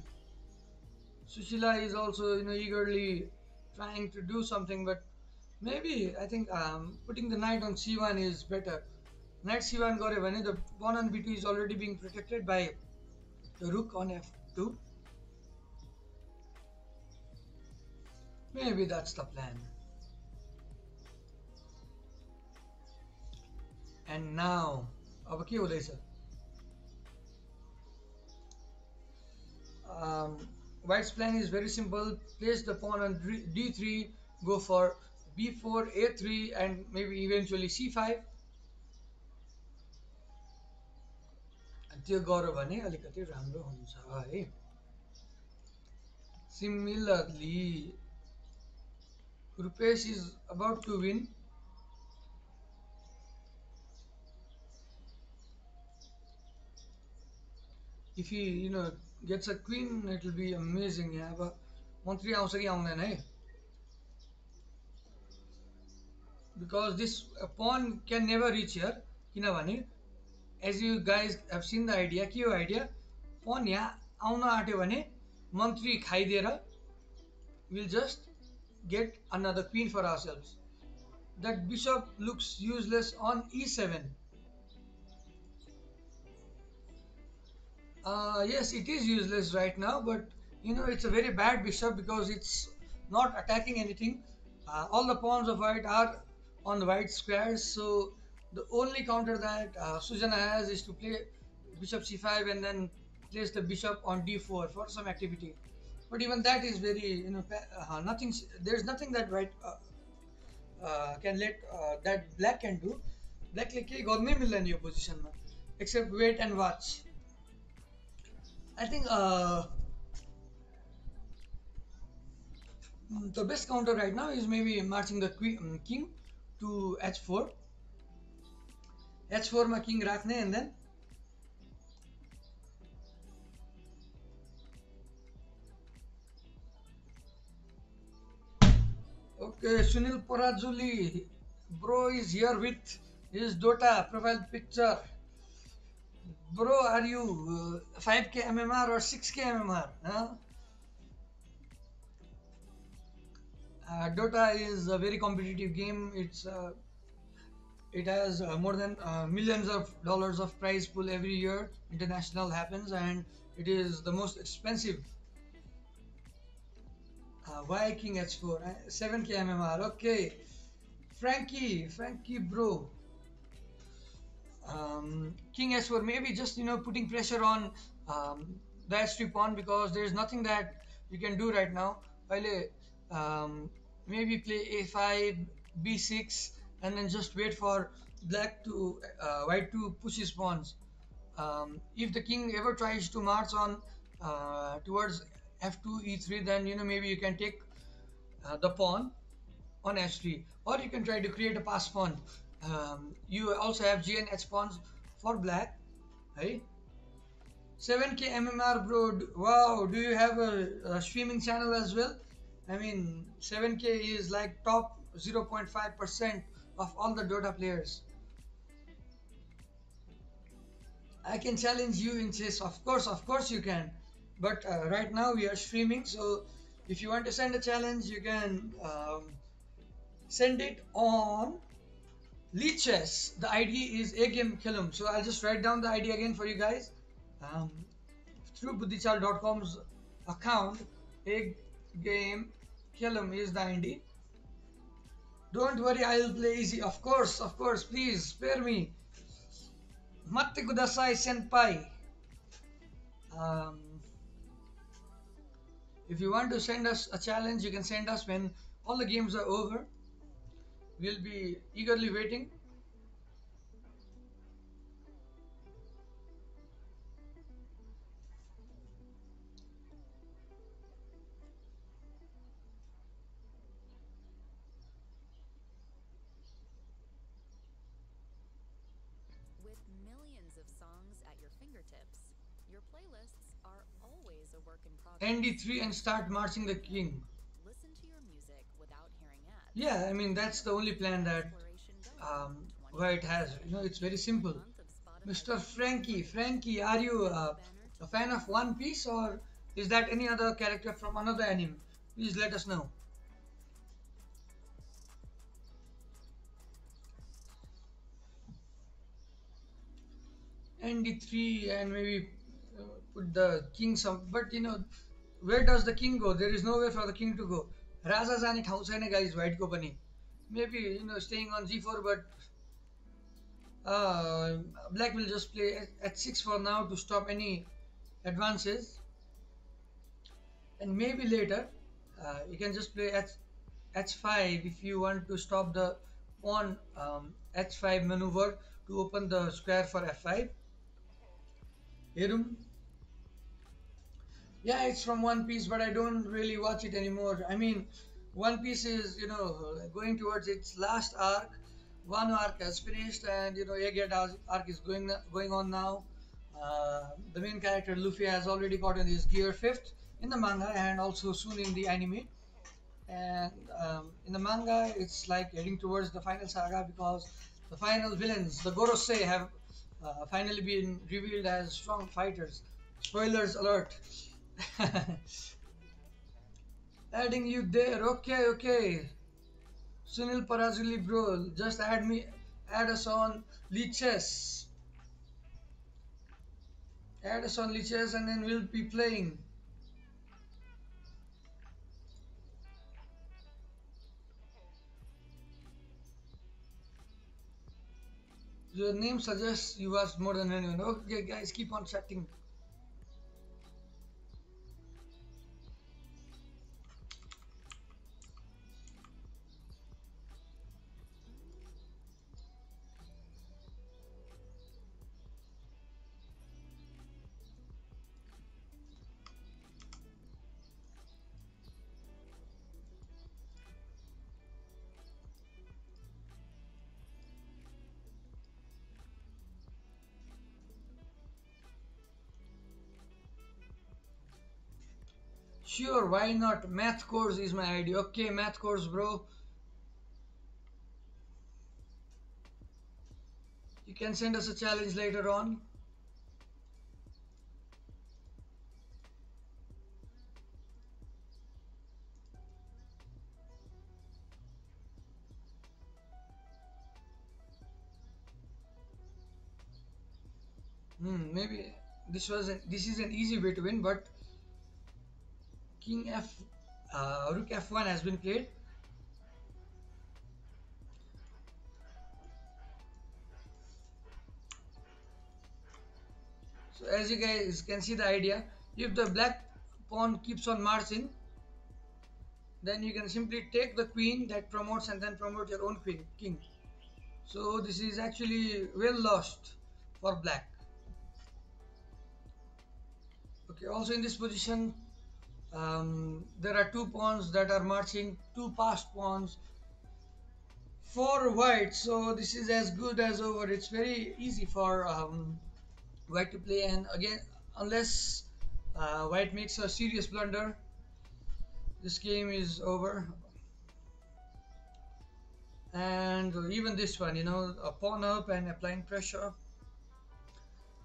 Sushila is also eagerly trying to do something, but maybe I think putting the knight on c1 is better. Knight c1 गरे भने the pawn on b2 is already being protected by the rook on f2. Maybe that's the plan. And now अब के हुँदैछ? White's plan is very simple. Place the pawn on d3, go for b4, a3, and maybe eventually c5. त्यो गर्यो भने अलिकति राम्रो हुन्छ है. Similarly, Rupesh is about to win. if he gets a queen, it will be amazing. यहाँ अब मन्त्री आउँछ कि आउँदैन है, because this pawn can never reach here, किनभने as you guys have seen the idea, के हो idea, pawn यहाँ आउन आँट्यो भने मन्त्री खाइदिएर we'll just get another queen for ourselves. That bishop looks useless on e7. Yes, it is useless right now, but it's a very bad bishop because it's not attacking anything. All the pawns of white are on the white squares, so the only counter that Sujana has is to play bishop c5 and then place the bishop on d4 for some activity. But even that is very, nothing. There's nothing that white can let that black can do. Blackले केही गर्नै मिल्दैन यो पोजिसनमा except wait and watch. I think the best counter right now is maybe marching the king to h4. h4 मा king राख्ने and then okay, Sunil Parajuli bro is here with his Dota profile picture. Bro, are you 5k MMR or 6k MMR? Huh? Dota is a very competitive game. It has more than millions of dollars of prize pool every year. International happens and it is the most expensive. Why King H4? 7k MMR. Okay, Frankie bro. King H4, maybe just putting pressure on the H3 pawn because there is nothing that you can do right now. Maybe play a5, b6, and then just wait for black to white to push his pawns. If the king ever tries to march on towards f2 e3, then maybe you can take the pawn on h3, or you can try to create a pass pawn. You also have g and h pawns for black, right? 7k MMR bro. Wow, do you have a streaming channel as well? I mean, 7k is like top 0.5% of all the Dota players. I can challenge you in chess. Of course you can. But right now we are streaming, so if you want to send a challenge, you can send it on Lee Chess. The ID is Agame Khilum. So I'll just write down the ID again for you guys. Through buddhichal.com's account, Agame Khilum is the ID. Don't worry, I'll play easy. Of course, please spare me. Matte kudasai senpai. If you want to send us a challenge, you can send us when all the games are over. We'll be eagerly waiting. With millions of songs at your fingertips, your playlists are always a work in progress. ND3 and start marching the king. Listen to your music without hearing ads. Yeah, I mean that's the only plan that White has. It's very simple. Mr. Frankie, are you a fan of One Piece or is that any other character from another anime? Please let us know. ND3 and maybe put the king some, but where does the king go? There is nowhere for the king to go. Raja जाने ठाउँ छैन guys white को पनि. Maybe staying on g4, but black will just play h6 for now to stop any advances, and maybe later you can just play h5 if you want to stop the pawn h5 maneuver to open the square for f5. Herum. Yeah, it's from One Piece, but I don't really watch it anymore. I mean, One Piece is going towards its last arc. One arc has finished, and Egghead arc is going on now. The main character Luffy has already gotten his gear 5th in the manga and also soon in the anime. And in the manga, it's like heading towards the final saga because the final villains, the Gorosei, have finally been revealed as strong fighters. Spoilers alert. Adding you there. Okay, okay. Sunil Parazili bro, just add us on Liches. Add us on Liches and then we'll be playing. Your name suggests you asked more than anyone. Okay, guys, keep on chatting. Sure, why not? Math course is my idea. Okay, math course, bro. You can send us a challenge later on. Maybe this is an easy way to win, but King F, Rook F1 has been played. So as you guys can see the idea, if the black pawn keeps on marching, then you can simply take the queen that promotes and then promote your own king. So this is actually well lost for black. Okay, also in this position, there are two pawns that are marching, two passed pawns, four white. So this is as good as over. It's very easy for white to play, and again, unless white makes a serious blunder, this game is over. And even this one, a pawn up and applying pressure,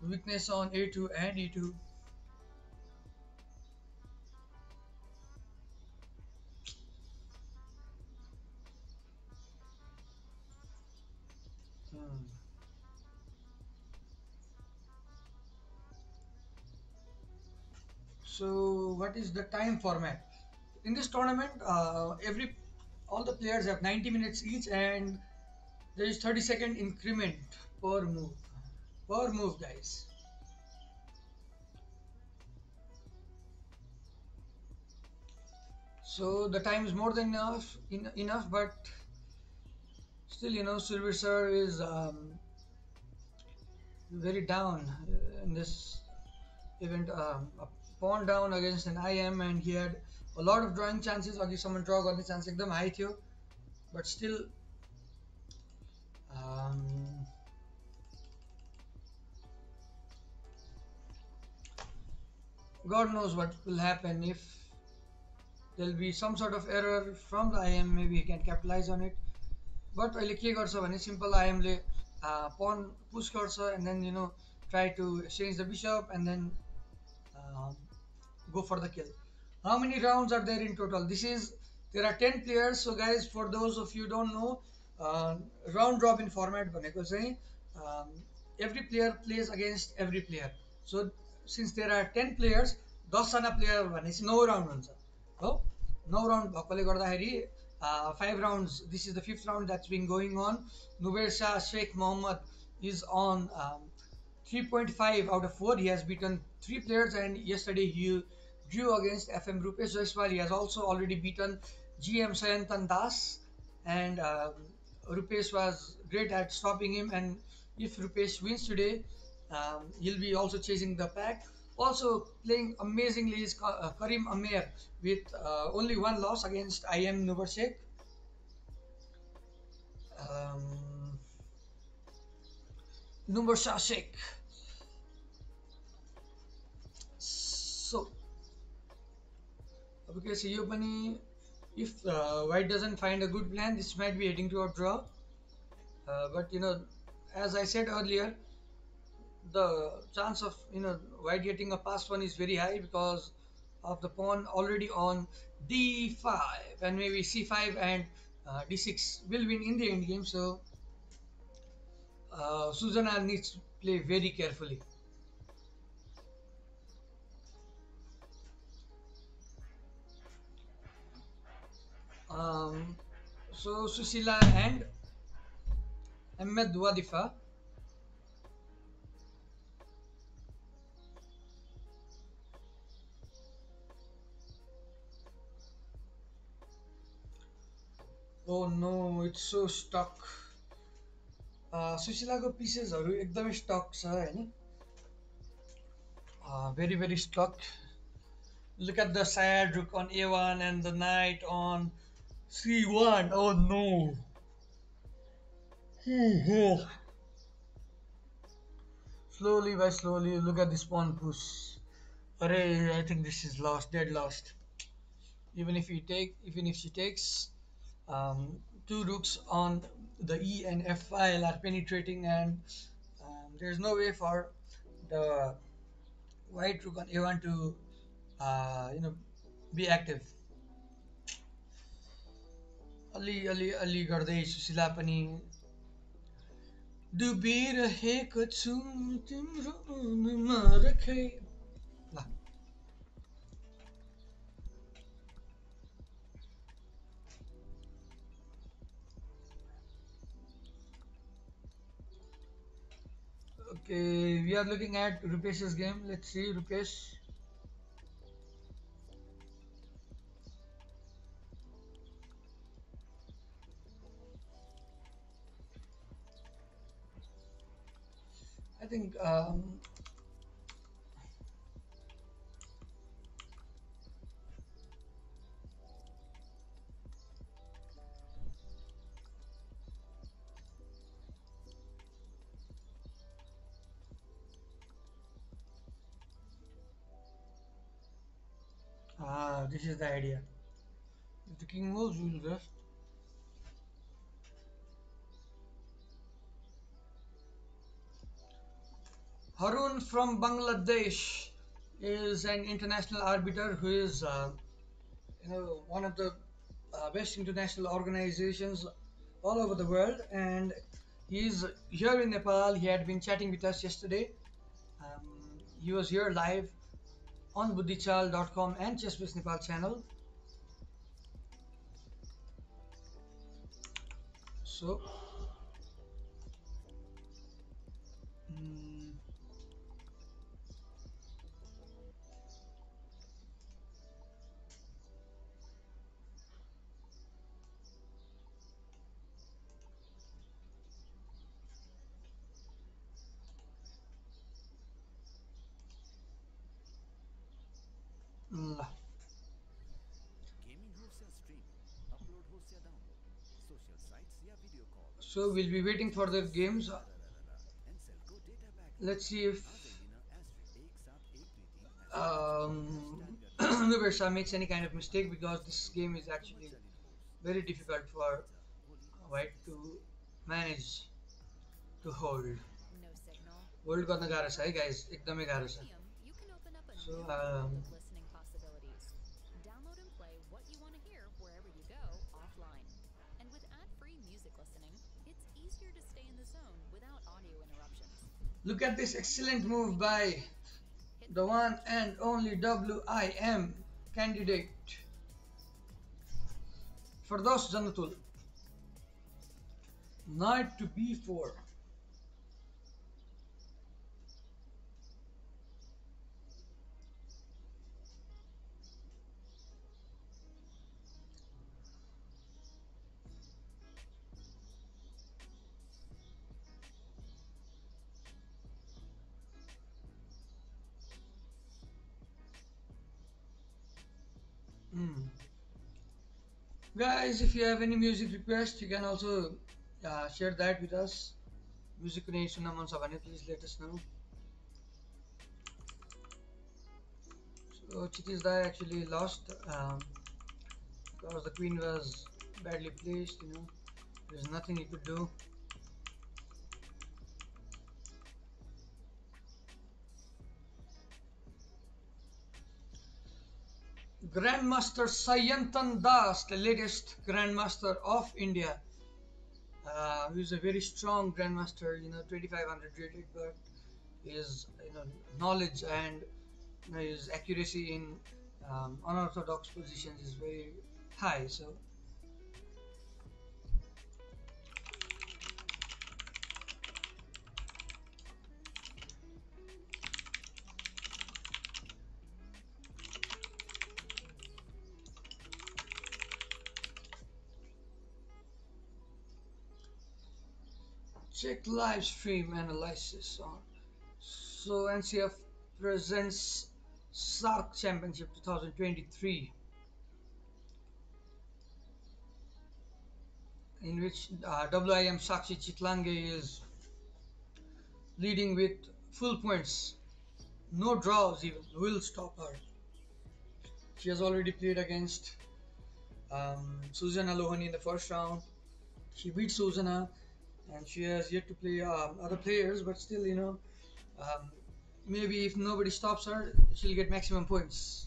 weakness on a2 and e2. Hmm. So what is the time format in this tournament? Every all the players have 90 minutes each, and there is 30-second increment per move. Per move, guys. So the time is more than enough, but still, Silver Sir is very down in this event. A pawn down against an IM, and he had a lot of drawing chances. अघिसम्म draw गर्ने chance एकदम high थियो, but still um, God knows what will happen. If there'll be some sort of error from the IM, maybe he can capitalize on it. But अहिले के गर्छ भने simple IM ले pawn push गर्छ, and then try to exchange the bishop and then um, go for the kill. How many rounds are there in total? There are 10 players. So guys, for those of you who don't know, uh, round robin format भनेको चाहिँ every player plays against every player. So since there are 10 players, 10 जना player भनेपछि 9 round हुन्छ हो. 9 round भएकोले गर्दाखेरि 5 rounds. This is the 5th round that's been going on. Nubair Shah Sheikh Mohammed is on 3.5 out of 4. He has beaten 3 players, and yesterday he drew against FM Rupesh Jaiswal. He has also already beaten GM Sayantan Das, and Rupesh was great at stopping him. And if Rupesh wins today, he'll be also chasing the pack. Also playing amazingly is Karim Amer with only one loss against IM Nubar Number Shah Sheikh. Okay, so यो पनि if white doesn't find a good plan, this might be heading to a draw. But as I said earlier, the chance of white getting a past one is very high because of the pawn already on d5 and maybe c5 and d6 will win in the end game. So Suzana needs to play very carefully. Um, so Susila and Ahmed Wadifa. Oh no, it's so stuck. सुशीलाको पिसेसहरू एकदमै stuck छ हैन, very very stuck. Look at the sad rook on a1 and the knight on c1. Oh no. Slowly by slowly, look at this pawn push. Array, I think this is lost, dead lost. Even if she takes, two rooks on the e and f file are penetrating, and there's no way for the white rook on a1 to be active. अलि अलि अलि गर्दै सुशीला पनि डुबिरहेको छु तिम्रो अनुहारकै ल Okay, we are looking at Rupesh's game. Let's see, Rupesh. I think this is the idea. If the king moves, we will rest. Harun from Bangladesh is an international arbiter who is, one of the best international organizations all over the world, and he's here in Nepal. He had been chatting with us yesterday. He was here live on buddhichal.com and Chessbase Nepal channel. So ल gaming होस् या stream, upload होस् या download, social sites या video call, so we'll be waiting for their games. एनसेलको data pack Let's see if आजै लिन *17133 Nubersha makes any kind of mistake, because this game is actually very difficult for white to manage to hold. No signal. Hold गर्न गाह्रो छ है guys, एकदमै गाह्रो छ. Premium, you can open up a So, new world of listening possibilities. Download and play what you want to hear wherever you go offline. And with ad-free music listening, it's easier to stay in the zone without audio interruptions. Look at this excellent move by the one and only WIM candidate, Firdaus Jannatul. Knight to b4. Guys, if you have any music request, you can also share that with us. Music कुनै सुन्न मन छ भने please let us know. So So Chiti's die actually lost because the queen was badly placed. There's nothing he could do. Grandmaster Sayantan Das, the latest Grandmaster of India, who's a very strong Grandmaster, 2500 rated, but his knowledge and his accuracy in unorthodox positions is very high. So check live stream analysis on. So NCF presents SARC Championship 2023, in which WIM Sakshi Chitlange is leading with full points. No draws even will stop her. She has already played against Susanna Lohani in the first round. She beat Susanna, and she has yet to play other players, but still, um, maybe if nobody stops her, she'll get maximum points.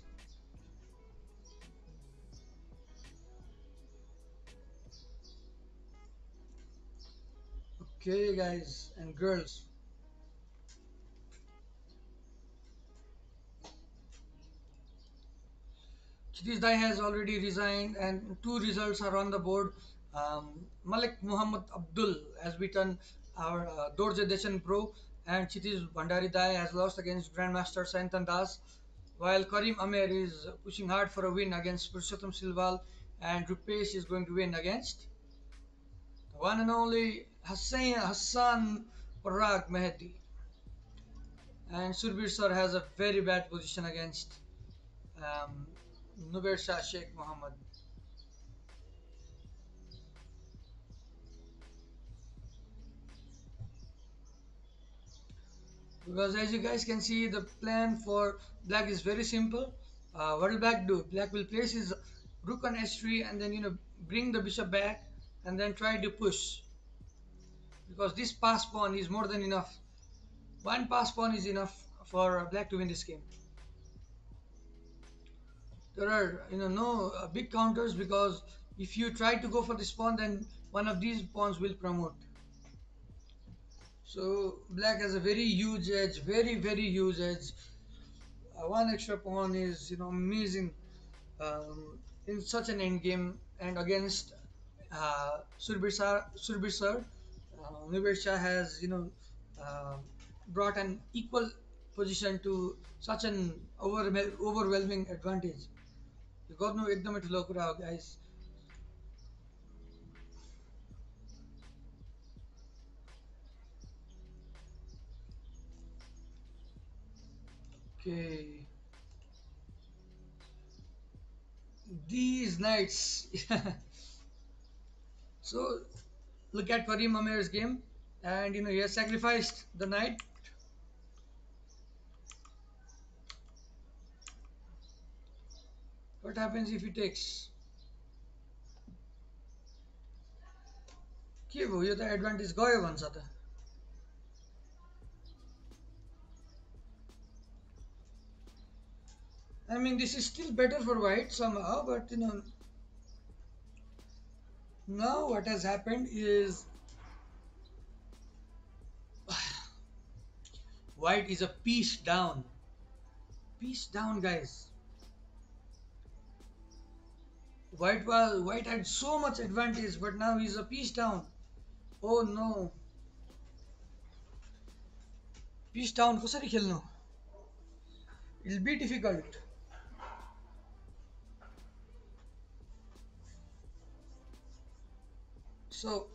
Okay, guys and girls. Chiti's Dai has already resigned, and two results are on the board. Malik Muhammad Abdul has beaten our Dorje Deshan Pro, and Chiti's Bandari Dai has lost against Grandmaster Sayantan Das, while Karim Amer is pushing hard for a win against Purushottam Silwal, and Rupesh is going to win against the one and only Hassan Parag Mehdi. And Surbir Sir has a very bad position against um, Nubair Shah Sheikh Mohammed. Because as you guys can see, the plan for black is very simple. What will black do? Black will place his rook on h3 and then bring the bishop back and then try to push. Because this pass pawn is more than enough. One pass pawn is enough for black to win this game. There are no big counters, because if you try to go for this pawn, then one of these pawns will promote. So black has a very huge edge, very huge edge. One extra pawn is amazing in such an end game, and against Surbir Sir, Nubir Shah has uh, brought an equal position to such an overwhelming advantage. गर्नु एकदमै ठुलो कुरा हो guys. Okay, these knights. So look at Karim Amer's game, and he has sacrificed the knight. What happens if he takes? के भयो यो त advantage गयो भन्छ त. I mean, this is still better for white somehow, but now what has happened is white is a piece down. Piece down, guys. White had so much advantage, but now he's a piece down. Oh no. Piece down कसरी खेल्नु? It'll be difficult. So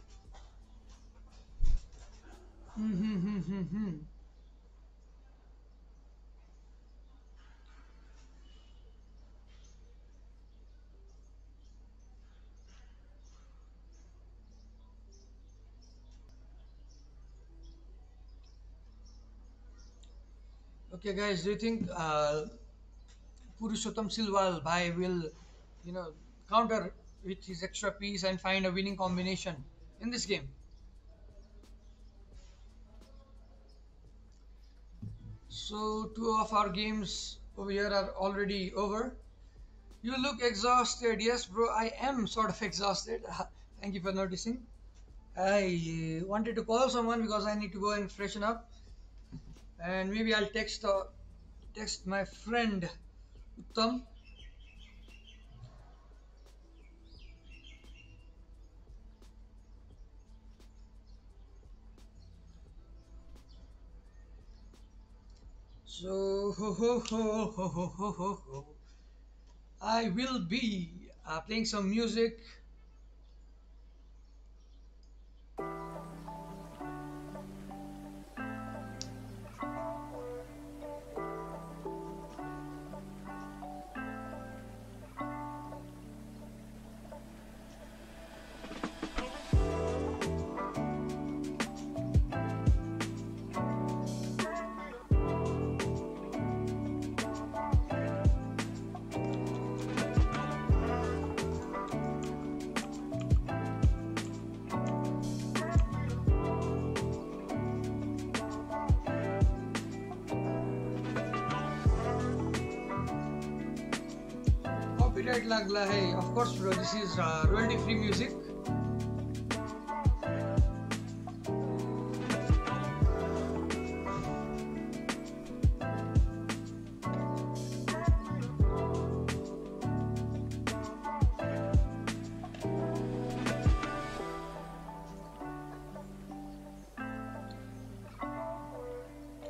okay, guys, do you think Purushottam Silwal bhai will, you know, counter with his extra piece and find a winning combination in this game. So two of our games over here are already over. You look exhausted. Yes, bro, I am sort of exhausted. Thank you for noticing. I wanted to call someone because I need to go and freshen up, and maybe I'll text my friend Uttam. So I will be playing some music. Copyright lagla hai. Of course, bro. This is royalty-free music.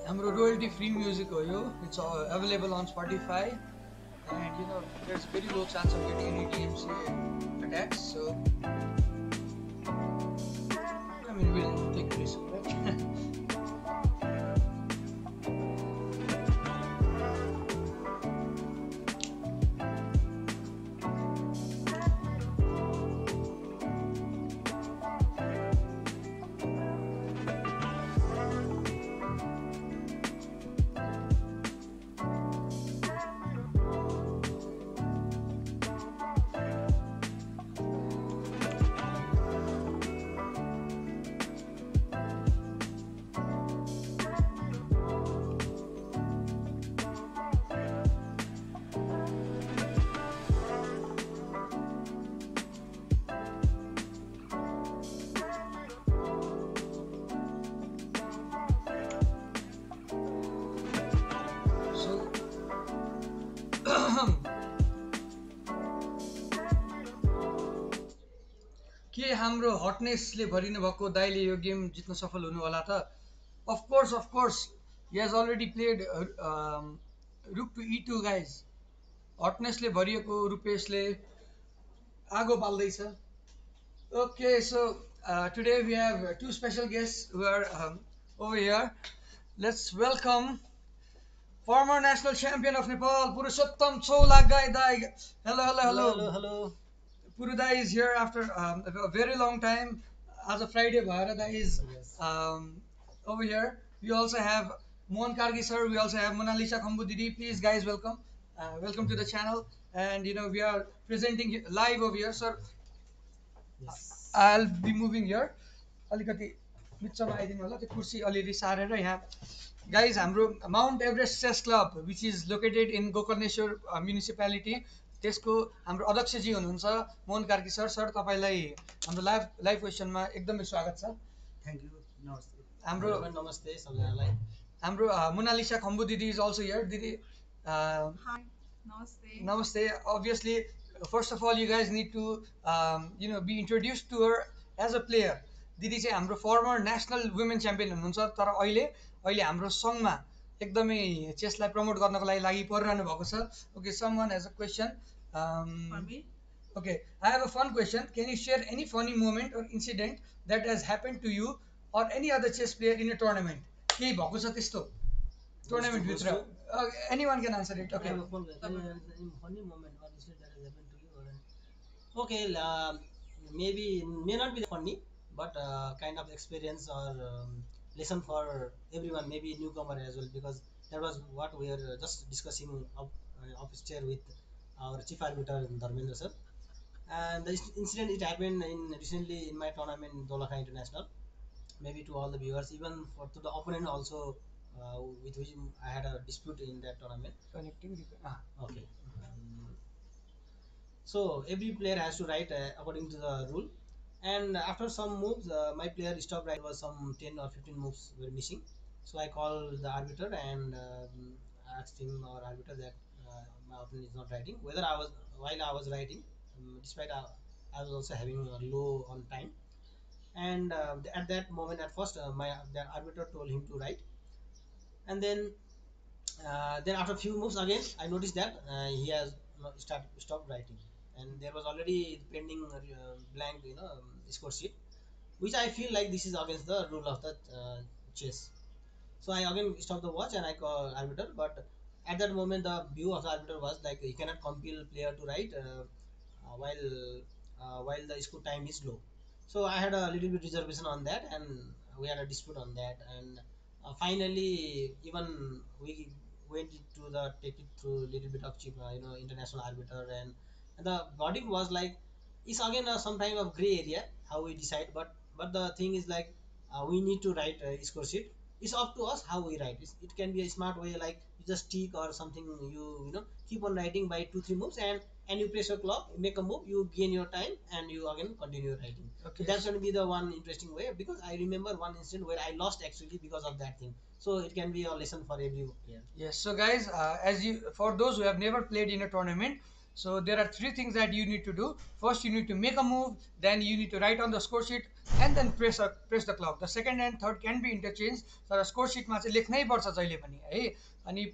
हाम्रो royalty-free music ho yo. It's available on Spotify, and there's very low chance of getting any DMCA attacks. So I mean, we'll take the risk, right? So के हाम्रो हटनेसले भरिनु भएको दाइले यो game जित्न सफल हुनु होला त? Of course, he has already played rook to e2 guys. हटनेसले भरिएको रुपेशले आगो बाल्दैछ. Okay, so today we have two special guests who are over here. Let's welcome former national champion of Nepal, Purushottam Cholagai Dai. Hello, hello, hello. Hello, hello. Purudai is here after a very long time. As a Friday, Bharada is Yes. over here. We also have Mohan Kargi sir. We also have Monalisha Khambudidi. Please, guys, welcome. Welcome to the channel. And we are presenting live over here, sir. Yes. I'll be moving here. अलिकति बिचमा आइदिनु होला त्यो कुर्सी अलिअलि सारेर यहाँ guys हाम्रो Mount Everest chess club which is located in Gokarneshwar municipality त्यसको हाम्रो अध्यक्षजी हुनुहुन्छ मोहन कार्की सर. सर तपाईँलाई हाम्रो लाइभ क्वेसनमा एकदमै स्वागत छ. Thank you. Namaste. हाम्रो नमस्ते सबैजनालाई. हाम्रो मोनालिसा खम्बु दिदी इज अल्सो हियर. दिदी Hi, namaste. namaste. Obviously, first of all, you guys need to be introduced to her as a player. दिदी चाहिँ हाम्रो फर्मर नेसनल वुमेन च्याम्पियन हुनुहुन्छ, तर अहिले हाम्रो सङ्घमा एकदमै चेसलाई प्रमोट गर्नको लागि परिरहनु भएको छ. Okay, someone has a question. For me, Okay, I have a fun question. Can you share any funny moment or incident that has happened to you or any other chess player in a tournament? केही भएको छ त्यस्तो tournament भित्र? Anyone can answer it. Okay. I have a funny moment or incident that has happened to you. Okay, maybe may not be funny, but kind of experience or lesson for everyone, maybe newcomer as well, because that was what we are just discussing office chair with our chief arbiter Dharmendra sir. And the incident it happened in recently in my tournament Dolakha International. Maybe to all the viewers, even for to the opponent also, with which I had a dispute in that tournament. Connecting. Okay. So every player has to write according to the rule. And after some moves, my player stopped writing. There was some 10 or 15 moves were missing. So I called the arbiter and asked him or arbiter that my opponent is not writing. Whether I was while I was writing, despite I was also having a low on time. And at that moment, at first, my the arbiter told him to write, and then after a few moves again, I noticed that he has stopped writing, and there was already pending blank, score sheet, which I feel like this is against the rule of the chess. So I again stopped the watch and I call arbiter, but at that moment the view of the arbiter was like he cannot compel player to write while the score time is low. So I had a little bit reservation on that, and we had a dispute on that, and finally even we went to the take it through a little bit of cheap, international arbiter, and the verdict was like it's again some kind of gray area how we decide, but the thing is like we need to write a score sheet. It's up to us how we write. It can be a smart way like you just tick or something, keep on writing by 2 3 moves, and you press your clock, you make a move, you gain your time, and you again continue writing. Okay. So that's going to be the one interesting way, because I remember one incident where I lost actually because of that thing. So it can be a lesson for every player. Yes. So guys, for those who have never played in a tournament, so there are 3 things that you need to do. First, you need to make a move. Then you need to write on the score sheet, and then press the clock. The second and third can be interchanged. So score sheet मा चाहिँ लेख्नै पर्छ जहिले पनि है. अनि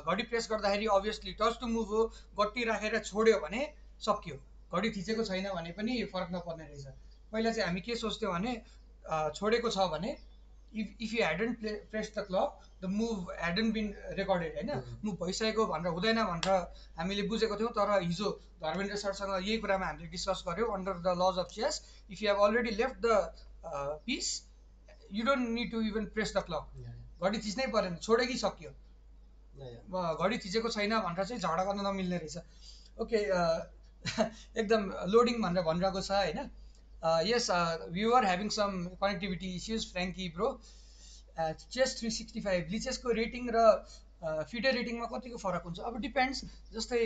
घडी press गर्दाखेरि obviously touch to move हो, गट्टी राखेर छोड्यो भने सक्यो. घडी थिचेको छैन भने पनि फरक नपर्ने रहेछ. पहिला चाहिँ हामी के सोच्थ्यौँ भने छोडेको छ भने if you hadn't pressed the clock, the move hadn't been recorded होइन, मुभ भइसकेको भनेर हुँदैन भनेर हामीले बुझेको थियौँ. तर हिजो धर्मेन्द्र सरसँग यही कुरामा हामीले डिस्कस गऱ्यौँ. Under the laws of chess, if you have already left the piece, you don't need to even press the clock. घडी थिच्नै परेन, छोड्यो कि सक्यो. घडी थिचेको छैन भनेर चाहिँ झगडा गर्न नमिल्ने रहेछ. ओके, एकदम लोडिङ भनेर भनिरहेको छ होइन. Yes, we were having some connectivity issues, Frankie bro. Chess 365 लिचेसको rating raw FIDE रेटिङमा कतिको फरक हुन्छ? अब डिपेन्ड्स. जस्तै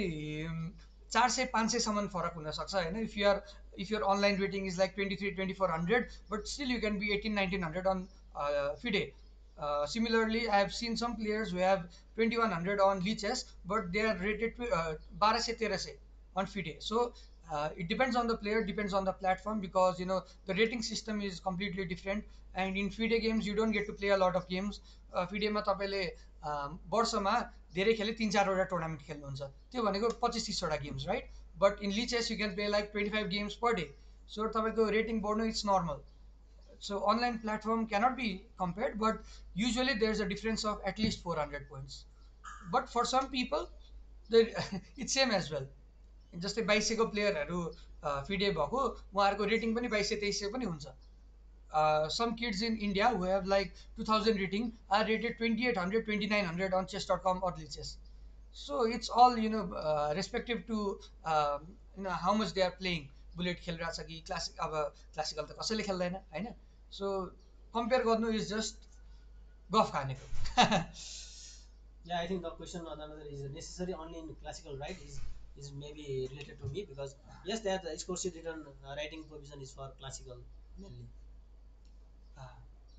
400-500सम्म फरक हुनसक्छ होइन. if your online rating is like 23-2400, but still you can be 18-1900 on FIDE. Similarly, I have seen some players who have 2100 on lichess, but they are rated 1200-1300 on FIDE. So it depends on the player, depends on the platform, because the rating system is completely different, and in FIDE games you don't get to play a lot of games. FIDE मा तपाईले वर्षमा धेरै खेले 3-4 वटा tournament खेल्नुहुन्छ, त्यो भनेको 25-30 वटा games, right? But in Lichess you can play like 25 games per day. So तपाईँको रेटिङ बढ्नु it's normal. So online platform cannot be compared, but usually there's a difference of at least 400 points. But for some people, it's same as well. जस्तै 2200 को प्लेयरहरू FIDE भएको, उहाँहरूको rating पनि 2200-2300 पनि हुन्छ. Some kids in India who have like 2000 rating are rated 2800, 2900 on chess.com or lichess. So it's all respective to how much they are playing. Bullet खेलिरहेको छ कि क्लासिक, अब क्लासिकल त कसैले खेल्दैन होइन. सो कम्पेयर गर्नु इज जस्ट गफ खानेको. Yeah, I think the question on another is necessary only in classical, right? Is maybe related to me, because yes, that score sheet written writing provision is for classical mainly.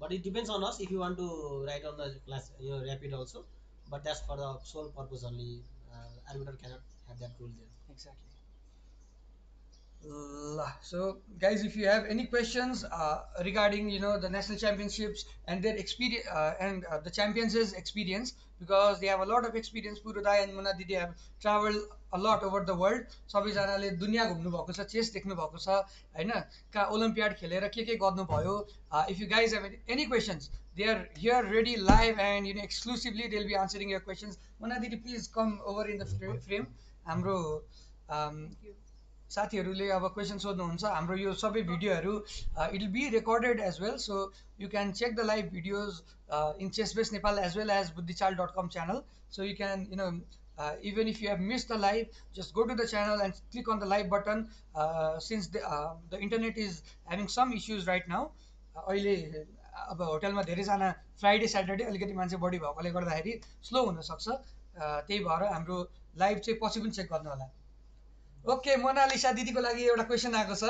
But it depends on us if you want to write on the class, rapid also. But that's for the sole purpose only. Arbiter cannot have that rule there. Exactly. So guys, if you have any questions regarding the national championships and their experience and the champions' experience, because they have a lot of experience, Purudai and Mona Didi have traveled a lot over the world. सबैजनाले दुनियाँ घुम्नु भएको छ, chess देख्नु भएको छ हैन, का olympiad खेलेर के गर्नु भयो. If you guys have any questions, they are here ready live and exclusively they'll be answering your questions. Mona Didi, please come over in the frame. हाम्रो साथीहरूले अब क्वेसन सोध्नुहुन्छ. हाम्रो यो सबै भिडियोहरू it will be recorded as well, so you can check the live videos in ChessBase Nepal as well as बुद्धिचाल.com channel. So you can Even if you have missed the live, just go to the channel and click on the live button. Since the internet is having some issues right now, अहिले अब होटलमा धेरैजना Friday Saturday अलिकति मान्छे बढी भएकोले गर्दाखेरि slow हुनसक्छ, त्यही भएर हाम्रो लाइभ चाहिँ पछि पनि चेक गर्नु होला। ओके, मोनालिसा दिदीको लागि एउटा क्वेसन आएको छ।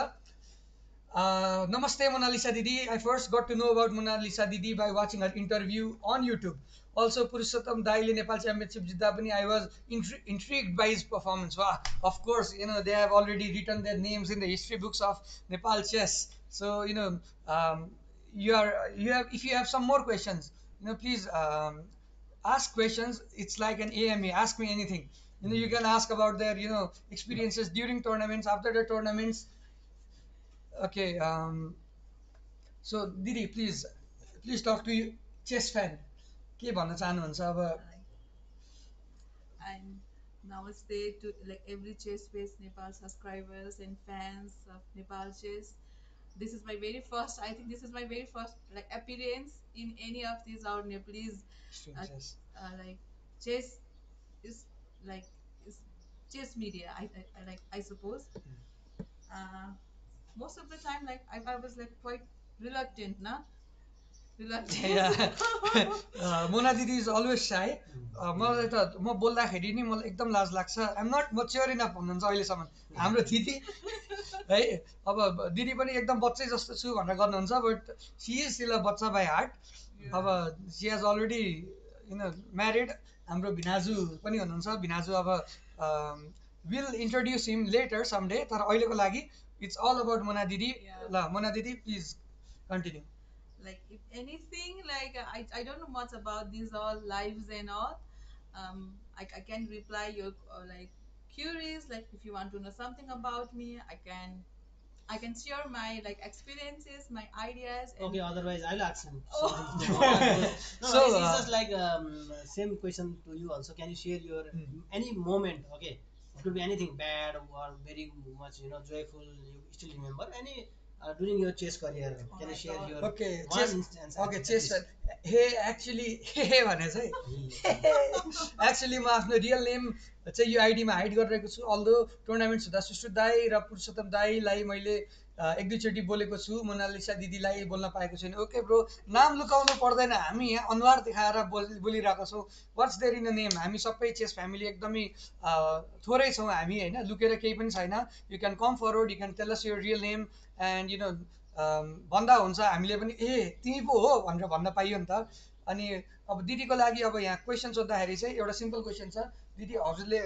Namaste Mona Didi. I first got to know about Mona Didi by watching her interview on YouTube. Also, Purushottam Daile Nepal Championship Jidda pani, I was intrigued by his performance. Wow. Of course, they have already written their names in the history books of Nepal chess. So, you have if you have some more questions, please ask questions. It's like an AMA. Ask me anything. You can ask about their experiences during tournaments, after the tournaments. Okay, so Didi, please talk to you, chess fan. के भन्न चाहनुहुन्छ अब? And namaste to like every chess space Nepal subscribers and fans of Nepal chess. This is my very first. I think this is my very first like appearance in any of these our Nepalese Extreme uh, chess. like chess is like is chess media. I suppose. Uh, Most of the time, like I was like quite reluctant, na reluctant. Yeah. Mona Didi is always shy. मलाई त म बोल्दाखेरि नि मलाई एकदम लाज लाग्छ। I'm not mature enough भन्नुहुन्छ अहिलेसम्म हाम्रो दिदी है। अब दिदी पनि एकदम बच्चै जस्तो छु भनेर गर्नुहुन्छ, but she is still a बच्चा बाई हार्ट। अब सी हेज अलरेडी म्यारिड। हाम्रो भिनाजु पनि हुनुहुन्छ। भिनाजु अब will introduce him later someday, तर अहिलेको लागि इट्स अल अबाउट मोना दिदी। ल मोना दिदी please continue. Like if anything, like I don't know much about these all lives and all. I can reply your like queries. Like if you want to know something about me, I can share my like experiences, my ideas. And Okay, otherwise I'll ask him Oh. something. No, So, it's just like same question to you also. Can you share your any moment? Okay, it could be anything bad or very much joyful. You still remember any during your chess career? Oh Can you my share God. your okay one chess, instance? Okay at chess least? Hey actually hey भनेछ है। Actually म आफ्नो real name चाहिँ यो आइडीमा hide गरिरहेको छु। Although tournaments हुँदा सुश्रु दाई र पुरुषोत्तम दाईलाई मैले एक दुईचोटि बोलेको छु, मोनालिसा दिदीलाई बोल्न पाएको छैन। ओके ब्रो, नाम लुकाउनु पर्दैन, हामी यहाँ अनुहार देखाएर बोलिरहेको छौँ। What's there in a name? हामी सबै चेस फ्यामिली एकदमै थोरै छौँ हामी होइन, लुकेर केही पनि छैन। You can come forward, you can tell us your real name and भन्दा हुन्छ हामीले पनि ए तिमी पो हो भनेर भन्न पाइयो नि त। अनि अब दिदीको लागि अब यहाँ क्वेसन सोद्धाखेरि चाहिँ एउटा सिम्पल क्वेसन छ। दिदी, हजुरले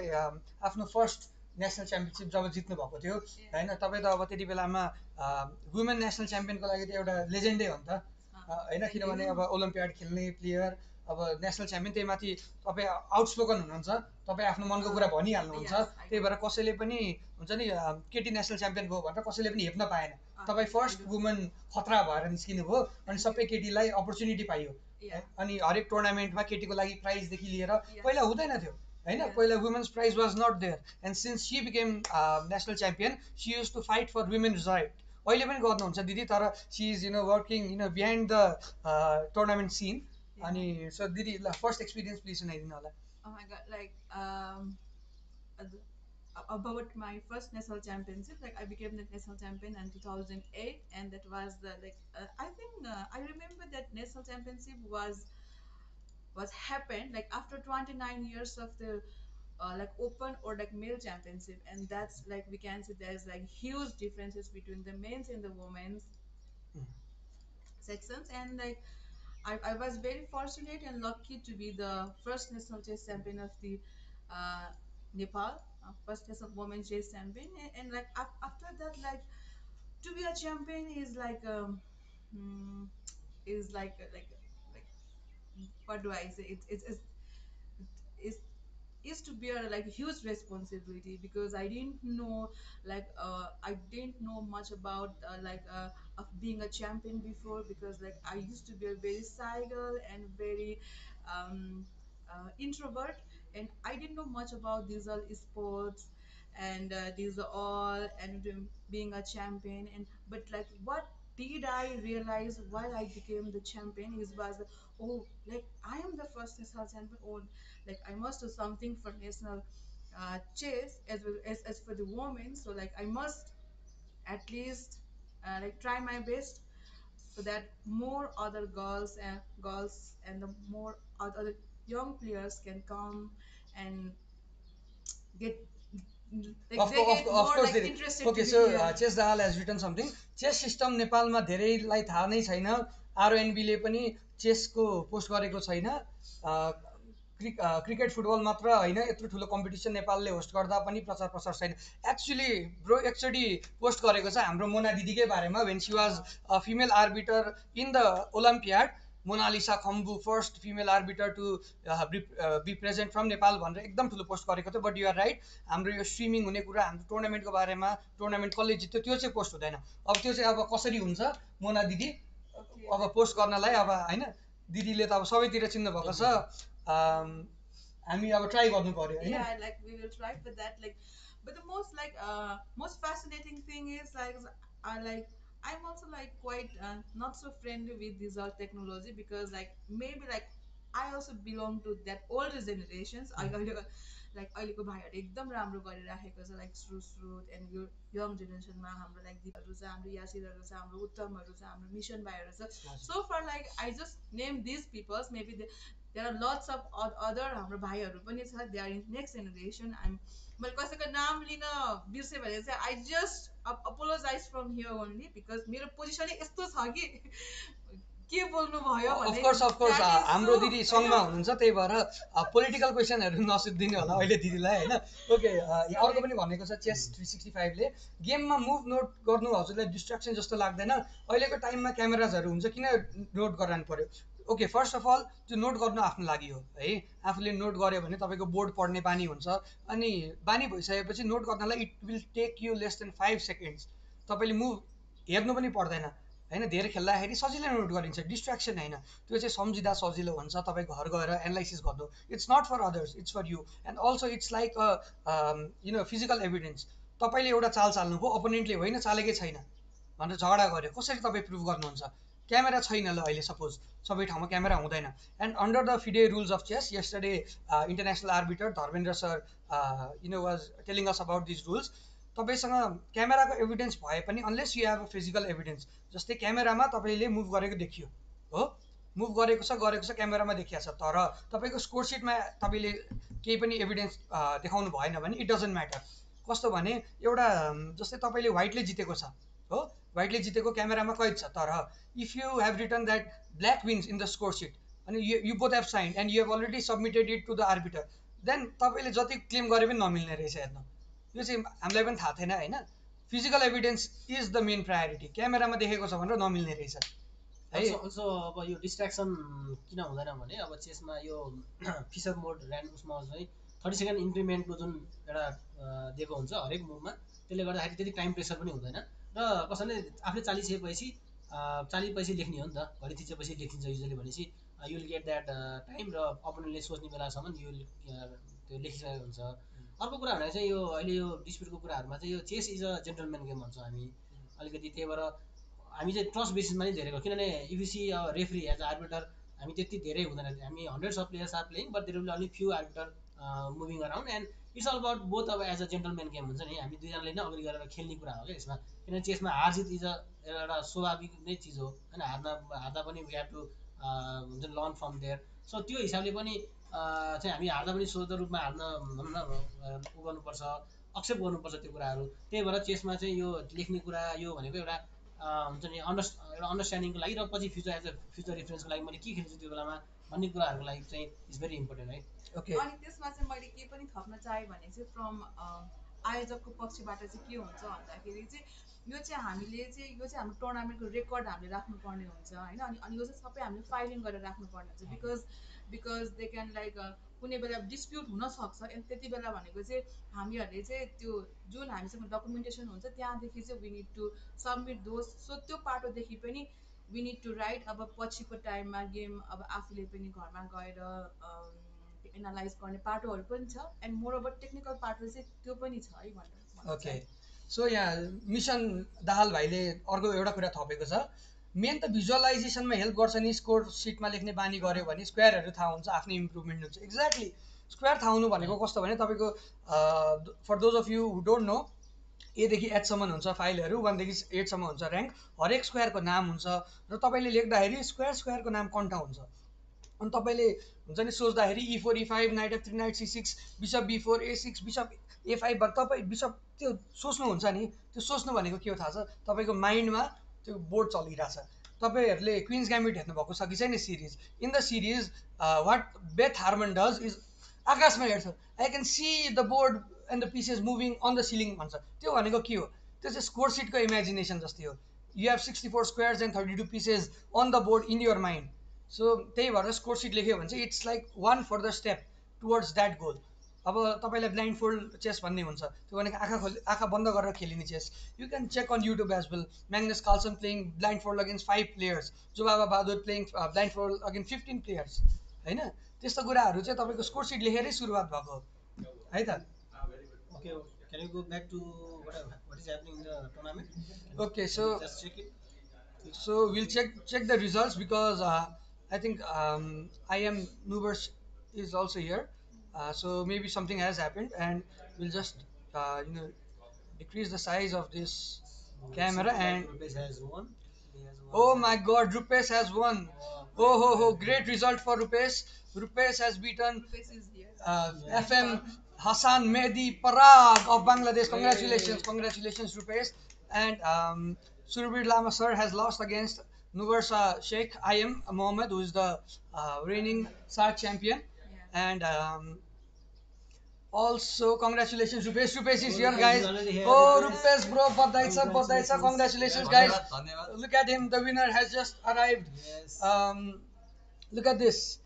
आफ्नो फर्स्ट नेसनल च्याम्पियनसिप जब जित्नु भएको थियो होइन, तपाईँ त अब त्यति बेलामा वुमेन नेसनल च्याम्पियनको लागि त एउटा लेजेन्डै हो नि त होइन, किनभने अब ओलम्पियाड खेल्ने प्लेयर, अब नेसनल च्याम्पियन, त्यही माथि तपाईँ आउटस्पोकन हुनुहुन्छ, तपाईँ आफ्नो मनको कुरा भनिहाल्नुहुन्छ। त्यही भएर कसैले पनि हुन्छ नि केटी नेसनल च्याम्पियन भयो भनेर कसैले पनि हेप्न पाएन। तपाईँ फर्स्ट वुमन खतरा भएर निस्किनु भयो अनि सबै केटीलाई अपर्च्युनिटी पाइयो। अनि हरेक टुर्नामेन्टमा केटीको लागि प्राइजदेखि लिएर पहिला हुँदैन थियो होइन, पहिला women's prize was not there, and since she became national champion she used to fight for women's right. अहिले पनि गर्नुहुन्छ दिदी, तर she is working behind the tournament scene. अनि सो दिदी ल फर्स्ट एक्सपिरियन्स प्लिज सुनाइदिनु होला। Oh my God, like about my first national championship, like I became the national champion in 2008, and that was the like I think I remember that national championship was happened like after 29 years of the like open or like male championship, and that's like we can see there's like huge differences between the men's and the women's sections. And like I was very fortunate and lucky to be the first national chess champion of the uh, Nepal, first national women chess champion. And like after that, like to be a champion is like mm, is like what do I say? It's is to bear like huge responsibility, because I didn't know much about of being a champion before, because like I used to be a very shy girl and very um, introvert, and I didn't know much about these all sports and these are all and being a champion. And but like what did I realize while I became the champion is was oh, like I am the first national champion, oh, like I must do something for national chess as well as for the women, so like I must at least like try my best so that more other girls and the more other young players can come and get like they get Of more courस like दिदी interested to okay be so here. Chess दाल has written something chess system नेपालमा धेरैलाई थाहा नै छैन आरओएनबीले पनि चेसको post गरेको छैन क्रिकेट फुटबल मात्र होइन यत्रो ठुलो कम्पिटिसन नेपालले होस्ट गर्दा पनि प्रचार प्रसार छैन एक्चुली ब्रो एकचोटि पोस्ट गरेको छ हाम्रो मोना दिदीकै बारेमा when she was female arbiter in the Olympiad Monalisa Khambu first female arbiter to be present from Nepal भनेर एकदम ठुलो पोस्ट गरेको थियो बट युआर राइट हाम्रो यो स्ट्रिमिङ हुने कुरा हाम्रो टुर्नामेन्टको बारेमा टुर्नामेन्ट कसले जित्यो त्यो चाहिँ पोस्ट हुँदैन अब त्यो चाहिँ अब कसरी हुन्छ मोना दिदी Okay, अब like पोस्ट गर्नलाई अब होइन दिदीले त अब सबैतिर चिन्नु भएको छ हामी अब ट्राई गर्नु पर्यो होइन yeah, like we will try for that. Like, but the most like most fascinating thing is like I like I'm also like quite not so friendly with this all technology because like maybe like I also belong to that older generations. I like अहिलेको भाइहरूले एकदम राम्रो गरिराखेको छ like श्रुत end यो young जेनेरेसनमा हाम्रो like दिदीहरू छ हाम्रो यासिरहरू छ हाम्रो उत्तमहरू छ हाम्रो मिसन भाइहरू छ so for like I just name this peoples maybe there are lots of other हाम्रो भाइहरू पनि छ they are in next generation I'm मैले कसैको नाम लिन बिर्सेँ भने चाहिँ I just apologize from here only because मेरो पोजिसनै यस्तो छ कि के बोल्नु भयो भने अफकोर्स that is हाम्रो so दिदी सङ्घमा हुनुहुन्छ त्यही भएर पोलिटिकल क्वेसनहरू नसोधिदिनु होला अहिले दिदीलाई होइन ओके अर्को पनि भनेको छ चेस 365ले गेममा मुभ नोट गर्नु हजुरलाई डिस्ट्र्याक्सन जस्तो लाग्दैन अहिलेको टाइममा क्यामेराजहरू हुन्छ किन नोट गराउनु पर्यो ओके फर्स्ट अफ अल त्यो नोट गर्नु आफ्नो लागि हो है आफूले नोट गर्यो भने तपाईँको बोर्ड पढ्ने बानी हुन्छ अनि बानी भइसकेपछि नोट गर्नलाई it will take you less than 5 seconds तपाईँले मुभ हेर्नु पनि पर्दैन होइन धेरै खेल्दाखेरि सजिलै नोट गरिन्छ डिस्ट्र्याक्सन होइन त्यो चाहिँ सम्झिँदा सजिलो हुन्छ तपाईँ घर गएर एनालाइसिस गर्नु it's not for others it's for you and also it's like physical evidence तपाईँले एउटा चाल चाल्नुभयो अपोनेन्टले होइन चालेकै छैन भनेर झगडा गर्यो कसरी तपाईँ प्रुभ गर्नुहुन्छ क्यामेरा छैन ल अहिले सपोज सबै ठाउँमा क्यामेरा हुँदैन and under the FIDE rules of chess yesterday international arbiter Dharmendra sir was telling us about this rules तपाईँसँग क्यामेराको एभिडेन्स भए पनि unless you have a physical evidence जस्तै क्यामेरामा तपाईँले मुभ गरेको देखियो हो मुभ गरेको छ क्यामेरामा देखिया छ तर तपाईँको स्कोर सिटमा तपाईँले केही पनि एभिडेन्स देखाउनु भएन भने इट डजन्ट म्याटर कस्तो भने एउटा जस्तै तपाईँले व्हाइटले जितेको छ हो व्हाइटले जितेको क्यामेरामा कैद छ तर if you have written that black wins in the score sheet अनि you both have sign and you have already submitted it to the arbiter then तपाईँले जति क्लेम गरे पनि नमिल्ने रहेछ हेर्नु यो चाहिँ हामीलाई पनि थाहा थिएन होइन physical evidence is the main priority क्यामेरामा देखेको छ भनेर नमिल्ने रहेछ है अल्सो अब यो डिस्ट्र्याक्सन किन हुँदैन भने अब चेसमा यो फिसर मोड ऱ्यान्ड उसमा चाहिँ 30 सेकेन्ड इन्क्रिमेन्टको जुन एउटा दिएको हुन्छ हरेक मुभमा त्यसले गर्दाखेरि त्यति टाइम प्रेसर पनि हुँदैन र कसैले आफूले चालिसकेपछि चालिसपछि लेख्ने हो नि त घडी थिचेपछि लेखिन्छ युजली भनेपछि you will get that time र अपोनेन्टले सोच्ने बेलासम्म यो त्यो लेखिसकेको हुन्छ अर्को कुरा भने चाहिँ यो अहिले यो डिस्प्युटको कुराहरूमा चाहिँ यो chess is a gentleman game भन्छ हामी अलिकति त्यही भएर हामी चाहिँ ट्रस्ट बेसिसमा नै धेरै हो किनभने इफिसी रेफ्री एज अ आर्बिटर हामी त्यति धेरै हुँदैन हामी hundreds of players are playing but there will only few arbiter moving around and it's all about both अब एज अ जेन्टलम्यान गेम हुन्छ नि हामी दुईजनाले नै अगाडि गएर खेल्ने कुरा हो क्या यसमा किनभने चेसमा हार जित इज एउटा स्वाभाविक नै चिज हो होइन हार्दा पनि वी हेभ टु हुन्छ लर्न फ्रम देयर सो त्यो हिसाबले पनि चाहिँ हामी हार्दा पनि शुद्ध रूपमा हार्न भनौँ न उ गर्नुपर्छ एक्सेप्ट गर्नुपर्छ त्यो कुराहरू त्यही भएर चेसमा चाहिँ यो लेख्ने कुरा यो भनेको एउटा हुन्छ नि एउटा अन्डरस्ट्यान्डिङको लागि र पछि फ्युचर एज अ फ्युचर रेफरेन्सको लागि मैले के खेल्छु त्यो बेलामा भन्ने कुराहरूको लागि चाहिँ इज भेरी इम्पोर्टेन्ट है ओके अनि त्यसमा चाहिँ मैले के पनि थप्न चाहेँ भने चाहिँ फ्रम आयोजकको पक्षबाट चाहिँ के हुन्छ भन्दाखेरि चाहिँ यो चाहिँ हामीले चाहिँ यो चाहिँ हाम्रो टुर्नामेन्टको रेकर्ड हामीले राख्नुपर्ने हुन्छ होइन अनि यो चाहिँ सबै हामीले फाइलिङ गरेर राख्नुपर्ने हुन्छ बिकज दे क्यान लाइक कुनै बेला डिस्प्युट हुनसक्छ अनि त्यति बेला भनेको चाहिँ हामीहरूले चाहिँ त्यो जुन हामीसँग डकुमेन्टेसन हुन्छ त्यहाँदेखि चाहिँ we need to submit those so त्यो पाटोदेखि पनि वी निड टु राइट अब पछिको टाइममा गेम अब आफूले पनि घरमा गएर एनालाइज गर्ने पाटोहरू पनि छ एन्ड मोर ओभर टेक्निकल पाटो चाहिँ त्यो पनि छ है भनेर ओके सो यहाँ मिसन दाहाल भाइले अर्को एउटा कुरा थपेको छ, मेन त भिजुअलाइजेसनमा हेल्प गर्छ नि, स्कोर सिटमा लेख्ने बानी गऱ्यो भने स्क्वायरहरू थाहा हुन्छ, आफ्नो इम्प्रुभमेन्ट हुन्छ। एक्ज्याक्टली स्क्वायर थाहा हुनु भनेको कस्तो भने तपाईँको for those of you who don't know, एदेखि एचसम्म हुन्छ फाइलहरू, 1देखि 8सम्म हुन्छ ऱ्याङ्क, हरेक स्क्वायरको नाम हुन्छ र तपाईँले लेख्दाखेरि स्क्वायरको नाम कन्टा हुन्छ। अनि तपाईँले हुन्छ नि सोच्दाखेरि E4 E5 night F3 night C6 bishop B4 A6 bishop A5 तपाईँ बिसप त्यो सोच्नुहुन्छ नि, त्यो सोच्नु भनेको के हो थाहा छ, तपाईँको माइन्डमा त्यो बोर्ड चलिरहेछ। तपाईँहरूले क्विन्स ग्याम्बिट हेर्नुभएको छ कि छैन series, in the series what Beth Harmon does is आकाशमा हेर्छ, I can see the board and the pieces moving on the ceiling भन्छ। त्यो भनेको के हो, त्यो चाहिँ स्कोर सिटको इमेजिनेसन जस्तै हो। You have 64 squares and 32 pieces on the board in your mind. So त्यही भएर स्कोर सिट लेख्यो भने चाहिँ it's like one further step towards that goal. अब तपाईँलाई ब्लाइन्ड फोल्ड चेस भन्ने हुन्छ, त्यो भनेको आँखा बन्द गरेर खेलिने चेस। You can check on YouTube as well, Magnus Carlsen playing blindfold against 5 players, Jobaba Bahadur playing blindfold against 15 players, होइन? त्यस्तो कुराहरू चाहिँ तपाईँको स्कोर सिट लेखेरै सुरुवात भएको है त। Okay, can you go back to what is happening in the tournament? Okay, so Just check it. so we'll check the results because I think I am Nubers is also here, so maybe something has happened, and we'll just decrease the size of this camera. And Rupesh has won. He has won. oh my God, Rupesh has won! Oh ho ho! Great result for Rupesh. Rupesh has beaten Face is here. FM Hassan Mehdi Parag of Bangladesh. Congratulations, congratulations, Rupesh. And Surbir Lama sir has lost against Nuversa Sheikh. I am Mohammed, who is the reigning SACC champion. Yeah. And also, congratulations, Rupesh. Rupesh is Oh, here, Rupesh guys. is already here, Oh, Rupesh. Rupesh, bro, badai cha. Congratulations, guys. धन्यवाद। Look at him. The winner has just arrived. Yes. Look at this.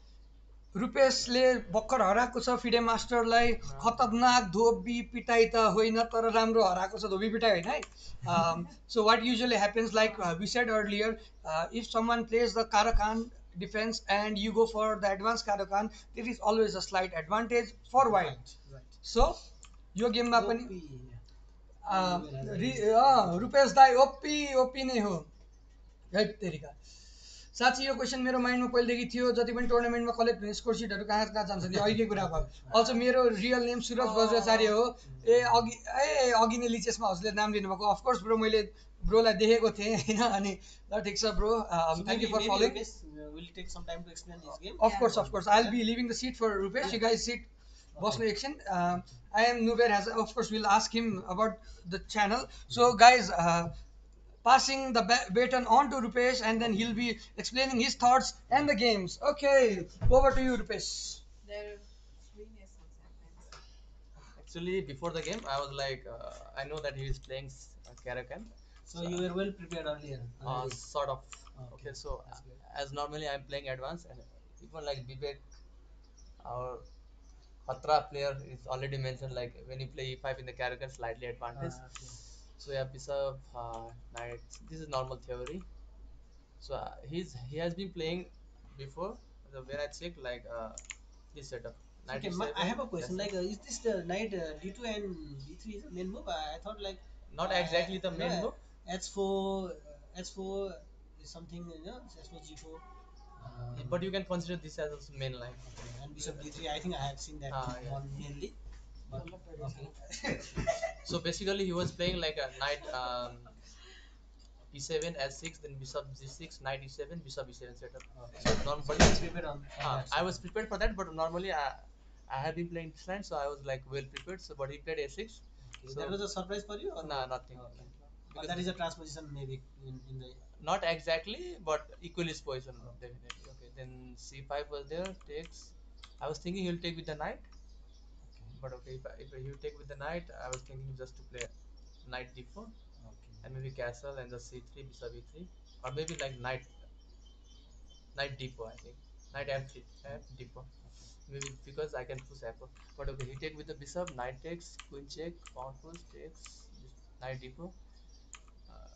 रुपेशले भर्खर हराएको छ FIDE मास्टरलाई, खतरनाक धोबी पिटाइ त होइन तर राम्रो हराएको छ, धोबी पिटाइ होइन है। So what usually happens like we said earlier, if someone plays the Caro Kann defense and you go for the advanced Karakan, there is always a slight advantage for white. Right. So यो गेममा पनि OP. Rupesh दाई OP नै हो है तेरिका। साँच्ची यो question मेरो माइन्डमा पहिलेदेखि थियो, जति पनि टुर्नामेन्टमा कलेक्ट हुने स्कोर सिटहरू कहाँ कहाँ जान्छ नि अहिलेकै कुरा भयो। अल्सो मेरो रियल नेम सुरज बज्राचार्य हो। अघि नै लिचेसमा हजुरले नाम लिनुभएको, अफकोर्स ब्रो मैले ब्रोलाई देखेको थिएँ होइन। अनि ल ठिक छ bro, thank you for following. Will take some time to explain this game. Of course, I'll be leaving the seat for Rupesh. You guys sit, boss action. I am Nuber has, of course, we'll ask him about the channel. So, guys, passing the baton on to Rupesh, and then he'll be explaining his thoughts and the games. Okay, over to you, Rupesh. There three nations happens. Actually, before the game, I was like, I know that he is playing Karakan. So you were well prepared earlier. Sort of. Okay, Okay, so that's good. as normally I'm playing advanced, and even like Vivek, our Patra player is already mentioned, like when you play E5 in the Karakan, slightly advantage. Okay. So yeah, bishop knight. This is normal theory. So he has been playing before. So when I check like this setup, knight Okay, e7, I have a question. that's Like, it. is this the knight d2 and d3 is the main move? I thought like Not exactly the main move. h4, h4 is something, h4 g4. But you can consider this as a main line. Okay, and bishop d3. I think I have seen that Yeah. one mainly. But, okay. So basically, he was playing like a knight e7 s6, then bishop g6, knight e7, bishop e7 setup. So normally, Prepared on that I side. was prepared for that, but normally I have been playing this line, so I was like well prepared. So but he played a6. Okay, So that was a surprise for you? Or nah, nothing. Okay. Or Because that is a transposition maybe in the. not exactly, but equally position Oh. definitely. Okay, then c5 was there, takes. I was thinking he'll take with the knight, Okay. but okay, if he will take with the knight, I was thinking just to play knight d4 Okay. and maybe castle and the c3, bishop e3, or maybe like knight d4. I think knight f3, f d4. Maybe because I can push f4. But okay, he take with the bishop, knight takes, queen check, pawn push takes, knight d4, uh,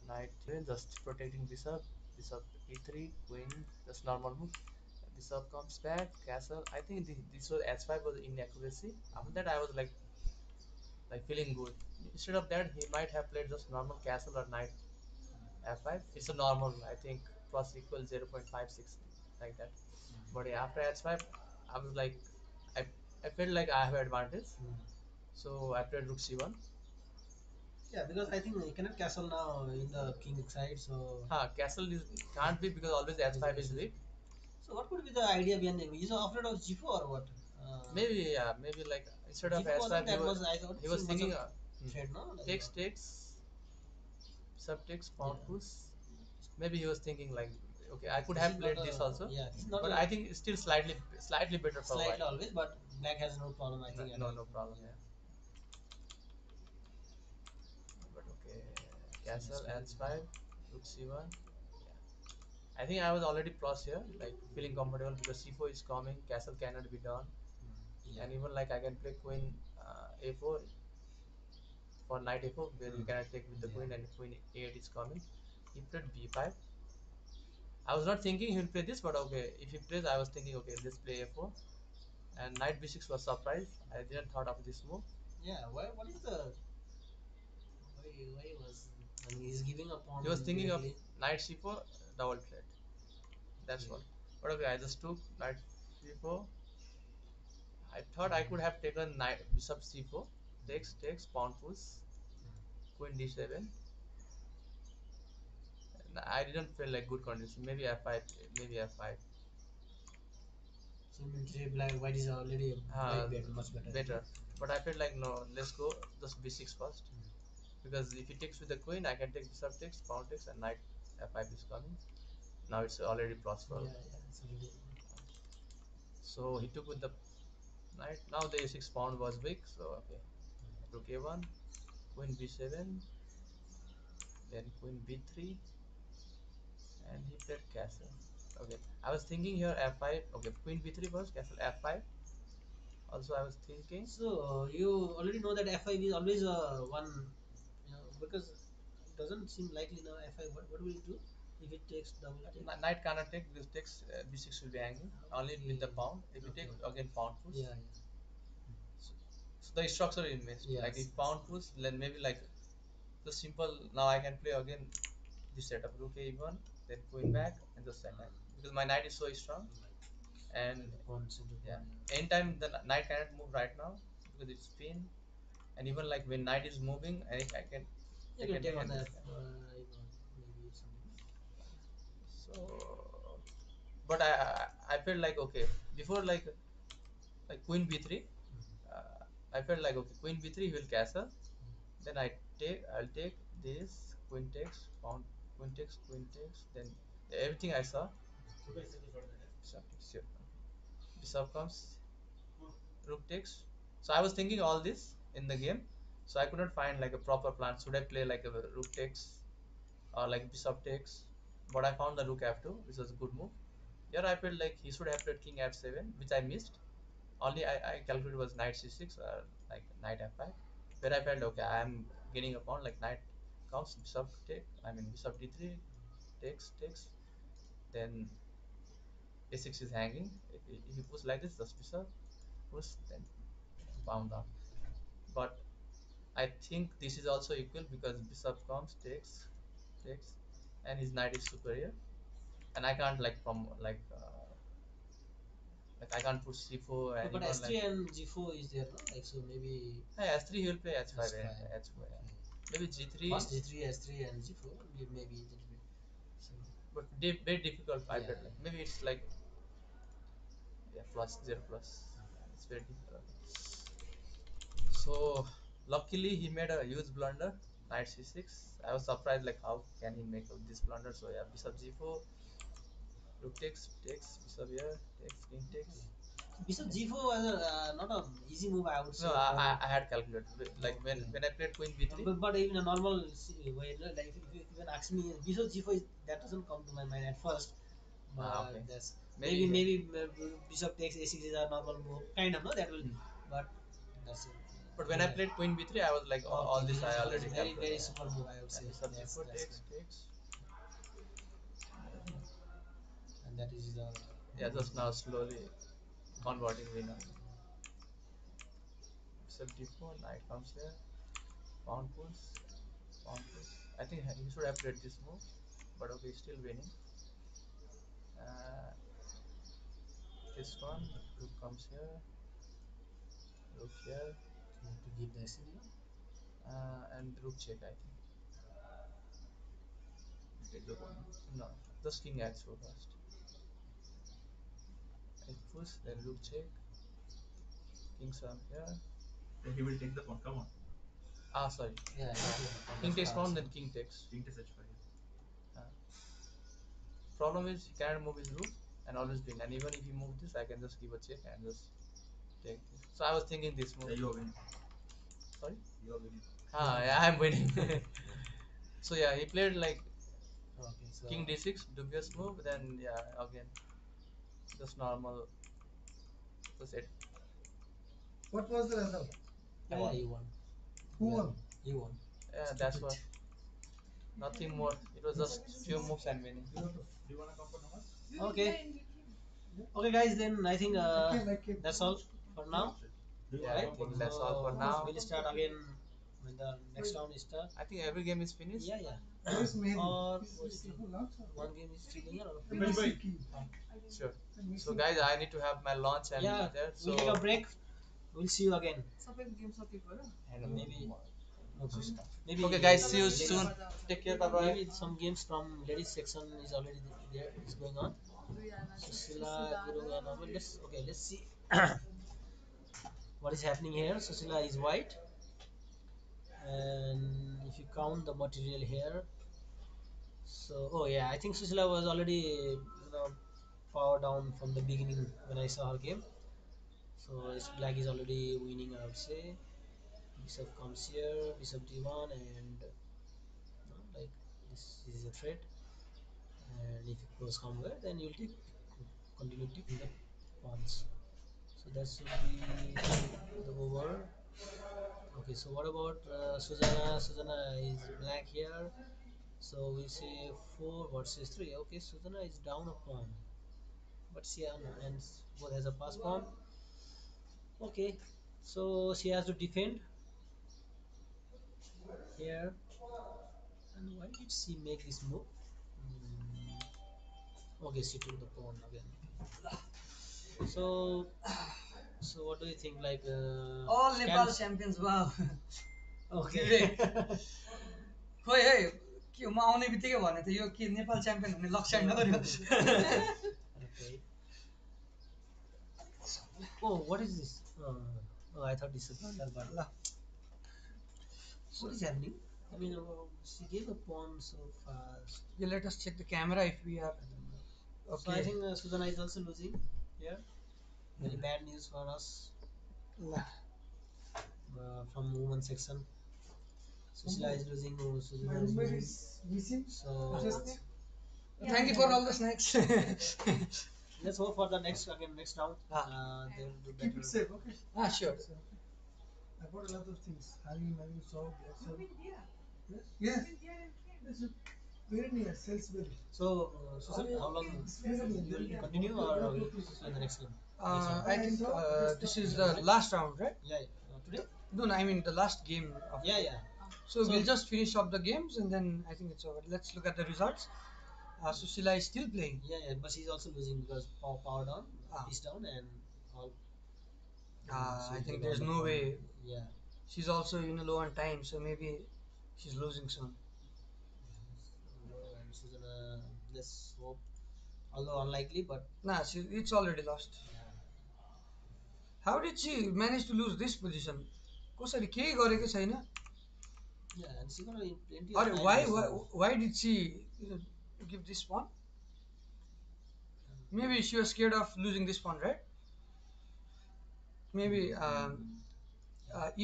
knight just protecting bishop, bishop e3, queen, just normal move. Bishop comes back, castle. I think this was h5 was inaccuracy. After that, I was like like feeling good. Instead of that, he might have played just normal castle or knight f5. It's a normal, I think, plus equals 0.56 like that. But yeah, after h5, I was like, I, I felt like I have advantage. So I played rook c1. Yeah, because I think you cannot castle now in the king side. So Castle is can't be because always h5 is weak. so what could be the idea behind it? Is afraid of g4 or what? Maybe yeah, maybe like instead of g4 wasn't h5, that was I don't he was think much thinking of threat, no? Like, takes subtext pawn yeah. push. Maybe he was thinking like, okay, I could This have is not played a this also, yeah. This is not but a I think it's still slightly better for slightly white. always, but black has no problem. I No, think at no, all. no problem. Yeah. Yeah, but okay, So let's castle go with h5, rook c1. Yeah, I think I was already plus here, like feeling comfortable because c4 is coming, castle cannot be done, yeah. and even like I can play queen a4 for knight a4 where you cannot take with the Yeah. queen and queen a8 is coming. He played b5. I was not thinking he will play this, but okay, if he plays, I was thinking okay, let's play a4. And knight b6 was surprise. I didn't thought of this move. Yeah. Why? What is the why was I mean he's giving up on He was thinking of directly. knight c4 double threat. That's Okay. what. But okay, I just took knight c4. I thought I could have taken knight bishop c4. Takes pawn push. Queen d7. And I didn't feel like good condition. Maybe f5. Maybe f5. So I mean today black white is already Uh, white better, much better. better. But I felt like no. Let's go just b6 first. Because if he takes with the queen, I can take bishop takes, pawn takes, and knight f5 is coming. Now it's already plus for. Yeah, yeah, it's already. So he took with the knight. Now the a6 pawn was weak. So okay, rook a1, queen b7, then queen b3, and he played castle. Okay, I was thinking here f5. Okay, queen b3 first, castle f5. Also, I was thinking. So you already know that f5 is always one, you know, because it doesn't seem likely now f5. What will it do if it takes double take? Knight cannot take because takes b6 will be hanging only with the Okay. pawn. If you Okay. take again pawn push, Yeah, so, so the structure is missed. yeah. Like Yes. if pawn push, then maybe like the simple. Now I can play again this setup rook a1, then queen back, and just attack because my knight is so strong. And The pawn center yeah, pawn. anytime the knight cannot move right now because it's pinned, and even like when knight is moving, and if I can You take can take on advantage. f maybe something. So, but I felt like okay before like queen b3. I felt like okay queen b3 he will castle. Then I'll take this queen takes pawn queen takes. Then everything I saw bishop takes sure. Bishop comes rook takes. So I was thinking all this in the game. So I could not find like a proper plan. Should I play like a rook takes or like bishop takes? But I found the rook f2, which was a good move. Here I felt like he should have played king f7, which I missed. Only I calculated was knight c6 or like knight f5, where I felt okay, I am gaining a pawn like knight comes, bishop take, I mean bishop d3 takes, then a6 is hanging. If you push like this, just bishop push, then pawn down. But I think this is also equal because bishop comes, takes, and his knight is superior, and I can't like from like I can't push c4 No, and but even s3 like and g4 is there, no? Like so maybe yeah, s3 he will play h5 s5. and h4. Yeah. Okay. Maybe g3, First g3, s3, and g4. Maybe a little bit. So but very difficult. I yeah, felt like maybe it's like yeah plus zero plus. It's very difficult. So luckily he made a huge blunder. Knight c6. I was surprised like how can he make this blunder? So yeah, bishop g4, rook takes bishop here takes king takes. bishop Yes. g4 was not a easy move, I would say. No, For I had calculated like okay. when I played queen b3. But even a normal way, no, like if you even ask me, bishop g4 is, that doesn't come to my mind at first. But Okay. that's Maybe bishop takes a6 is a normal move, kind of, no, that will. hmm. But that's it. But when I played queen b3, I was like all Okay, this bishop I g4 is already very calculated. super move, I would Yeah, say. bishop That's g4 that's good. takes. And that is the Yeah, just now slowly converting winner. bishop d4, knight comes here, pawn push, pawn push. I think he should have played this move, but okay, still winning. Uh, this one, rook comes here, rook here, You have to give the signal. and rook check, I think. Take the pawn. No, just king h4 first. I push, then rook check, king's on here. Then he will take the pawn. Come on. Ah, sorry. Yeah, King takes pawn, then king takes. King takes h5. Uh, problem is he cannot move his rook and always win. And even if he move this, I can just give a check and just take this. So I was thinking this move. Yeah, you are winning. Sorry? You are winning. Ah, yeah, I'm winning. So yeah, he played like Okay, so king d6, dubious move. Then yeah, again, just normal. Just it. What was the result? yeah, you won. Who won? You won. Yeah, that's what. Nothing more. It was just few moves and winning. Do you want to come for Namas? Okay. Okay, guys. Then I think Okay. that's all for now. Yeah, I think that's all for now. We'll start again when the next round is start. I think every game is finished. Yeah, yeah. Yes, maybe. Or Yes, one game is still in or Sure. So guys, I need to have my lunch and yeah, there. So we'll take a break. We'll see you again. सबैको game सकेको र And maybe okay, guys, see you soon. Take care. Bye bye. maybe some games from ladies section is already there. It's going on. Susila, Guru, and Amal. Let's see what is happening here. Susila is white, and if you count the material here, so oh yeah, I think Susila was already power down from the beginning when I saw her game. So it's black is already winning, I would say. Bishop comes here, bishop d1, and like this is a threat. And if it goes somewhere, then you'll take continue taking the pawns. So that should be the over. Okay, so what about Sujana? Sujana is black here. So we say 4 versus 3. Okay, Sujana is down a pawn. But she and both has a pass pawn. Okay, so she has to defend here. And why did she make this move? Okay, she took the pawn again. So, so what do you think? Like All Nepal scans? champions, wow. Okay. खोइ है के म आउने बित्तिकै भने त यो के Nepal champion हुने लक्ष्य नगर्यो Okay. Oh, what is this? Oh, I thought this is Gandalf. What is happening? I mean, she gave a pawn so fast. Yeah, let us check the camera if we are So I okay. think Suzana is also losing here. Very bad news for us from women section. Susila is losing. My Suzana is roommate losing. is missing. So Just Thank you for all the snacks. let's hope for the next round. They will do keep better. it safe, okay? Sure. I bought a lot of things. Having salt, black salt. Yes. Yes. Very near Salisbury. So, Susan, how long you will continue or will in the next game? I think this is the last round, right? Yeah, today? No, I mean the last game. Yeah, yeah. So So- we'll just finish up the games and then I think it's over. Let's look at the results. Susila is still playing. Yeah, yeah, but she's also losing because power down, Ah. piece down, and all. I she's think down there's the no pawn. way. Yeah. She's also low on time, so maybe she's losing soon. And Susan, let's hope, although unlikely, but Nah, it's already lost. How did she manage to lose this position? कसरी केही गरेकै छैन. yeah, and she got plenty Or of time. why did she give this pawn? Maybe she was scared of losing this pawn, right? Maybe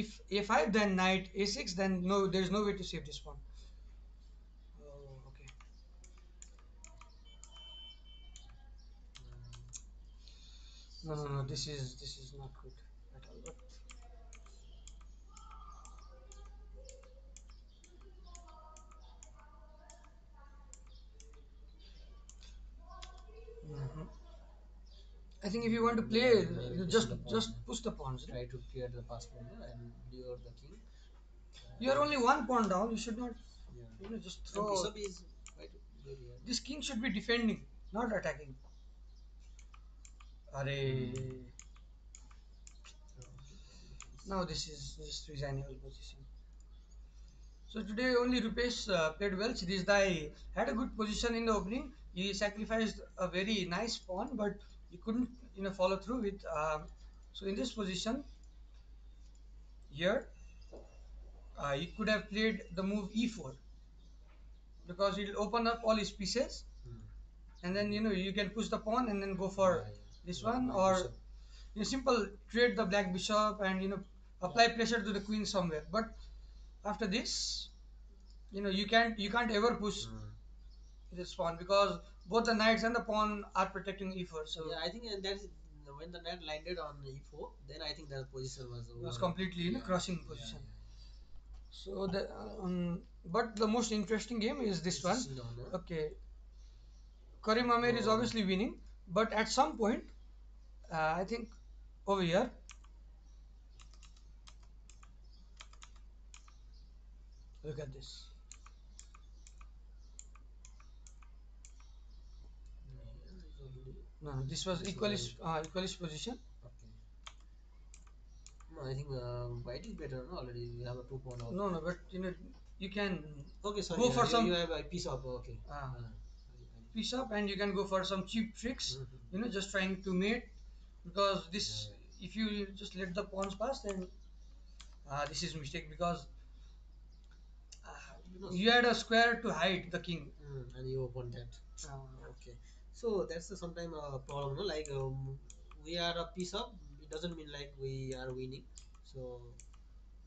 if a5 then knight a6, then no, there's no way to save this pawn. Oh, okay. No. This is not good at all. But I think if you want to play, maybe just pushing the pawn, just yeah. push the pawns. Try to clear the pass pawn, and lure the king. You are only one pawn down. You should not, Yeah. just And throw. bishop is quite good here. This king should be defending, not attacking. Are now this is just resignable position. So today only Rupesh played well. Siddhisdai had a good position in the opening. He sacrificed a very nice pawn, but he couldn't follow through with. So in this position here, he could have played the move e4 because it will open up all his pieces, and then you can push the pawn and then go for this one, or simple trade the black bishop and apply pressure to the queen somewhere. But after this, you can't ever push this pawn because both the knights and the pawn are protecting e4. So Yeah, I think that's when the knight landed on e4. Then I think the position was it was over. completely crushing position. So but the most interesting game is this one. Okay, Karim Amer is obviously winning, but at some point, I think over here, look at this. No, this was equalish position. Okay. No, I think white is better. No, already we have a 2 pawn out. No, but you can Okay, sorry. go for some. You have a piece of okay. Piece up, and you can go for some cheap tricks. Just trying to mate, because this if you just let the pawns pass, then this is mistake because you had a square to hide the king. And you open that. Okay, so that's sometimes a problem, no? Like we are a piece up, it doesn't mean like we are winning, so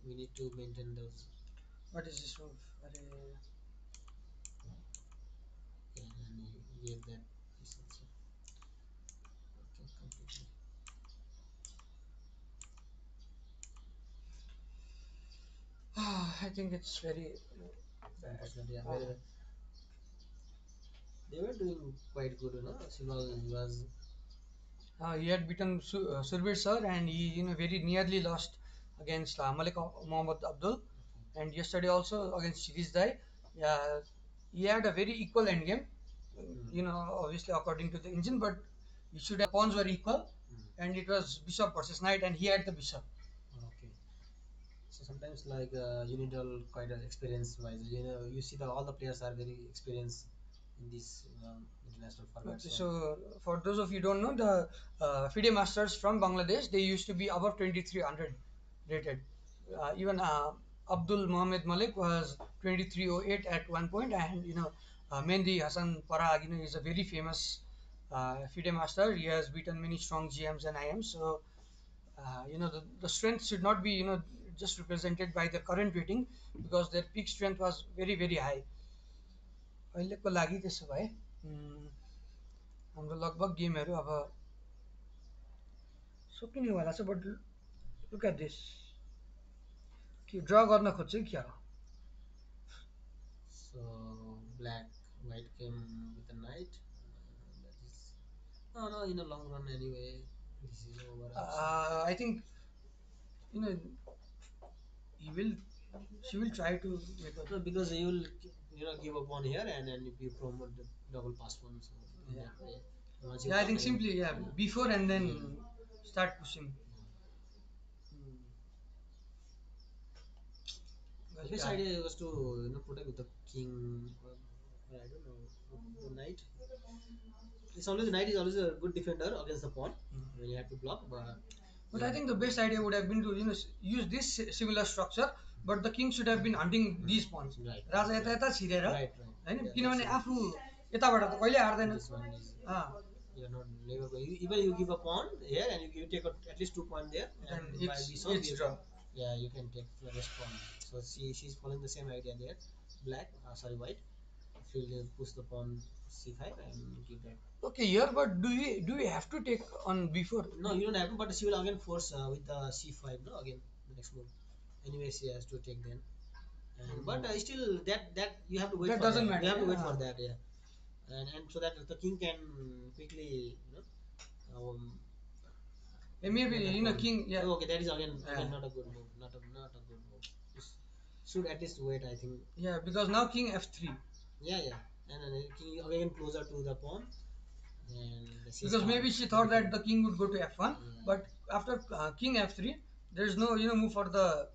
we need to maintain those. What is this move? Okay, and you gave that piece also. Okay, completely. I think it's very Unfortunately, yeah, they were doing quite good, you know. Sival was he had beaten Surbir sir, and he very nearly lost against Malik Mohammad Abdul, and yesterday also against Shiris. Yeah, he had a very equal endgame. Obviously according to the engine, but you should have pawns were equal, and it was bishop versus knight, and he had the bishop. okay. So sometimes like you need quite an experience wise. You see all the players are very experienced in this international format. Okay, so for those of you who don't know, the FIDE masters from Bangladesh, they used to be above 2300 rated. Even Abdul Mohamed Malik was 2308 at one point, and Mehdi Hassan Parag, is a very famous FIDE master. He has beaten many strong GMs and IMs. So the strength should not be just represented by the current rating, because their peak strength was very very high. अहिलेको लागि त्यसो भए हाम्रो लगभग गेमहरू अब सकिनेवाला छ, but look at this, के ड्र गर्न खोज्छ कि क्या हो? So white came with a knight. That is no, in the long run anyway. This is over. I think he will she will try to make a, No, because you will give up one here and then you promote the double pass one. So yeah, I think simply before and then start pushing. The best idea was to protect with the king. I don't know, the knight. It's always the knight is always a good defender against the pawn when you have to block. But I think the best idea would have been to use this similar structure, but the king should have been hunting these pawns. राजा यता यता छिरेर हैन, किनभने आफू यताबाट त कहिले हार्दैन. You're not never going. Even you give a pawn here and you take at least 2 points there, and by bishop it's draw. Yeah, you can take the rest pawn. So she's following the same idea there. Black, sorry, white. She'll push the pawn c5 and give that. Okay, here, but do we have to take on before? No, you don't have to, but she will again force with the c5. No, again the next move. Anyway, she has to take then. But still, that you have to wait. That for doesn't that. matter. You have to wait for that, yeah. And so that the king can quickly Maybe on that you know pawn. king. Yeah. Oh, okay, that is again Yeah. not a good move. Not a good move. Just should at least wait, I think. Yeah, because now king f3. Yeah. And then king again closer to the pawn, and she's Because maybe she thought that the king would go to f1, Yeah. but after king f3, there is no move for the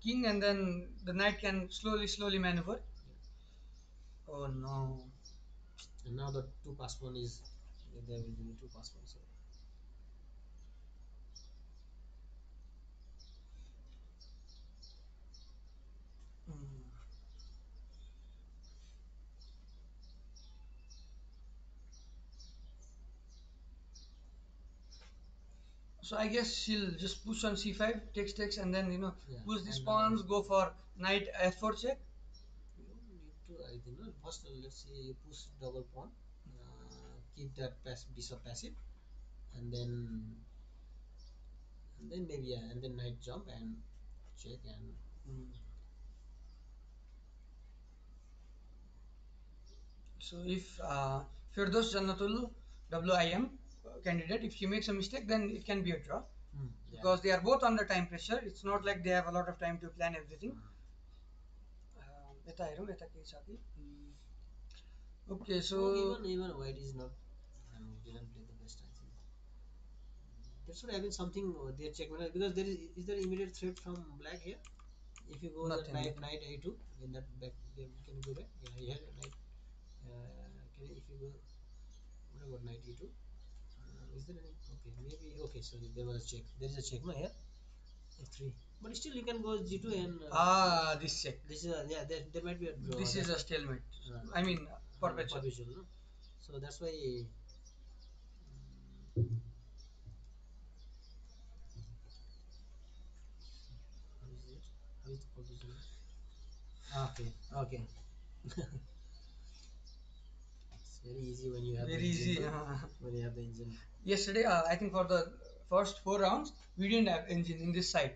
king, and then the knight can slowly maneuver. Oh no. And now the two pass pawn is there will be two pass pawn. So Mm. So I guess she'll just push on c5, takes, and then yeah, push these and pawns, go for knight f4 check. you don't need to, I think. No, first let's say you push double pawn, keep that bishop passive, and then maybe yeah, and then knight jump and check and Mm. So if Firdos Jannatul WIM candidate, if he makes a mistake, then it can be a draw. yeah. Because they are both under time pressure. It's not like they have a lot of time to plan everything. यता हेरौँ यता केही छ कि Okay, so even white is not, didn't play the best, I think. There should have been something there checkmate, because is there immediate threat from black here? If you go Nothing, that nothing. knight a2 in that back game, can you go back? Yeah, he had a knight. Can if you go, what about knight e2? Is there any? Okay, maybe okay. So there was a check. There is a check, no here. F3. But still, you can go g2 and. This check. This is a, yeah. There might be a draw. This is a stalemate. I mean, perpetual. No? So that's why. How is it? How is the perpetual? Okay. It's very easy when you have Very the engine, easy. no? When you have the engine. Yesterday, I think for the first 4 rounds, we didn't have engine in this side.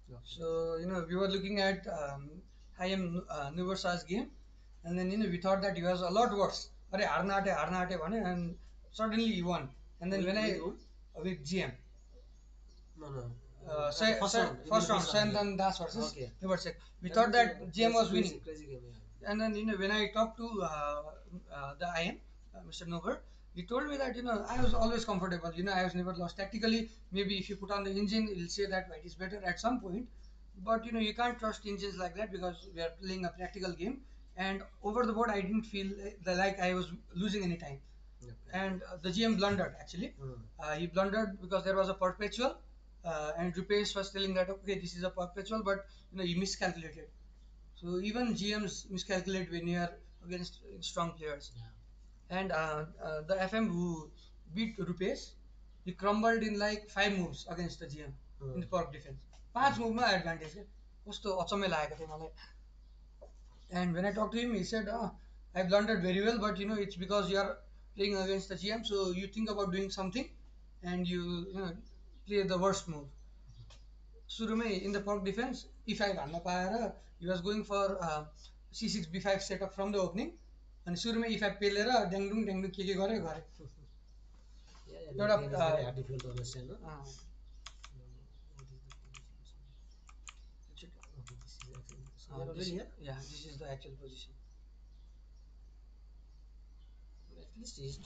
Okay. So we were looking at Hayam Nuversa's game, and then we thought that he was a lot worse. अरे horn आँटे भने, and suddenly he won. And then With whom? With GM. No. First round, Sayantan Das versus Okay. Nuversek. We That thought was that GM was winning. Crazy game, yeah. And then when I talked to the IM, Mr. Nover, he told me that I was always comfortable. I was never lost tactically. Maybe if you put on the engine, he'll say that white is better at some point. But you can't trust engines like that, because we are playing a practical game. And over the board, I didn't feel like I was losing any time. Okay. And the GM blundered actually. He blundered because there was a perpetual, and Rupesh was telling that okay, this is a perpetual, but he miscalculated. So even GMs miscalculate when you are against strong players. Yeah. And the FM who beat Rupesh, he crumbled in like 5 moves against the GM in the park defense. 5 moves advantage. कस्तो अचम्मै लागेको थियो मलाई. And when I talked to him, he said, I blundered very well, but it's because you are playing against the GM, so you think about doing something, and you play the worst move. सुरुमै in the park defense, e5 हाल्न पाएर he was going for c6 b5 setup from the opening, अनि सुरुमै e5 पेलेर ड्याङडुङ के गरे Yeah, that game is very hard, difficult to understand, no? What is the Yeah, this is the actual position. At least he's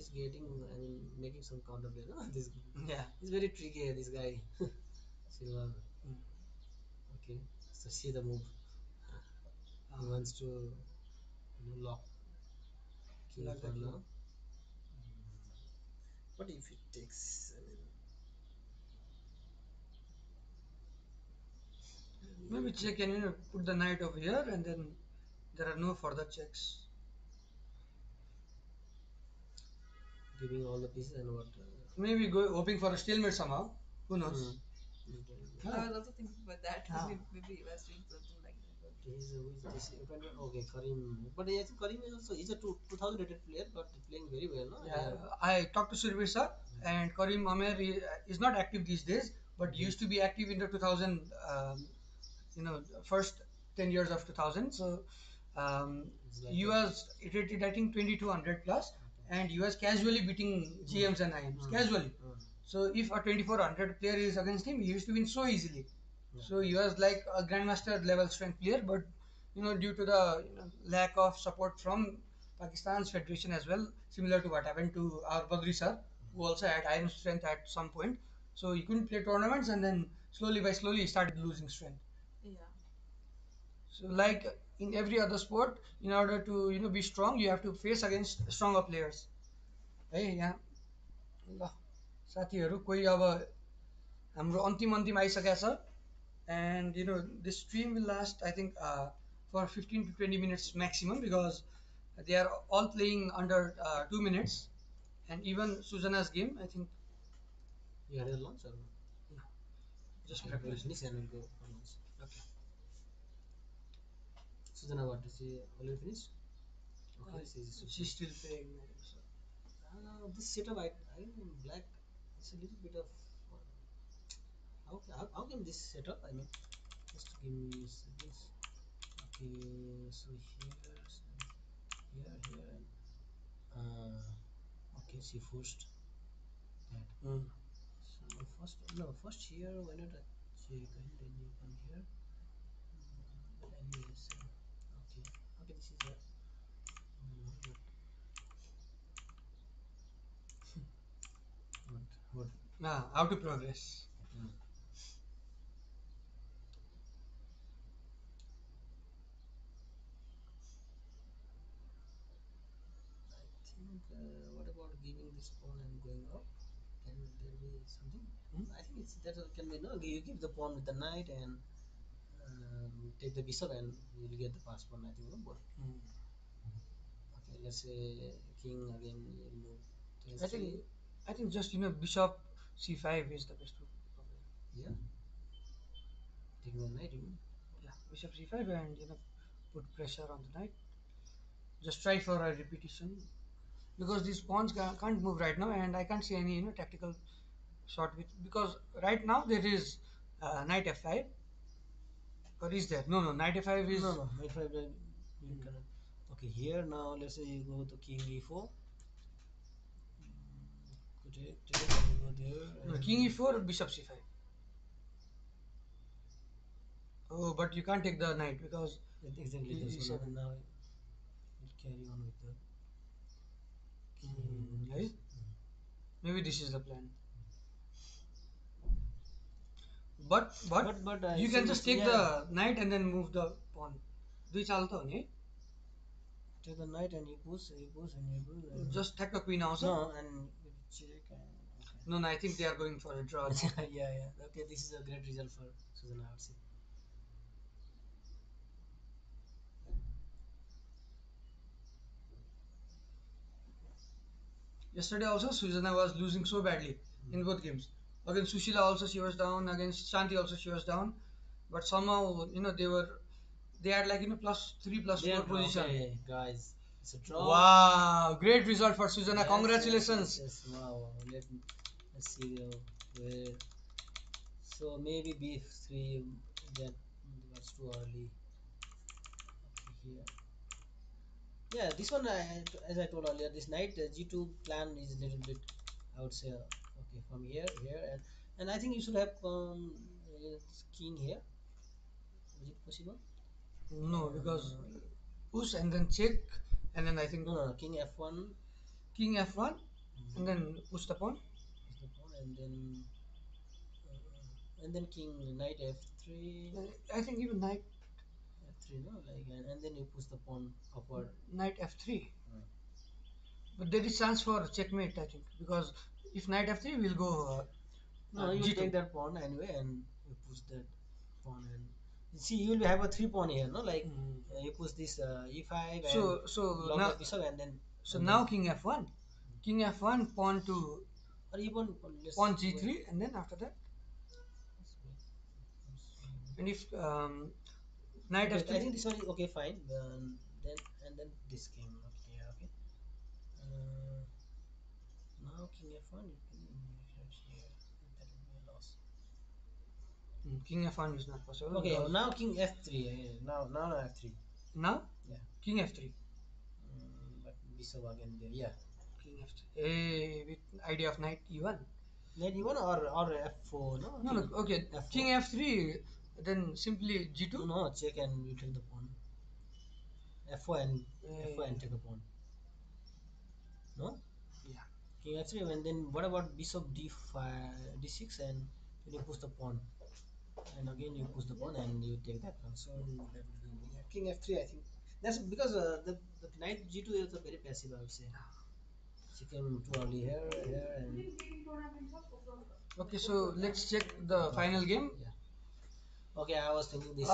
getting, I mean, making some counter play, no? Yeah. He's very tricky, this guy. Silva. Okay, so see the move. He wants to lock king for now. What if it takes? Maybe check and put the knight over here, and then there are no further checks. Giving all the pieces and what? Maybe hoping for a stalemate somehow. Who knows? I was also thinking about that. Maybe he was doing something like that. Okay, Karim. But I think Karim is also, he's a 2000 rated player, but playing very well, no? Yeah, I talked to Surbir sir, and Karim Amer is not active these days, but used to be active in the 2000, first 10 years of 2000. So he was rated, I think, 2200 plus, and he was casually beating GMs and IMs. Casually. So if a 2400 player is against him, he used to win so easily. Yeah. So he was like a grandmaster level strength player, but due to the lack of support from Pakistan's federation as well, similar to what happened to our Badri sir, who also had iron strength at some point. So he couldn't play tournaments, and then slowly by slowly he started losing strength. Yeah. So like in every other sport, in order to be strong, you have to face against stronger players. है यहाँ ल साथीहरू कोही अब हाम्रो अन्तिम अन्तिम आइसकेको छ and this stream will last I think for 15 to 20 minutes maximum because they are all playing under 2 minutes, and even Sujana's game I think. You had a lunch or No, just okay, we'll breakfast. finish and we'll go for lunch. Okay. Sujana, what is she already finished? Okay, She's still playing. So. This setup, I black. It's a little bit of how come this setup? I mean, just give me seconds. Okay, so here and okay, she forced that. So first here. Why not check and then you come here. But anyways, okay, this is a what How to progress. I think what about giving this pawn and going up? Can there be something? I think it's that can be no. You give the pawn with the knight and take the bishop and you will get the pass pawn. I think no both. Okay, let's say king again. You move. I think just bishop c5 is the best move. Yeah. Taking the knight, you mean? Yeah, bishop c5 and put pressure on the knight. Just try for a repetition because these pawns can't move right now, and I can't see any tactical shot because right now there is knight f5, or is there? No, knight f5 is No, knight 5. You cannot. Okay, here now let's say you go to king e4. Take and go there. no, king e4 bishop c5. Oh, but you can't take the knight because Exactly. That's e7. now we'll carry on with the Right? Maybe this is the plan. But you can just take the knight and then move the pawn. दुई चाल त हो नि है? Take the knight and he push and he push. Just ठ्याक्क queen आउँछ. No, and check and okay. No, I think they are going for a draw. Yeah. Okay, this is a great result for Sujana, I would say. Yesterday also Sujana was losing so badly in both games. Against Sushila also she was down. Against Shanti also she was down. But somehow they had like +3 +4 position. Okay, guys, it's a draw. Wow, great result for Sujana. Yes, Congratulations. Yes. Wow. Let's see where. So maybe b3 that was too early. Okay, here. Yeah, this one as I told earlier, this knight g2 plan is a little bit, I would say, okay, from here and I think you should have king here. Is it possible? No, because push and then check, and then I think no, king f1. King f1, and then push the pawn. Push the pawn and then king knight f3. I think even knight f3, no, like and then you push the pawn upward. Knight f3. But there is chance for checkmate, I think, because if knight f3 will go. No, you G2. take that pawn anyway, and you push that pawn and see you will have a 3 pawn here, no? Like you push this e5 and so lock now the bishop and then. So now king f1, king f1, pawn to or even pawn g3, and then after that, and if knight okay, f3. I think this one is okay, fine. Then this king, okay. Now king f1, you can here. That will be a loss. King f1 is not possible. Okay, now king f3. Now f3. Now? Yeah. King f3. But bishop again there. Yeah. King f3. With idea of knight e1. Knight E1 or F4, no? No, no. Okay, F4. king f3, then simply g2. No, check and you take the pawn. F4 and F4 and Uh, take a pawn. No? yeah. King F3, and then what about bishop D5, D6, and then you push the pawn, and again you push the pawn and you take that one. So that would be, yeah, King F3. I think that's because the knight G2 is a very passive, I would say. She came too early here, and Okay, so let's check the final game. yeah. Okay, I was thinking this.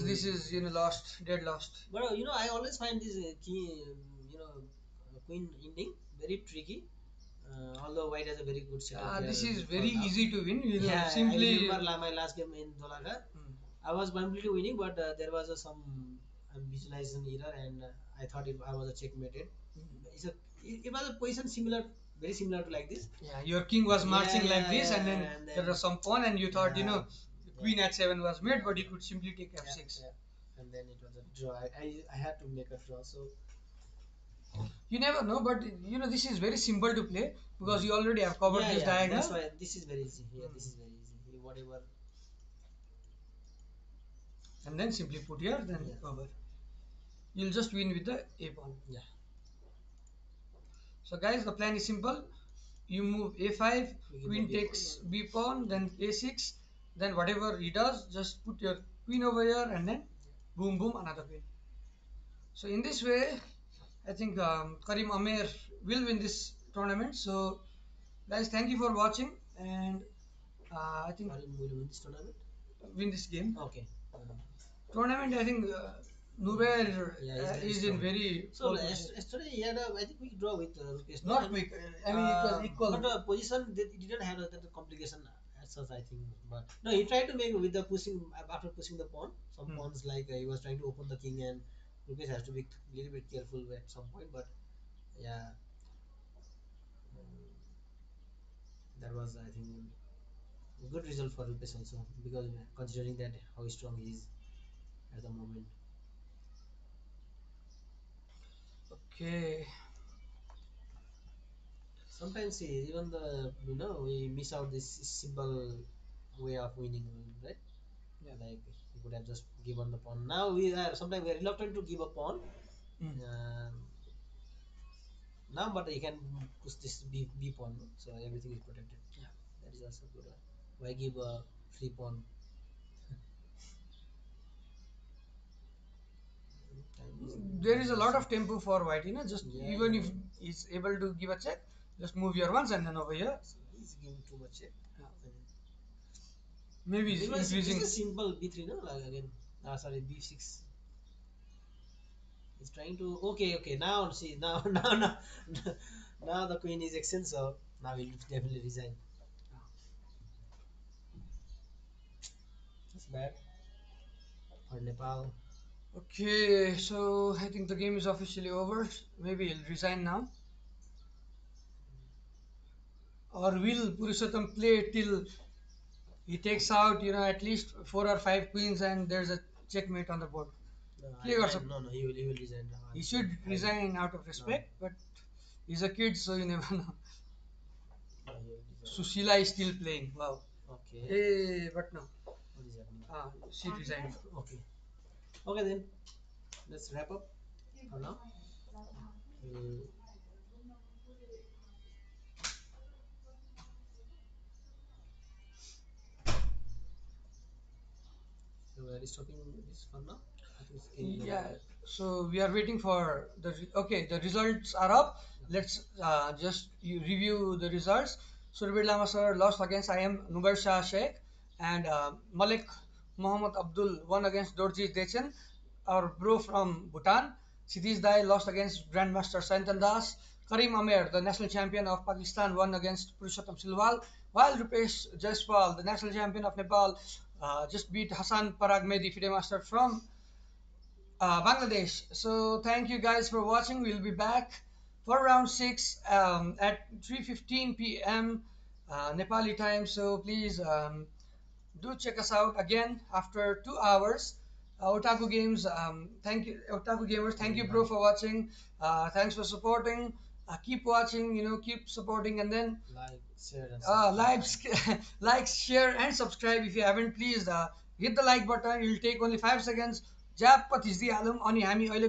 This is lost, dead lost. But I always find this key, queen ending very tricky. Although white has a very good setup here This is for very now. easy to win. Yeah, Simply. I remember my last game in Dolaga. I was completely winning, but there was some visualization error, and I thought I was a checkmated. It's a, it was a position similar, very similar to like this. Yeah, your king was marching like this, yeah, and then and then there was some pawn, and you thought, yeah, queen h7 was made, but you could simply take f6. yeah. And then it was a draw. I had to make a draw, so You never know, but this is very simple to play because you already have covered yeah, this yeah. diagonal. That's why this is very easy. Yeah, this is very easy. Whatever. And then simply put here, then Yeah. over. You'll just win with the a pawn. Yeah. So guys, the plan is simple. You move a5, We give queen the B takes pawn. b pawn, then a6, then whatever he does, just put your queen over here, and then boom boom, another queen. So in this way, I think Karim Amer will win this tournament. So guys, thank you for watching, and I think Karim will win this tournament. win this game. Okay. Tournament, I think Nubair Yeah, he's is very in strong. very So pole position. yesterday he had I think quick draw with Rupesh. Not quick. I mean, it was equal. But the position it didn't have that complication as such, I think. But no, he tried to make with the pushing after pushing the pawn. Some pawns like he was trying to open the king, and Rupesh has to be a little bit careful at some point. But yeah, that was I think a good result for Rupesh also, because considering that how strong he is at the moment. Okay. Sometimes even we miss out this simple way of winning, right? Yeah. Like we could have just given the pawn. Now we are reluctant to give a pawn. Now, but you can push this B pawn, so everything is protected. Yeah. That is also good. Why give a free pawn? There is a lot of tempo for white, just Yeah, even yeah. if he's able to give a check, just move your ones and then over here. So he's giving too much check. Yeah. Maybe he's increasing. It's a simple B3, no? Like again, sorry, B6. He's trying to. Okay. Now see, now the queen is extended, so now he'll definitely resign. That's bad for Nepal. Okay, so I think the game is officially over. Maybe he'll resign now. Or will Purushottam play till he takes out, at least 4 or 5 queens and there's a checkmate on the board? No, he will resign. He should resign out of respect, but he's a kid, so you never know. No, he will resign. Sushila is still playing. Wow. Okay. Hey, but no. What is happening? She resigned. Okay. Okay then. Let's wrap up for now. We'll So we are stopping this for now. I think Yeah. So we are waiting for the results are up. Let's just review the results. Surbir Lama sir lost against IM Nubar Shah Sheikh, and Malik Muhammad Abdul won against Dorji Dechen, our bro from Bhutan. Siddhish Dai lost against Grandmaster Santan Das. Karim Amer, the national champion of Pakistan, won against Purushottam Silwal, while Rupesh Jaiswal, the national champion of Nepal, just beat Hassan Parag Mehdi, FIDE master from Bangladesh. So thank you guys for watching. We'll be back for round 6 at 3:15 p.m. Nepali time. So please do check us out again after 2 hours. Otaku Games, thank you, Otaku Gamers. Thank you, bro, for watching. Thanks for supporting. Keep watching, keep supporting, and then Like, share, and like, subscribe. like, share, and subscribe if you haven't. Please hit the like button. It'll take only 5 seconds. Zap थिच्दिहालौँ अनि हामी अहिले